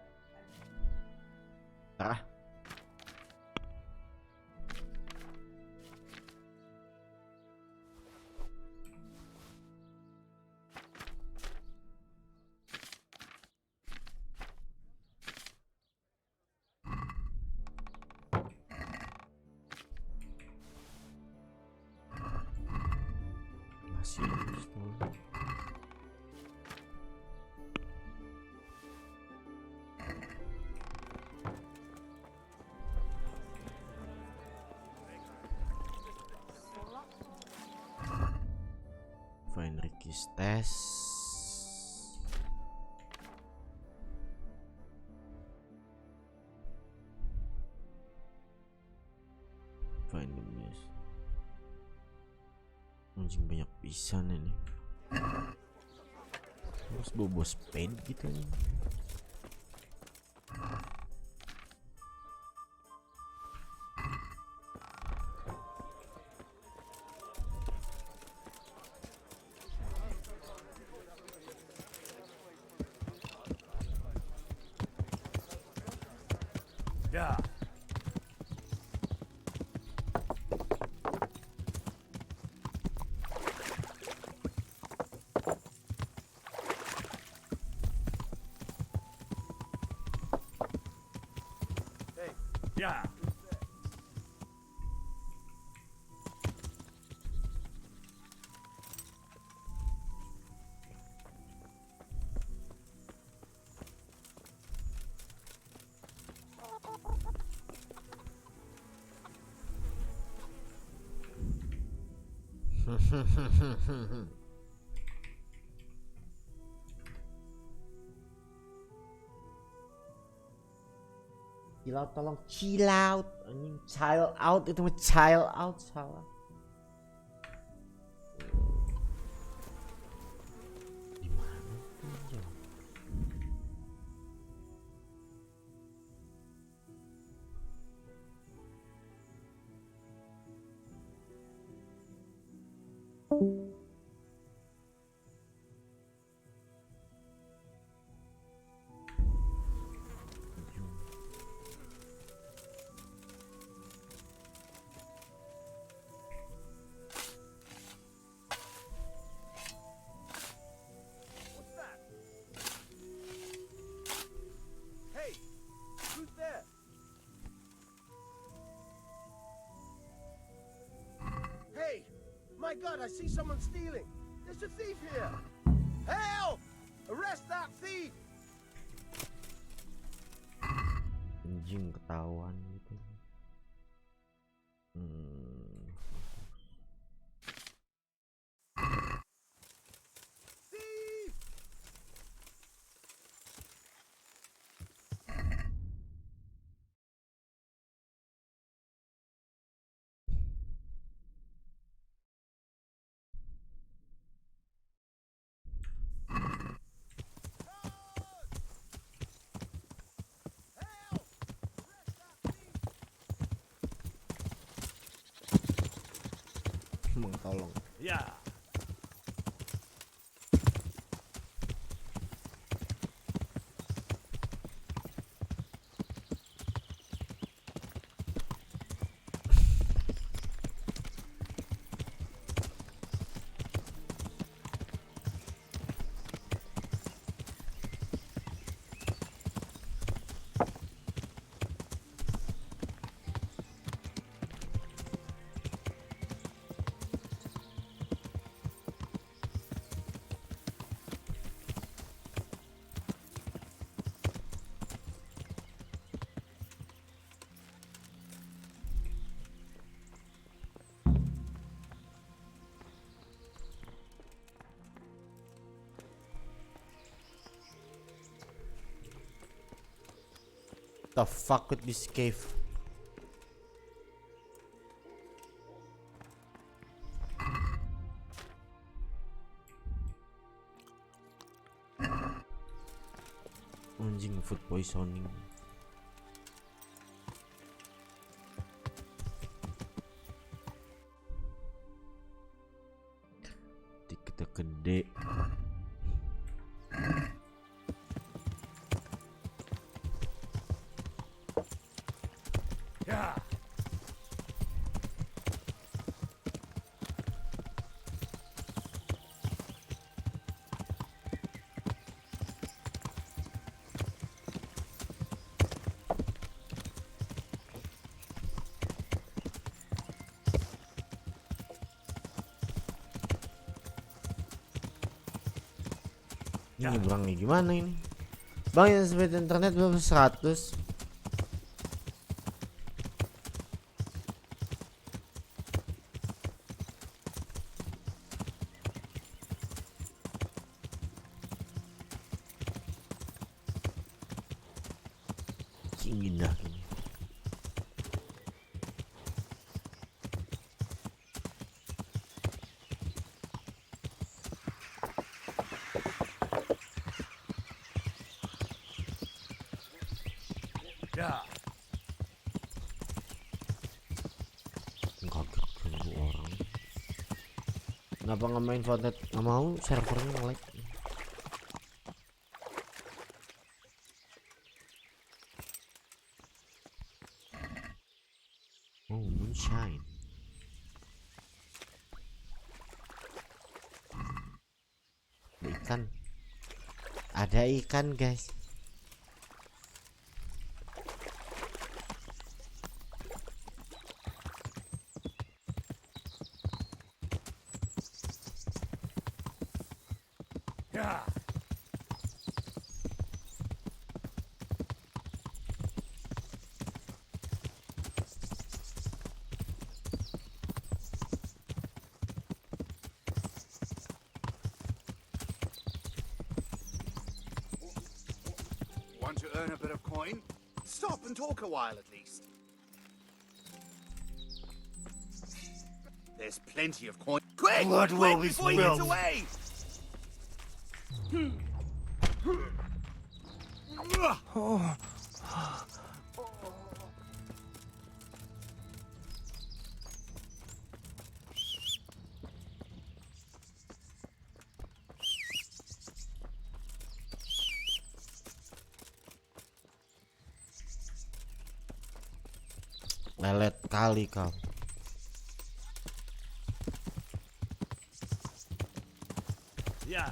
Ah. Masih find Ricky's test. Find the miss. Anjing banyak pisan ini. Terus bobo spade gitu nih. Yeah. Yeah. Chill out, tolong chill out. Anjing child out itu mah child out salah. My God, I see someone stealing. There's a thief here. Help! Arrest that thief! Anjing ketahuan gitu. Thief! tolong. Ya. The fuck with this cave? Anjing, food poisoning. Tiketnya gede. Ya. Ini nyebrangnya gimana ini? Bang, yang speed internet berapa 100? Indah ini. Ya. Kaget ganggu orang. Kenapa nggak main Fortnite? Nggak mau, servernya nge-lag. Oh, moonshine. Ada ikan. Ada ikan, guys. Ya. Want to earn a bit of coin? Stop and talk a while at least. There's plenty of coin. Quick! Blood will be before he gets spilled. away! Oh. Lelet kali kau. Ya.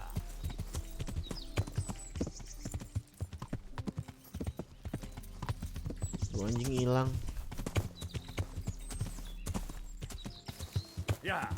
Tuh anjing hilang. Ya.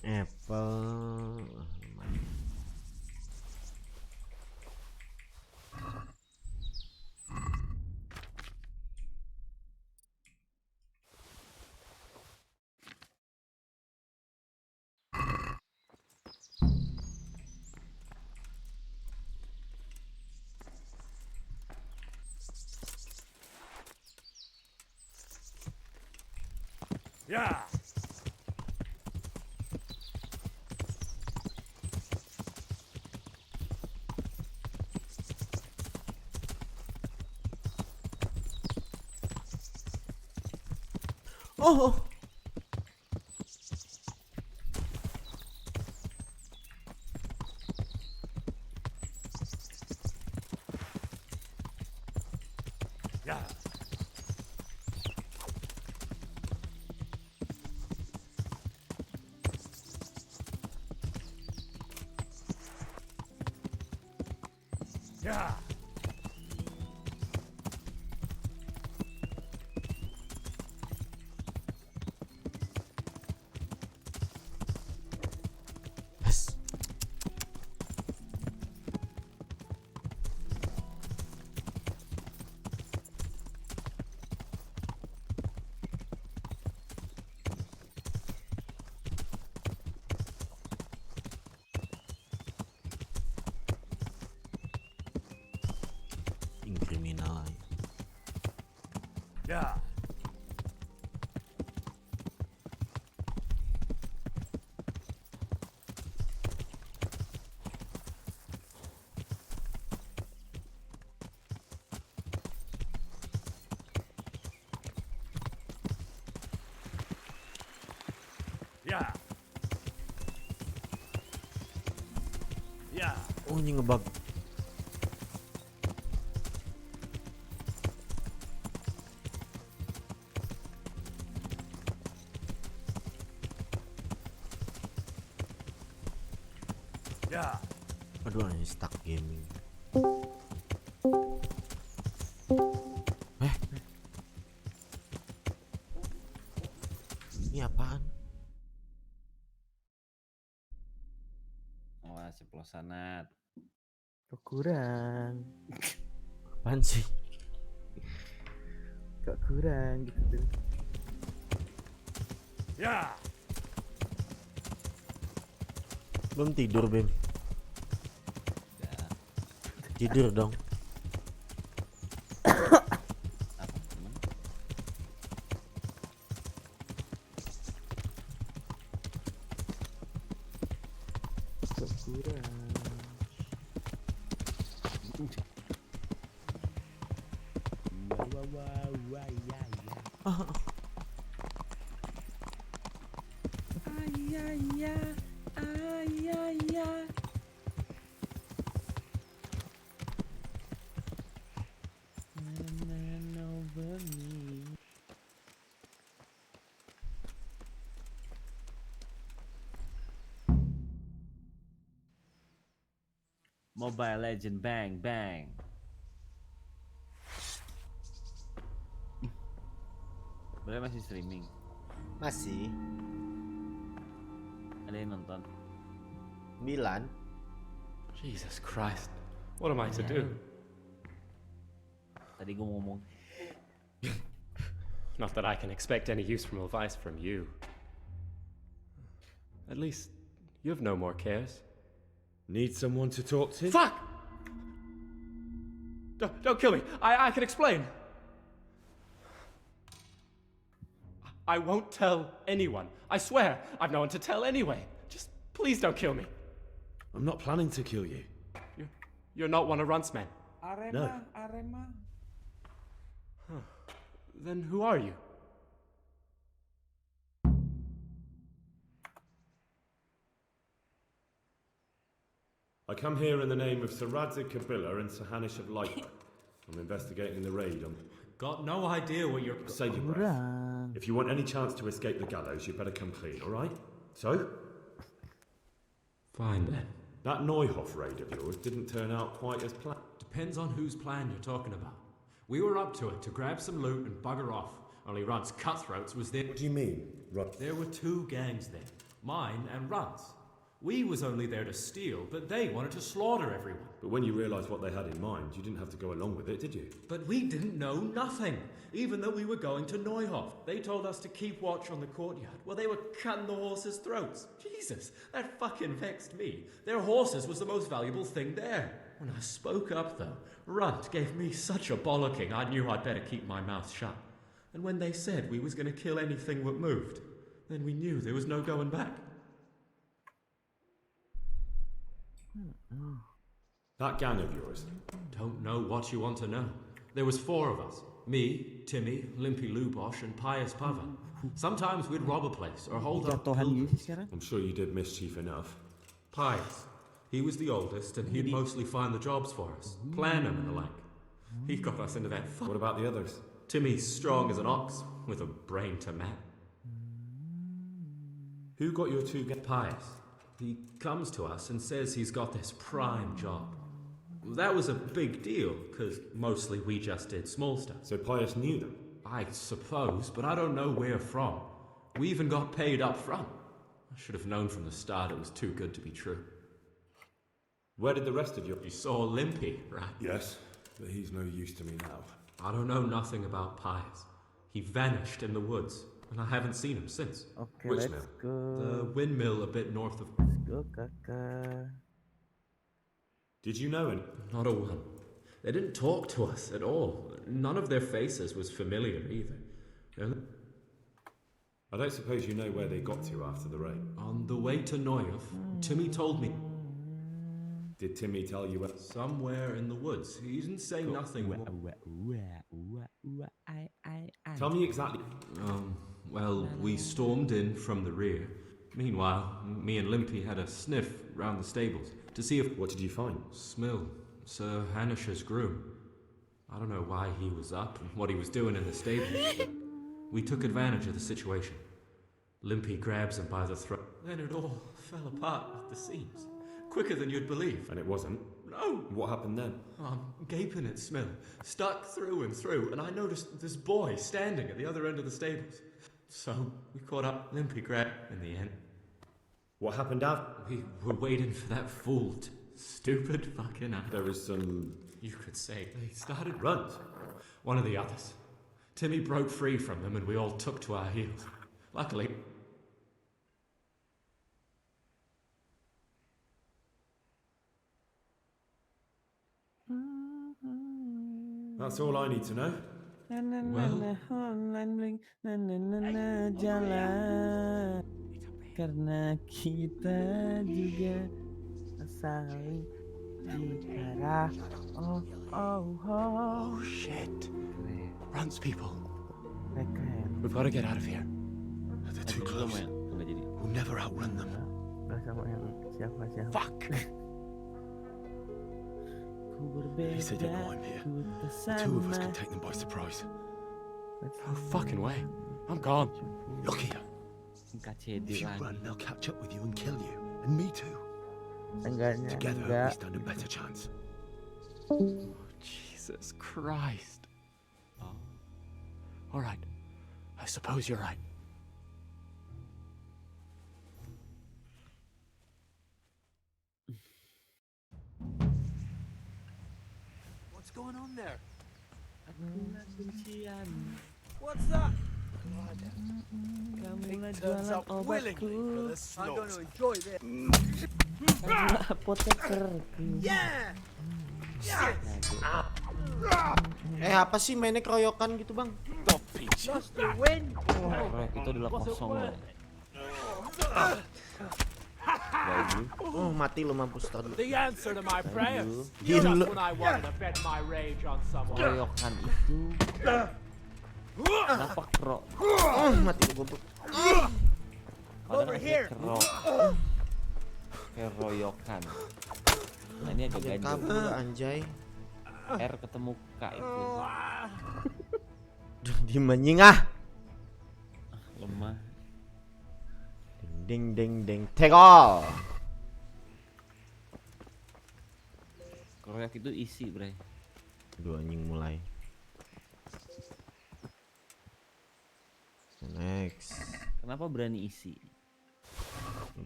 Apple. Yeah. Oh. Yeah. Yeah. Yes. Kriminal. Yeah. Yeah. Yeah. Oh, ini ngebug. Yeah. Aduh, ini stuck gaming. Ini apaan? Wah, ceplosan Nat. Kok kurang? Apaan sih? Kok kurang gitu. Ya. Belum tidur, Bim. Tidur dong. Kok kurang? Mobile Legend bang bang. Boleh masih streaming? Masih. Ada yang nonton? Milan. Jesus Christ. What am I to do? Tadi gue mau ngomong. Not that I can expect any useful advice from you. At least, you have no more cares. Need someone to talk to? Fuck! Don't kill me. I can explain. I won't tell anyone. I swear, I've no one to tell anyway. Just please don't kill me. I'm not planning to kill you. You're not one of Runt's men. Arema, No. Arema. Huh. Then who are you? I come here in the name of Sir Radzig Kabila and Sir Hanish of Lightbot. I'm investigating the raid on... Got no idea what you're... Save your breath. If you want any chance to escape the gallows, you better come clean, alright? So? Fine then. That Neuhoff raid of yours didn't turn out quite as planned. Depends on whose plan you're talking about. We were up to it to grab some loot and bugger off. Only Runt's cutthroats was there. What do you mean, Runt? There were two gangs there. Mine and Runt's. We was only there to steal, but they wanted to slaughter everyone. But when you realised what they had in mind, you didn't have to go along with it, did you? But we didn't know nothing, even though we were going to Neuhoff. They told us to keep watch on the courtyard while they were cutting the horses' throats. Jesus, that fucking vexed me. Their horses was the most valuable thing there. When I spoke up, though, Runt gave me such a bollocking I knew I'd better keep my mouth shut. And when they said we was gonna kill anything that moved, then we knew there was no going back. That gang of yours? Don't know what you want to know. There was 4 of us. Me, Timmy, Limpy Lubosh, and Pius Pava. Sometimes we'd rob a place or hold up. I'm sure you did mischief enough. Pius. He was the oldest, and he'd mostly find the jobs for us, plan them and the like. He got us into that What about the others? Timmy's strong as an ox, with a brain to match. Who got your 2 Pius. He comes to us and says he's got this prime job. That was a big deal, because mostly we just did small stuff. So Pius knew them? I suppose, but I don't know where from. We even got paid up front. I should have known from the start it was too good to be true. Where did the rest of you... You saw Limpy, right? Yes, but he's no use to me now. I don't know nothing about Pius. He vanished in the woods, and I haven't seen him since. Okay, Which let's mill? go. The windmill a bit north of... Let's go, Kaka. Did you know him? Not a one. They didn't talk to us at all. None of their faces was familiar either. I don't suppose you know where they got to after the raid? On the way to Neuhof, Timmy told me. Did Timmy tell you where? Somewhere in the woods. He didn't say nothing more. Tell me exactly. Well, we stormed in from the rear. Meanwhile, me and Limpy had a sniff round the stables to see if... What did you find? Smill, Sir Hanish's groom. I don't know why he was up and what he was doing in the stables, but we took advantage of the situation. Limpy grabs him by the throat. Then it all fell apart at the seams. Quicker than you'd believe. And it wasn't? No. What happened then? I'm gaping at Smill, stuck through and through, and I noticed this boy standing at the other end of the stables. So we caught up Limpy grab in the end. What happened after? We were waiting for that fool to... Stupid fucking ass. There was some... You could say they started... Runs? One of the others. Timmy broke free from them and we all took to our heels. Luckily... That's all I need to know. Jalan karena kita juga saling bicara. Oh shit. Runs, people. Keren. We've got to get out of here. They're too close. We'll never outrun them. Sama yang siapa? Fuck. He said they'd know I'm here. The 2 of us can take them by surprise. No fucking way. I'm gone. Look here. If you run, they'll catch up with you and kill you. And me too. Together, we stand a better chance. Oh, Jesus Christ. All right. I suppose you're right. What's going on there? What's that? It turns out willingly for the slaughter. I'm going to enjoy this. Yeah! Apa sih mainnya keroyokan gitu bang? Lost the win. Itu adalah kosong. Oh mati lu mampus tadi. The answer to my prayers. Diam Just lu. when I wanted to vent my rage on someone. Keroyokan itu. Kenapa Mati lu goblok. Over here. Keroyokan. Nah ini agak ganjil. Kabur anjay. R ketemu K itu. Diem anjing ah. Lemah. Ding ding ding take all. Keroyak itu isi bre. Aduh anjing mulai. Next. Kenapa berani isi?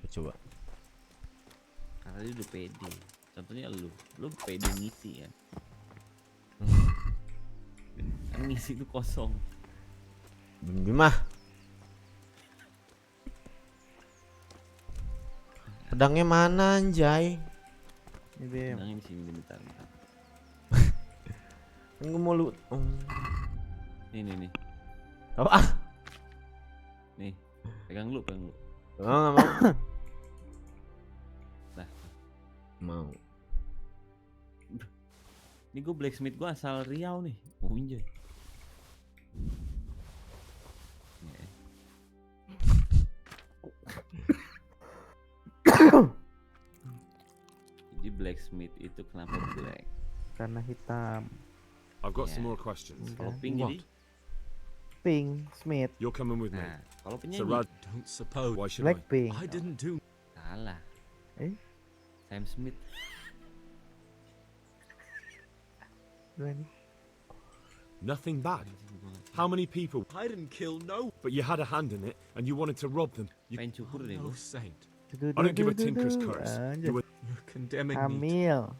Coba. Karena dia udah pede. Contohnya lu pede ngisi ya. Kan ngisi itu kosong. Gimana? Pedangnya mana anjay? Pedangnya di sini bentar. Gue mau lu. Nih. Apa? Nih, pegang lu. Nggak mau. Nah, mau. Ini gue blacksmith gue asal Riau nih. Oh anjay. Jadi blacksmith itu kenapa black? Karena hitam. I've got some more questions. Kalau pink jadi? Pink, Smith. You're coming with me. Nah, kalau So penyanyi? Rad, don't suppose. Why should Blackpink. I didn't do. Salah. Sam Smith. Nothing bad. How many people? I didn't kill no. But you had a hand in it, and you wanted to rob them. You no saint. I don't give a tinker's curse. You're condemning me. Hamil.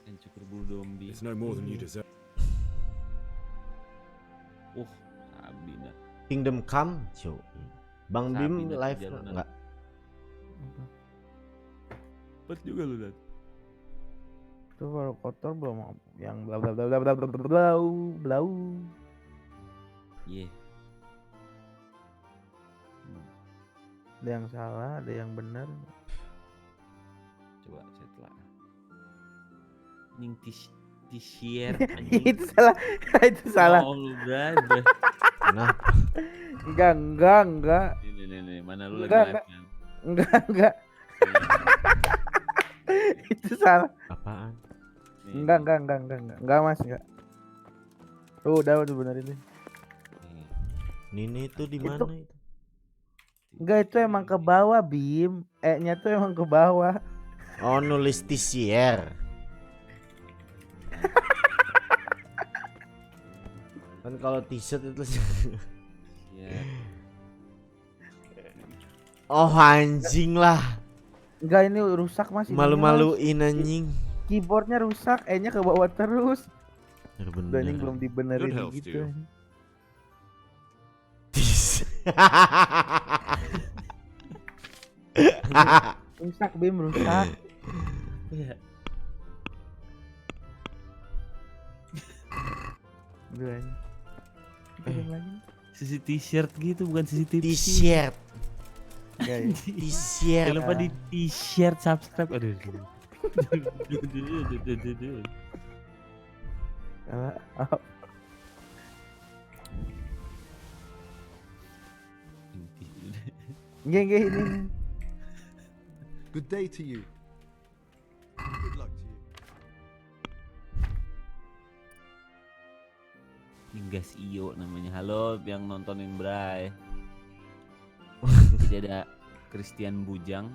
Yang cukur bulu dombi. It's no more than you deserve. Sabina. Kingdom Come, cuy. Bang Bim Sabina live perjalanan. enggak? Cepet juga lu dan. Itu baru kotor belum yang bla bla bla bla bla bla bla bla. Iya. Ada yang salah, ada yang benar. Coba saya telah. Ning t-shirt Itu salah. Itu salah. Oh, lu berada. Kenapa? Enggak. Nih, mana lu Enggak, lagi live kan? Enggak. Itu salah. Apaan? Enggak mas, enggak. Udah benerin deh. Nini itu di mana itu? Enggak, itu emang ke bawah, Bim. E-nya tuh emang ke bawah. Oh, nulis t-shirt. Kan kalau t-shirt itu Oh anjing lah. Enggak, ini rusak Mas. Malu-maluin anjing. Keyboardnya rusak, E-nya ke bawah terus. Bener. Anjing belum dibenerin gitu. Rusak, Bim, rusak. Iya. Sisi t-shirt gitu, bukan sisi t-shirt. T-shirt. Jangan lupa di t-shirt subscribe. Aduh. Enggak ini. Good day to you. Good luck to you. Gas Iyo namanya. Halo yang nontonin Bray. Jadi ada Christian Bujang.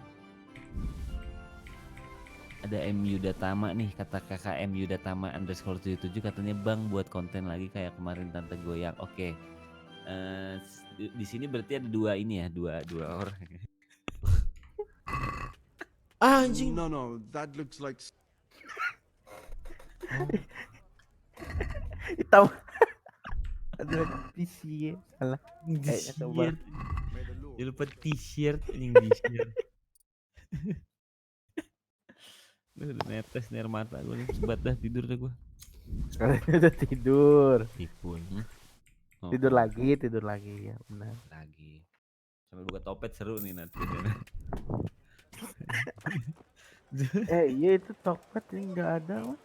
Ada MU Datama nih, kata kakak MU Datama _77 katanya Bang buat konten lagi kayak kemarin Tante Goyang. Oke. Di sini berarti ada dua ini ya, dua orang. Anjing. No, that looks like. Hitam. Ada PC salah. T-shirt. Jangan lupa t-shirt ini t-shirt. Udah netes nih mata gue nih, sebat dah tidur dah gue. Sekarang udah tidur. Tipun. Tidur lagi ya benar. Lagi. Sambil buka topet seru nih nanti. Iya itu topet ini nggak ada Mas.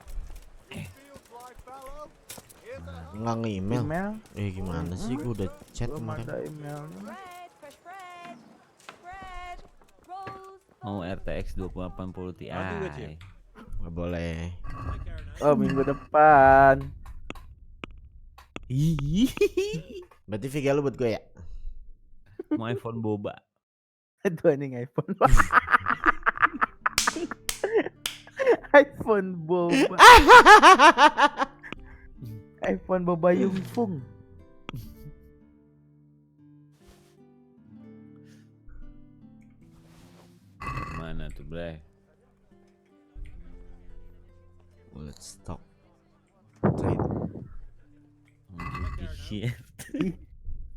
Nggak nge-email. Gimana sih, gue udah chat kemarin. Ada emailnya. Mau RTX 2080 Ti. Nggak boleh. Oh, minggu depan. Berarti Vega lu buat gue ya? Mau iPhone boba. Aduh anjing iPhone. iPhone boba. iPhone boba Yungfung. Mana tuh, Bray? Let's talk. T-shirt.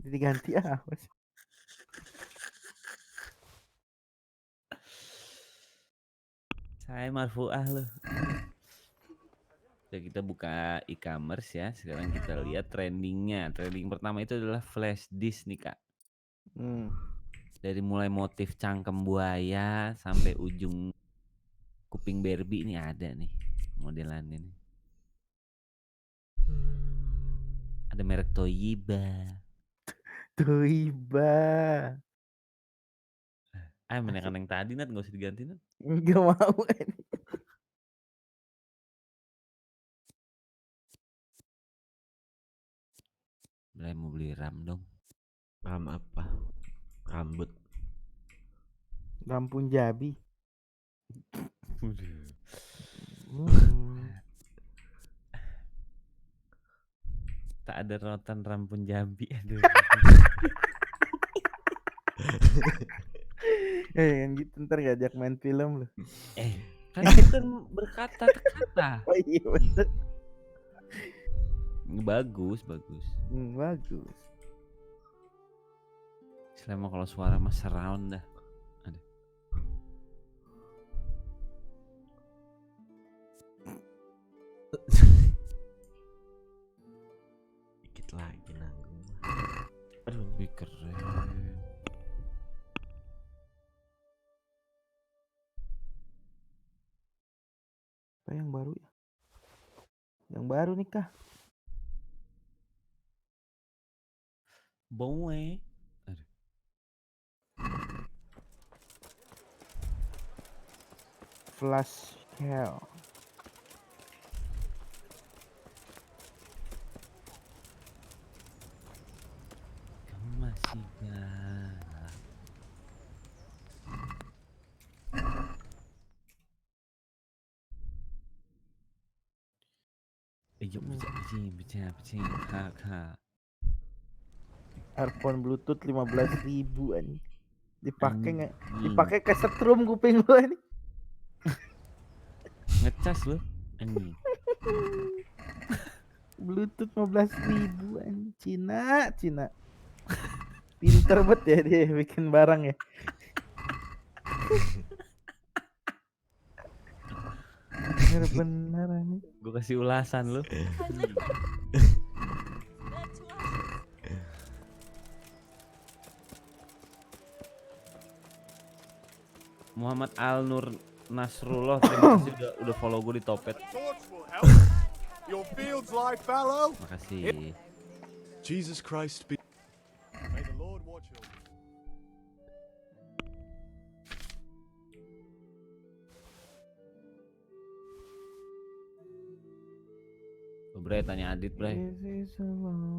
Jadi ganti apa sih? Saya marfuah lu. Kita buka e-commerce ya. Sekarang kita lihat trendingnya. Trending pertama itu adalah flash disk nih Kak. Dari mulai motif cangkem buaya sampai ujung kuping Barbie ini ada nih modelannya nih. Ada merek Toshiba. Menekan yang tadi Nat, nggak usah diganti Nat. Enggak mau. Boleh mau beli RAM dong. RAM apa? Rambut. Rampun Jabi. Tak ada rotan RAM Punjabi. Aduh. Yang gitu ntar ngajak main film loh. Kan bukan berkata-kata. Oh iya bener. Bagus. Bagus. Selama kalau suara mah surround dah. Ada. Dikit lagi nanggung. Aduh, keren. Apa yang baru ya? Yang baru nih kah? Boe. Flash Hell. Kamu masih galak. Yuk bicara kakak. Earphone Bluetooth 15.000 anjing. Dipakai ke setrum kuping gua ini. Ngecas lu anjing. Bluetooth 15.000 anjing. Cina. Pinter banget ya dia bikin barang ya. Bener anjing. Gue kasih ulasan lu. Muhammad Al Nur Nasrullah, terima kasih udah follow gue di Topet. Makasih. Jesus Christ be. May the Lord watch you. Bre, tanya Adit, Bre.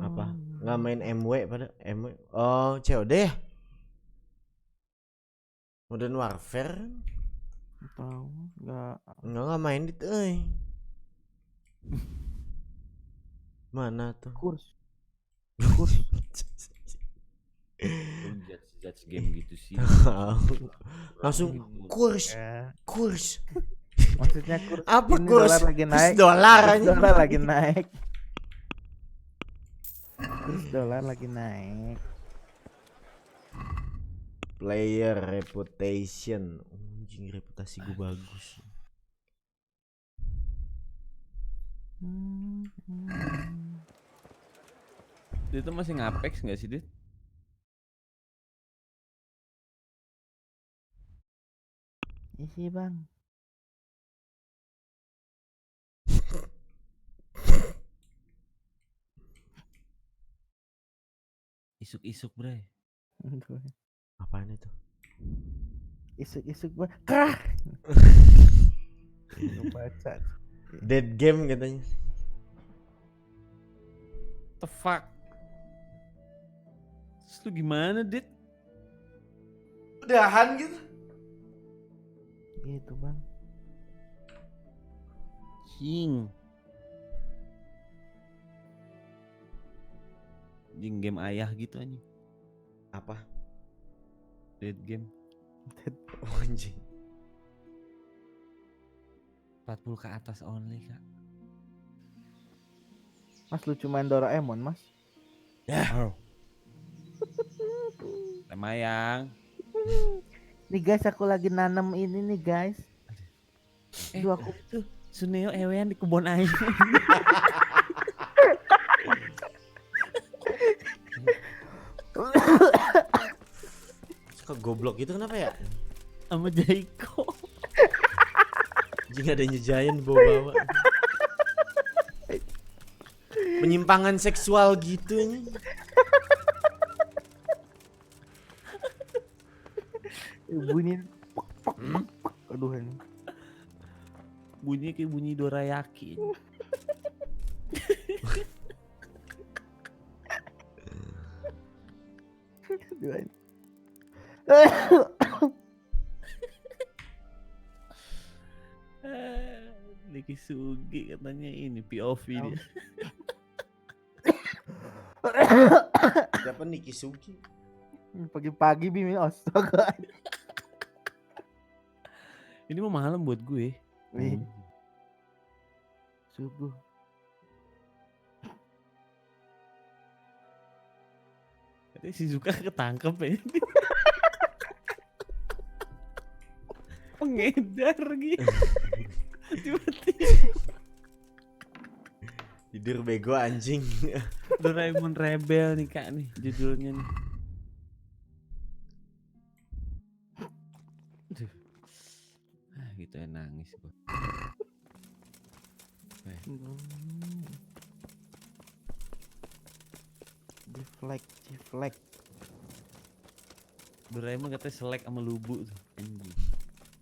Apa? Nggak main MW pada MW. Oh, COD ya? Modern Warfare? Tahu, nggak main itu, euy. Mana tuh? Kurs. Judge game gitu sih. Langsung kurs. Maksudnya kurs. Apa ini kurs? Dolar lagi naik. Dolar lagi naik. Kurs dolar lagi naik. Player reputation. Anjing, reputasi gue bagus. Dia tuh masih ngapex nggak sih, Dit? Isi bang. Isuk-isuk, Bre. Apaan itu? Isuk-isuk gua. Kah. Baca. Dead game katanya. The fuck? Terus lu gimana, Dit? Udahan gitu. Gitu bang. King. Anjing game ayah gitu anjing. Apa? Dead game. Oh, anjing. 40 ke atas only, Kak. Mas lucu main Doraemon, Mas. Ya. Mayang. Nih guys, aku lagi nanam ini nih guys. Tuh, Suneo ewean di kebun air. Suka goblok gitu kenapa ya? Sama Jaiko. Jika ada nyejayan bawa-bawa. Penyimpangan seksual gitu nih. Bunyi pok pok pok pok. Aduh ini. Bunyinya kayak bunyi dorayaki. Niki Sugi katanya ini POV dia. Siapa Niki Sugi? Pagi-pagi Bim, astaga. Ini mah malam buat gue. Subuh. Katanya Shizuka ketangkep ya. Pengedar gitu. Tiba-tiba Tidur bego anjing. Doraemon Rebel nih kak nih judulnya nih. Aduh. Gitu ya nangis gua. Deflect. Doraemon katanya selek sama lubu tuh.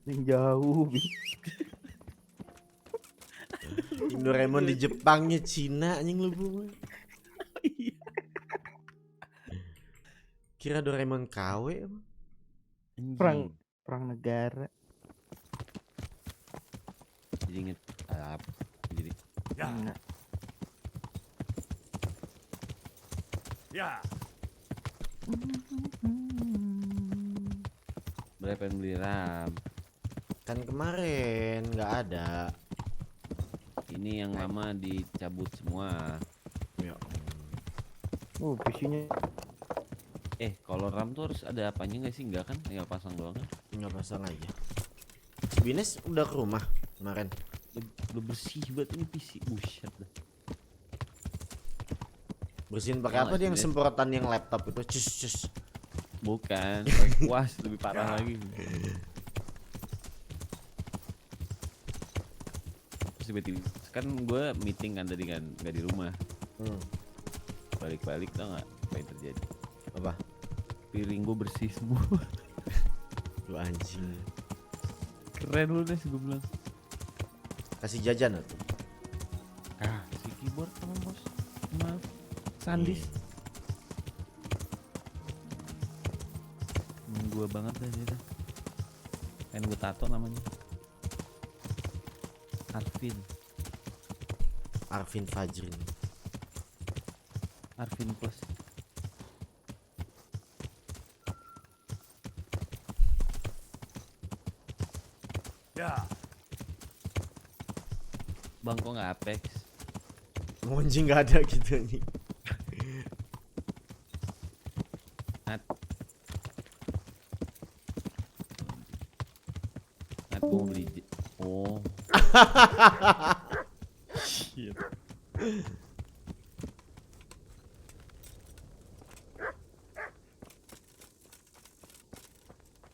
Yang jauh Bim. Doraemon di Jepangnya Cina anjing lubu. Kira Doraemon KW apa? Perang negara. Jadi inget jadi Ya. Berapa yang beli RAM? Kan kemarin nggak ada. Ini yang lama dicabut semua. Ya. PC-nya. Kalau RAM tuh harus ada apanya nggak sih? Nggak kan? Tinggal pasang doang kan? Tinggal pasang aja. Bines udah ke rumah kemarin. Udah bersih banget ini PC. Buset dah. Bersihin pakai apa dia yang semprotan yang laptop itu? Cus. Bukan, puas lebih parah lagi. Terus tiba-tiba kan gue meeting kan tadi kan nggak di rumah. Balik-balik tau nggak apa yang terjadi? Apa? Piring gue bersih semua. Lu anjing. Keren lu deh gue bilang. Kasih jajan tuh. Si keyboard sama bos. Maaf. Sandis. Gue banget dah dia. Pengen gue tato namanya. Arvin Fajrin. Arvin Plus. Ya. Bang kok nggak Apex? Monji nggak ada gitu nih. Mau beli. Oh. Shit.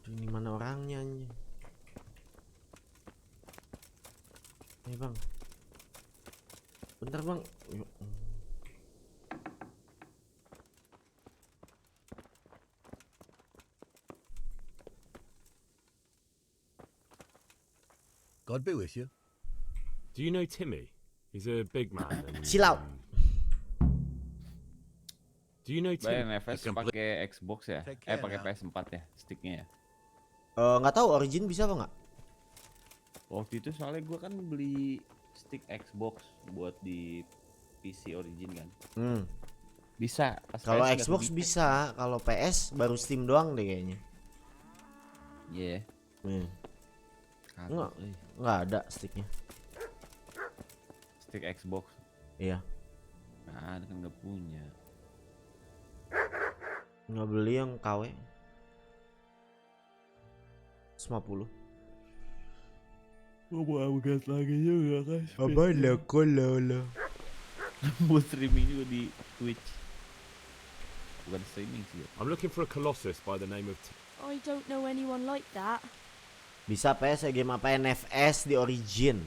Ini mana orangnya anjing? Nih bang. Bentar bang. Yuk. God be with you. Do you know Timmy? He's a big man. Chill out. Do you know Timmy? Bayang FS pakai Xbox ya? Pakai PS4 ya, sticknya ya? Nggak tahu Origin bisa apa nggak? Waktu itu soalnya gue kan beli stick Xbox buat di PC Origin kan. Bisa. Kalau Xbox bisa, kalau PS baru Steam doang deh kayaknya. Iya. Nggak ada sticknya. Stick Xbox. Iya. Nah, kan nggak punya. Nggak beli yang KW 150. Mau gas lagi juga kan? Apa lo? Buat streaming juga di Twitch. Bukan streaming sih. I'm looking for a colossus by the name of. I don't know anyone like that. Bisa PS game apa NFS di Origin.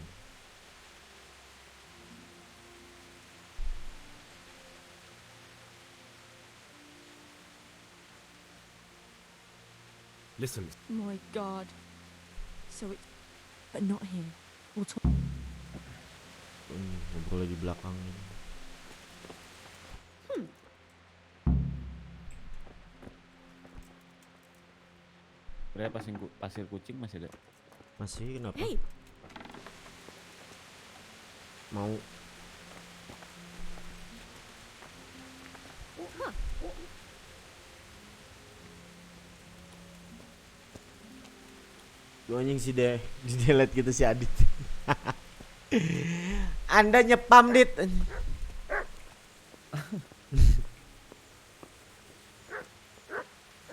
Listen. My God. So it, but not here. We'll talk. Ngobrol di belakang. Berapa pasir kucing masih ada? Masih kenapa? Hey. Mau Gue anjing sih deh di delete gitu si Adit. Anda nyepam Dit.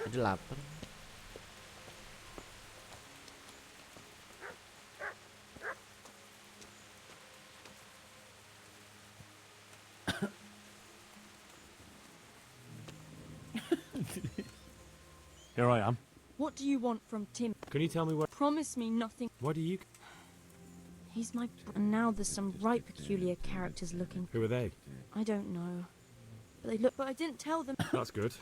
Ada lapar. Here I am. What do you want from Tim? Can you tell me what? Promise me nothing. Why do you? He's my. And now there's some right peculiar characters looking. Who are they? I don't know. But they look. But I didn't tell them. That's good.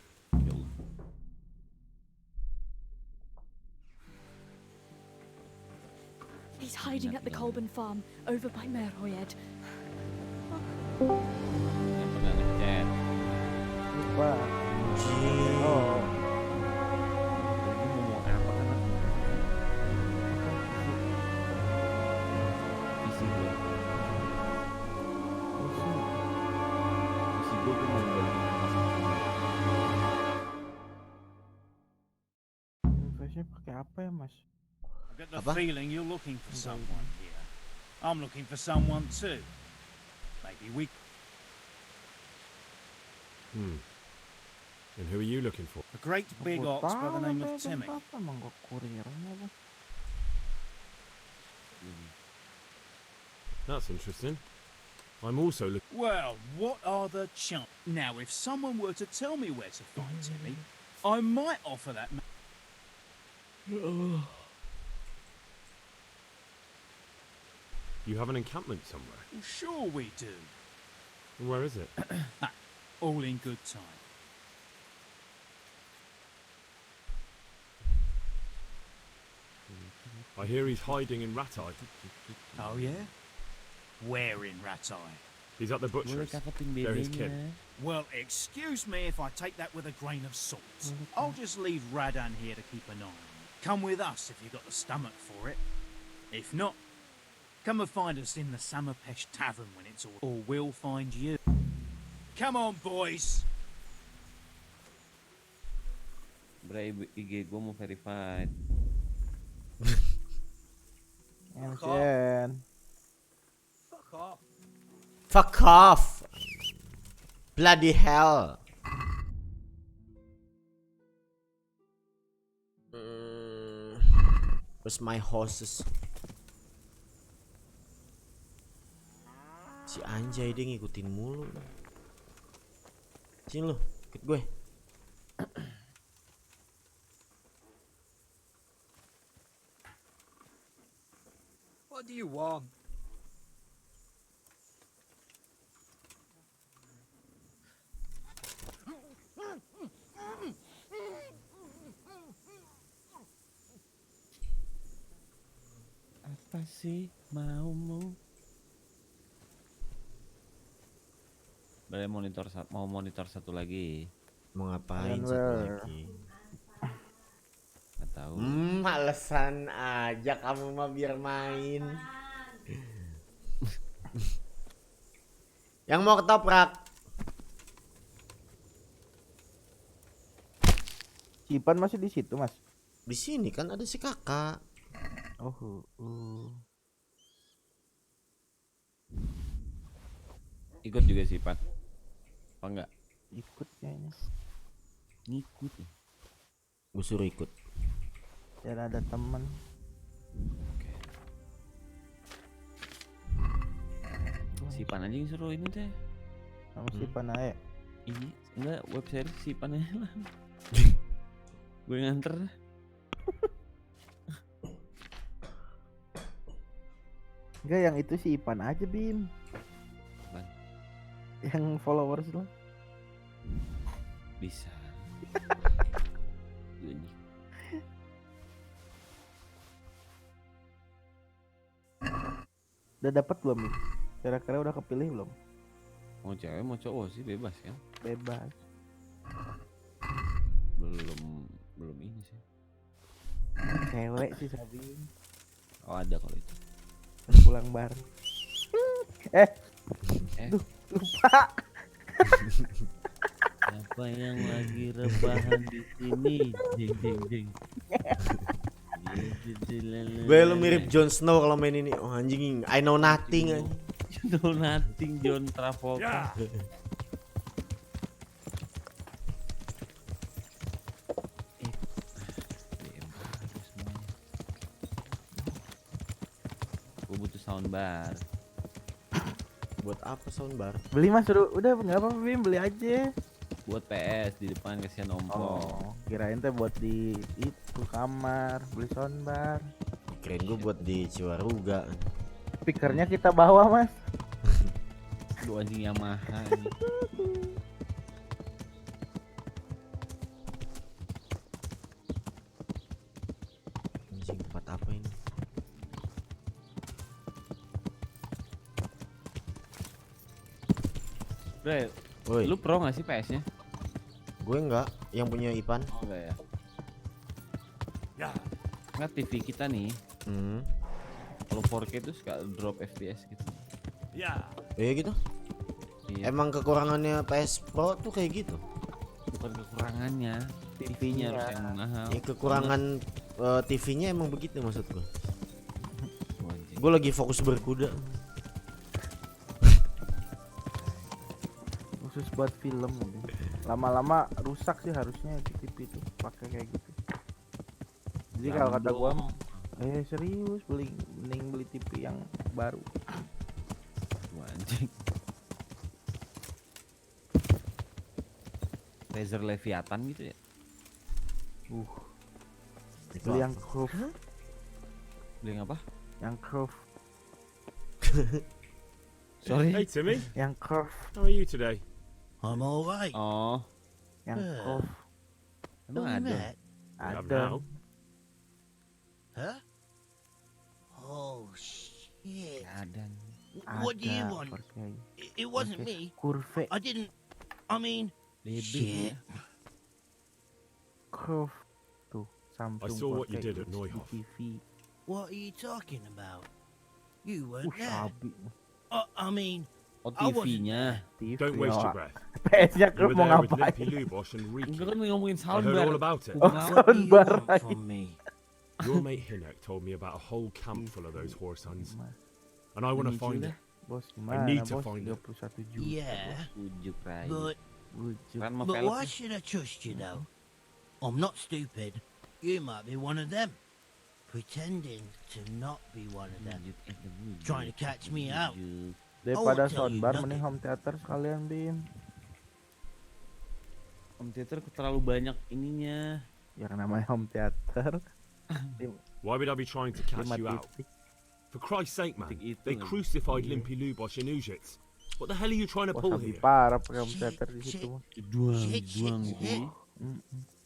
He's hiding at the Colburn farm over by Merhoyed. Yang pernah ngechat. Lupa. Oh. Ngomong apa kan? Visi gue. Visi gue mau balik Investnya pakai apa ya Mas? I get the feeling you're looking for someone here. I'm looking for someone too. Maybe we. And who are you looking for? A great big ox by the name of Timmy. That's interesting. I'm also looking. Well, what are the chances? Now, if someone were to tell me where to find Timmy, I might offer that. You have an encampment somewhere. Well, sure we do. Where is it? All in good time. I hear he's hiding in Ratai. Oh yeah? Where in Ratai? He's at the butcher's. They're his kid. Well, excuse me if I take that with a grain of salt. I'll just leave Radan here to keep an eye on you. Come with us if you've got the stomach for it. If not, come and find us in the Summerpesh Tavern when it's all... Or we'll find you. Come on, boys! Bray, IG gue mau verified. Mention. Fuck off. Fuck off. Bloody hell. Where's my horses? Si anjay dia ngikutin mulu. Sini lu, ikut gue. What do you want? Apa sih maumu? Boleh mau monitor satu lagi. Mau ngapain satu lagi? Nggak tahu. Alasan aja kamu mah biar main. Yang mau ketoprak. Cipan masih di situ, Mas. Di sini kan ada si kakak. Oh. Ikut juga sih, Pan. Apa enggak? Ikut kayaknya. Ngikut ya. Gue suruh ikut. Biar ada teman. Ipan aja yang suruh ini teh. Sama si Ipan aja. Ini enggak web series si Ipan aja lah. Gue nganter. Enggak, yang itu si Ipan aja, Bim. Apaan? Yang followers lo. Bisa. Udah dapat belum, Bim? Kira-kira udah kepilih belum? Mau cewek mau cowok sih bebas kan? Bebas. Belum ini sih. Cewek sih Sabi. Oh ada kalau itu. Pulang bareng. Duh, lupa. Apa yang lagi rebahan di sini? Jeng. Gue lu mirip Jon Snow kalau main ini. Oh anjing, I know nothing anjing. know nothing John Travolta. Gue butuh soundbar. Buat apa soundbar? Beli Mas, udah nggak apa-apa Bim, beli aja. Buat PS di depan kasihan ompong. Oh, kirain teh buat di itu kamar, beli soundbar. Kirain gue buat di Ciwaruga. Speakernya kita bawa Mas. Dua anjing Yamaha ini. Anjing tempat apa ini? Bre, Woi. lu pro gak sih PS-nya? Gue enggak, yang punya Ipan. Oh enggak ya. Nggak TV kita nih. Kalau 4K itu suka drop FPS gitu. Ya. Iya gitu. Iya. Emang kekurangannya PS Pro tuh kayak gitu. Bukan kekurangannya, TV-nya harus yang mahal. Ya kekurangan TV-nya emang begitu maksud gue. Gue lagi fokus berkuda. Khusus buat film. Lama-lama rusak sih harusnya TV itu pakai kayak gitu. Jadi kalau kata gua serius mending beli TV yang baru. Anjing. Razer Leviathan gitu ya. Beli yang curve. Beli yang apa? Yang curve. Sorry. Hey Timmy. Yang curve. How are you today? I'm all right. Oh. Yang curve. Emang ada? Ada. Huh? Oh shit. Ada. What do you want? It wasn't me. Curve. I didn't. I mean. Shit. Curve. Tuh, Samsung. I saw what you did at Neuhoff. TV. What are you talking about? You weren't there. Sabi. I mean. Oh TV-nya. Don't waste your breath. PS-nya You were mau there with ngapain? Limpy Lubosh and Ricky. Enggak kan ngomongin I heard soundbar. all about it. Oh, soundbar lagi. Your mate Hinek told me about a whole camp full of those horse hunts. And I want to find it. Bos, I need to find it. 31 juta. Yeah. Ujuk rai. But why should I trust you though? I'm not stupid. You might be one of them. Pretending to not be one of them. Trying to catch me out. Daripada soundbar mending home theater sekalian Bim. Home theater terlalu banyak ininya. Yang namanya home theater. Why would I be trying to catch you out? For Christ's sake, man, they crucified Limpy Lubosh in Ujits. What the hell are you trying to pull here? Parah pakai home theater di situ. Duang.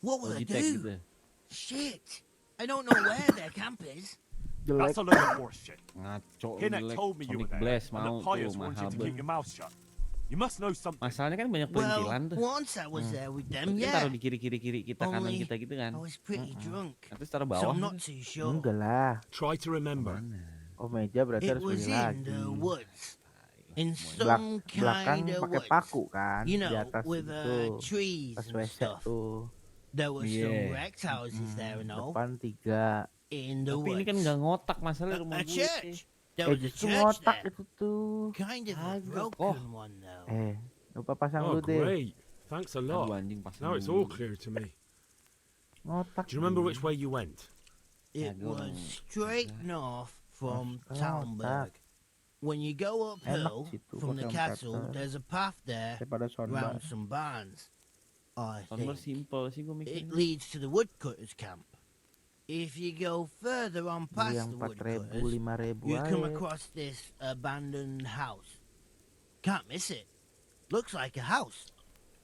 What will I do? Shit. I don't know where their camp is. That's a load of horse shit. Ngaco. Hinek told me you were there, Blast and the mau pious tuh want you mahal to keep your mouth shut. You must know something. Masalahnya kan banyak perintilan tuh. Once I was there with them, Kita yeah. taruh di kiri kita kanan kita gitu kan. I was pretty drunk. Terus taruh So bawah. I'm not too sure. Enggak lah. Try to remember. Oh meja berarti It harus was beli in lagi. the woods. In some Belakang kind of pakai woods. paku kan. You know, di atas with itu. trees Pas and WC stuff. tuh. There were some wrecked houses there and all. Depan 3. In the Tapi ini woods. kan nggak ngotak masalah rumah A gue. church. There was a Justru church ngotak there. itu tuh. Kind of a broken one though. Lupa pasang Oh, dulu deh. great. Thanks a lot. Now it's all clear to me. Ngotak. Do you remember which way you went? It was straight north from Ngotak. Talmberg. When you go uphill situ from the pakai castle, meter. there's a path there Daripada soundbar. round some barns. I Soundbar think simple sih gue it mikirnya. leads to the woodcutters' camp. If you go further on Beli past yang the 4.000, woodcutters, 5.000 you come aja. across this abandoned house. Can't miss it. Looks like a house,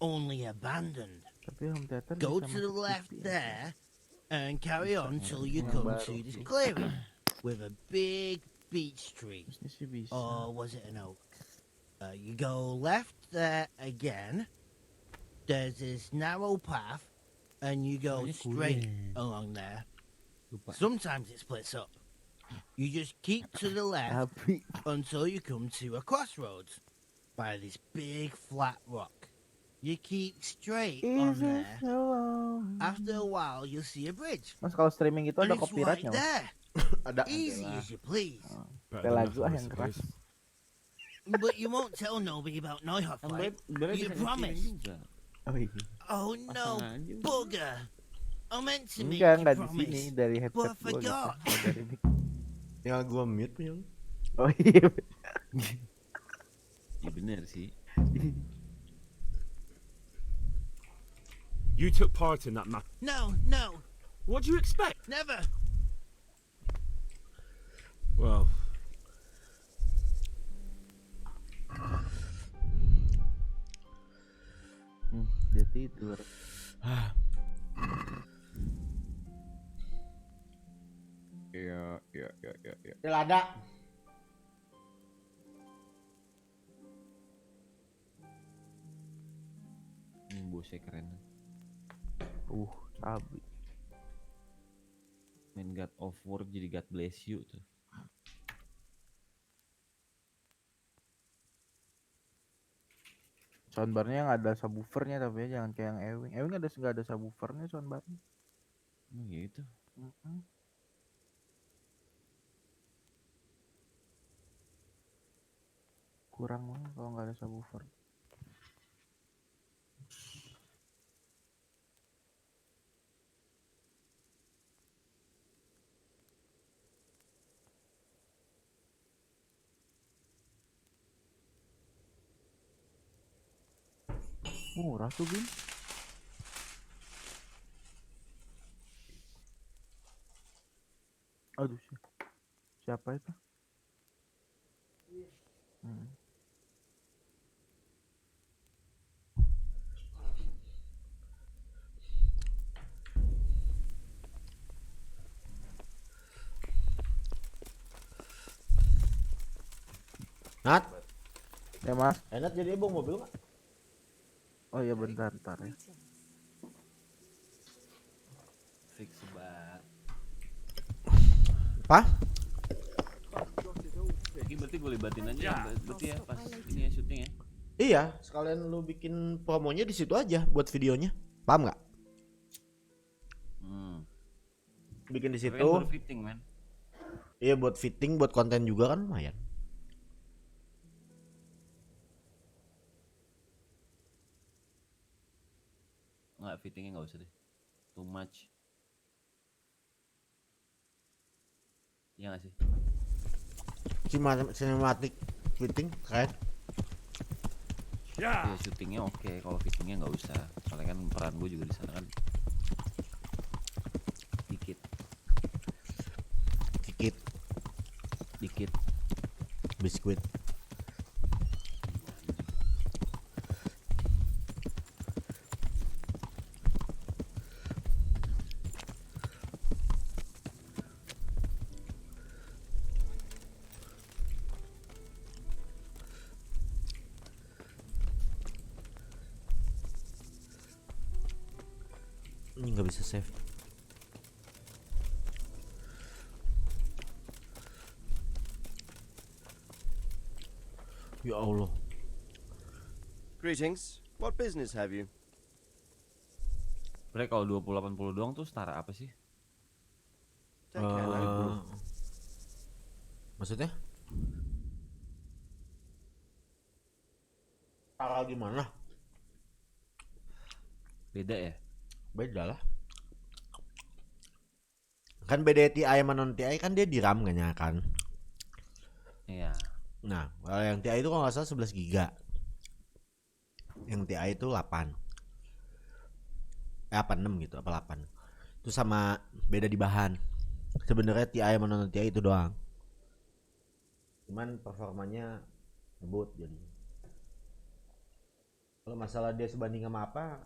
only abandoned. Tapi home theater Go bisa to the masuk left TV ya. there and carry Bisa on nih, till ini you yang come baru to this sih. clearing with a big beech tree. Ini sih bisa. Or was it an oak? You go left there again. There's this narrow path, and you go Soalnya straight kuliah. along there. Lupa. Sometimes it splits up. You just keep to the left until you come to a crossroads by this big flat rock. You keep straight on there. After a while, you'll see a bridge. Mas kalau streaming itu And ada it's copyrightnya, right Mas. there. Ada. Easy as you please. Kayak lagu yang keras. But you won't tell nobody about Neuhoff, right? You promise? Oh iya. Oh no, bugger! I meant to make Enggak you di sini promise, dari but I headset gua gitu. forgot. Dari mic. Tinggal gua mute punya lu. Oh iya. Iya bener sih. You took part in that match. No, no, What do you expect? never. Well, Dia tidur. Iya. Lada. Bosnya keren. Cabi. Main God of War jadi God Bless You tuh. Soundbarnya yang ada subwoofernya tapi ya, jangan kayak yang Ewing. Ewing nggak ada subwoofernya soundbarnya. Gitu. Kurang banget kalau nggak ada subwoofer. Murah tuh, Bim. Aduh, siapa itu? Nat. Ya, Mas. Nat jadi bawa mobil nggak? Oh iya bentar ya. Fix banget. Apa? Ini berarti gue libatin aja berarti ya pas ini ya syuting ya. Iya, sekalian lu bikin promonya di situ aja buat videonya. Paham nggak? Bikin di situ. Buat fitting, man. Iya, buat fitting, buat konten juga kan lumayan. Nggak, fittingnya nggak usah deh. Too much. Iya nggak sih? Cinematic fitting keren. Ya syutingnya oke, kalau fittingnya nggak usah. Soalnya kan peran gue juga di sana kan dikit biskuit. Ini nggak bisa save. Ya Allah. Greetings. What business have you? Bre, kalau 20-80 doang tuh setara apa sih? Maksudnya? Setara gimana? Beda ya? Beda lah. Kan beda TI sama non TI kan dia di RAM kan. Iya. Nah, kalau yang TI itu kalau nggak salah 11 giga. Yang TI itu 8. 6 gitu, apa 8. Itu sama beda di bahan. Sebenarnya TI sama non TI itu doang. Cuman performanya ngebut jadi. Kalau masalah dia sebanding sama apa?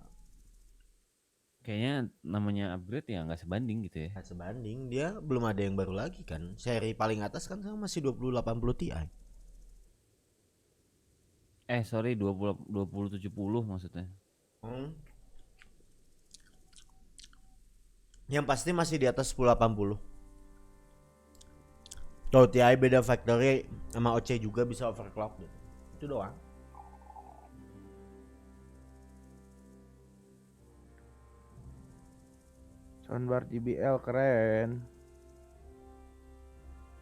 Kayaknya namanya upgrade ya nggak sebanding gitu ya. Nggak sebanding, dia belum ada yang baru lagi kan. Seri paling atas kan sekarang masih 2080 Ti. Sorry 2070 maksudnya. Yang pasti masih di atas 1080. Tuh TI beda factory sama OC juga bisa overclock gitu. Itu doang. Soundbar JBL keren.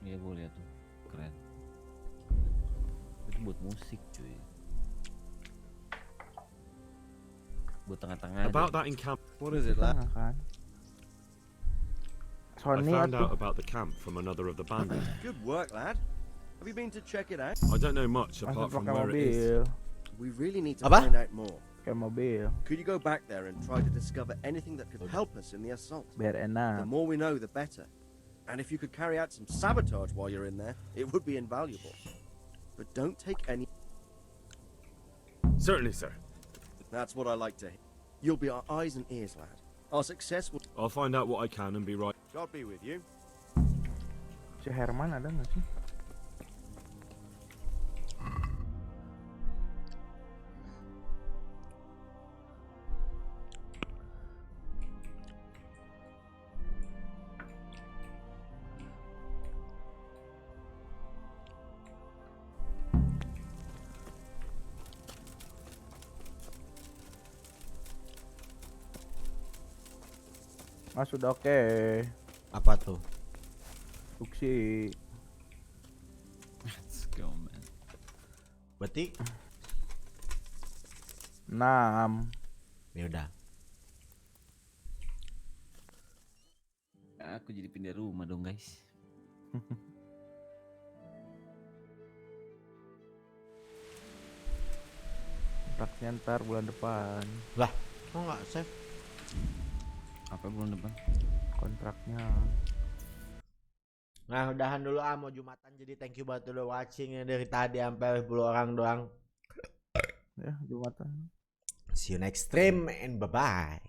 Iya gue lihat tuh keren. Itu buat musik cuy. Buat tengah-tengah. About that in camp. What is it, lad? I found out about the camp from another of the bandits. Good work, lad. Have you been to check it out? I don't know much apart from where it is. We really need to find out more. Kayak mobil. Could you go back there and try to discover anything that could help us in the assault? Biar enak. The more we know, the better. And if you could carry out some sabotage while you're in there, it would be invaluable. But don't take any... Certainly, sir. That's what I like to hear. You'll be our eyes and ears, lad. Our success will... I'll find out what I can and be right. God be with you. Si Herman ada nggak sih? Sudah oke. Apa tuh? Suksi. Let's go man. Berarti 6. Ya udah. Aku jadi pindah rumah dong guys. Kontraknya ntar bulan depan. Lah, kok nggak save? Apa bulan depan? Kontraknya. Nah, udahan dulu mau Jumatan, jadi thank you buat udah watching ya dari tadi sampai 10 orang doang. Ya, Jumatan. See you next stream and bye bye.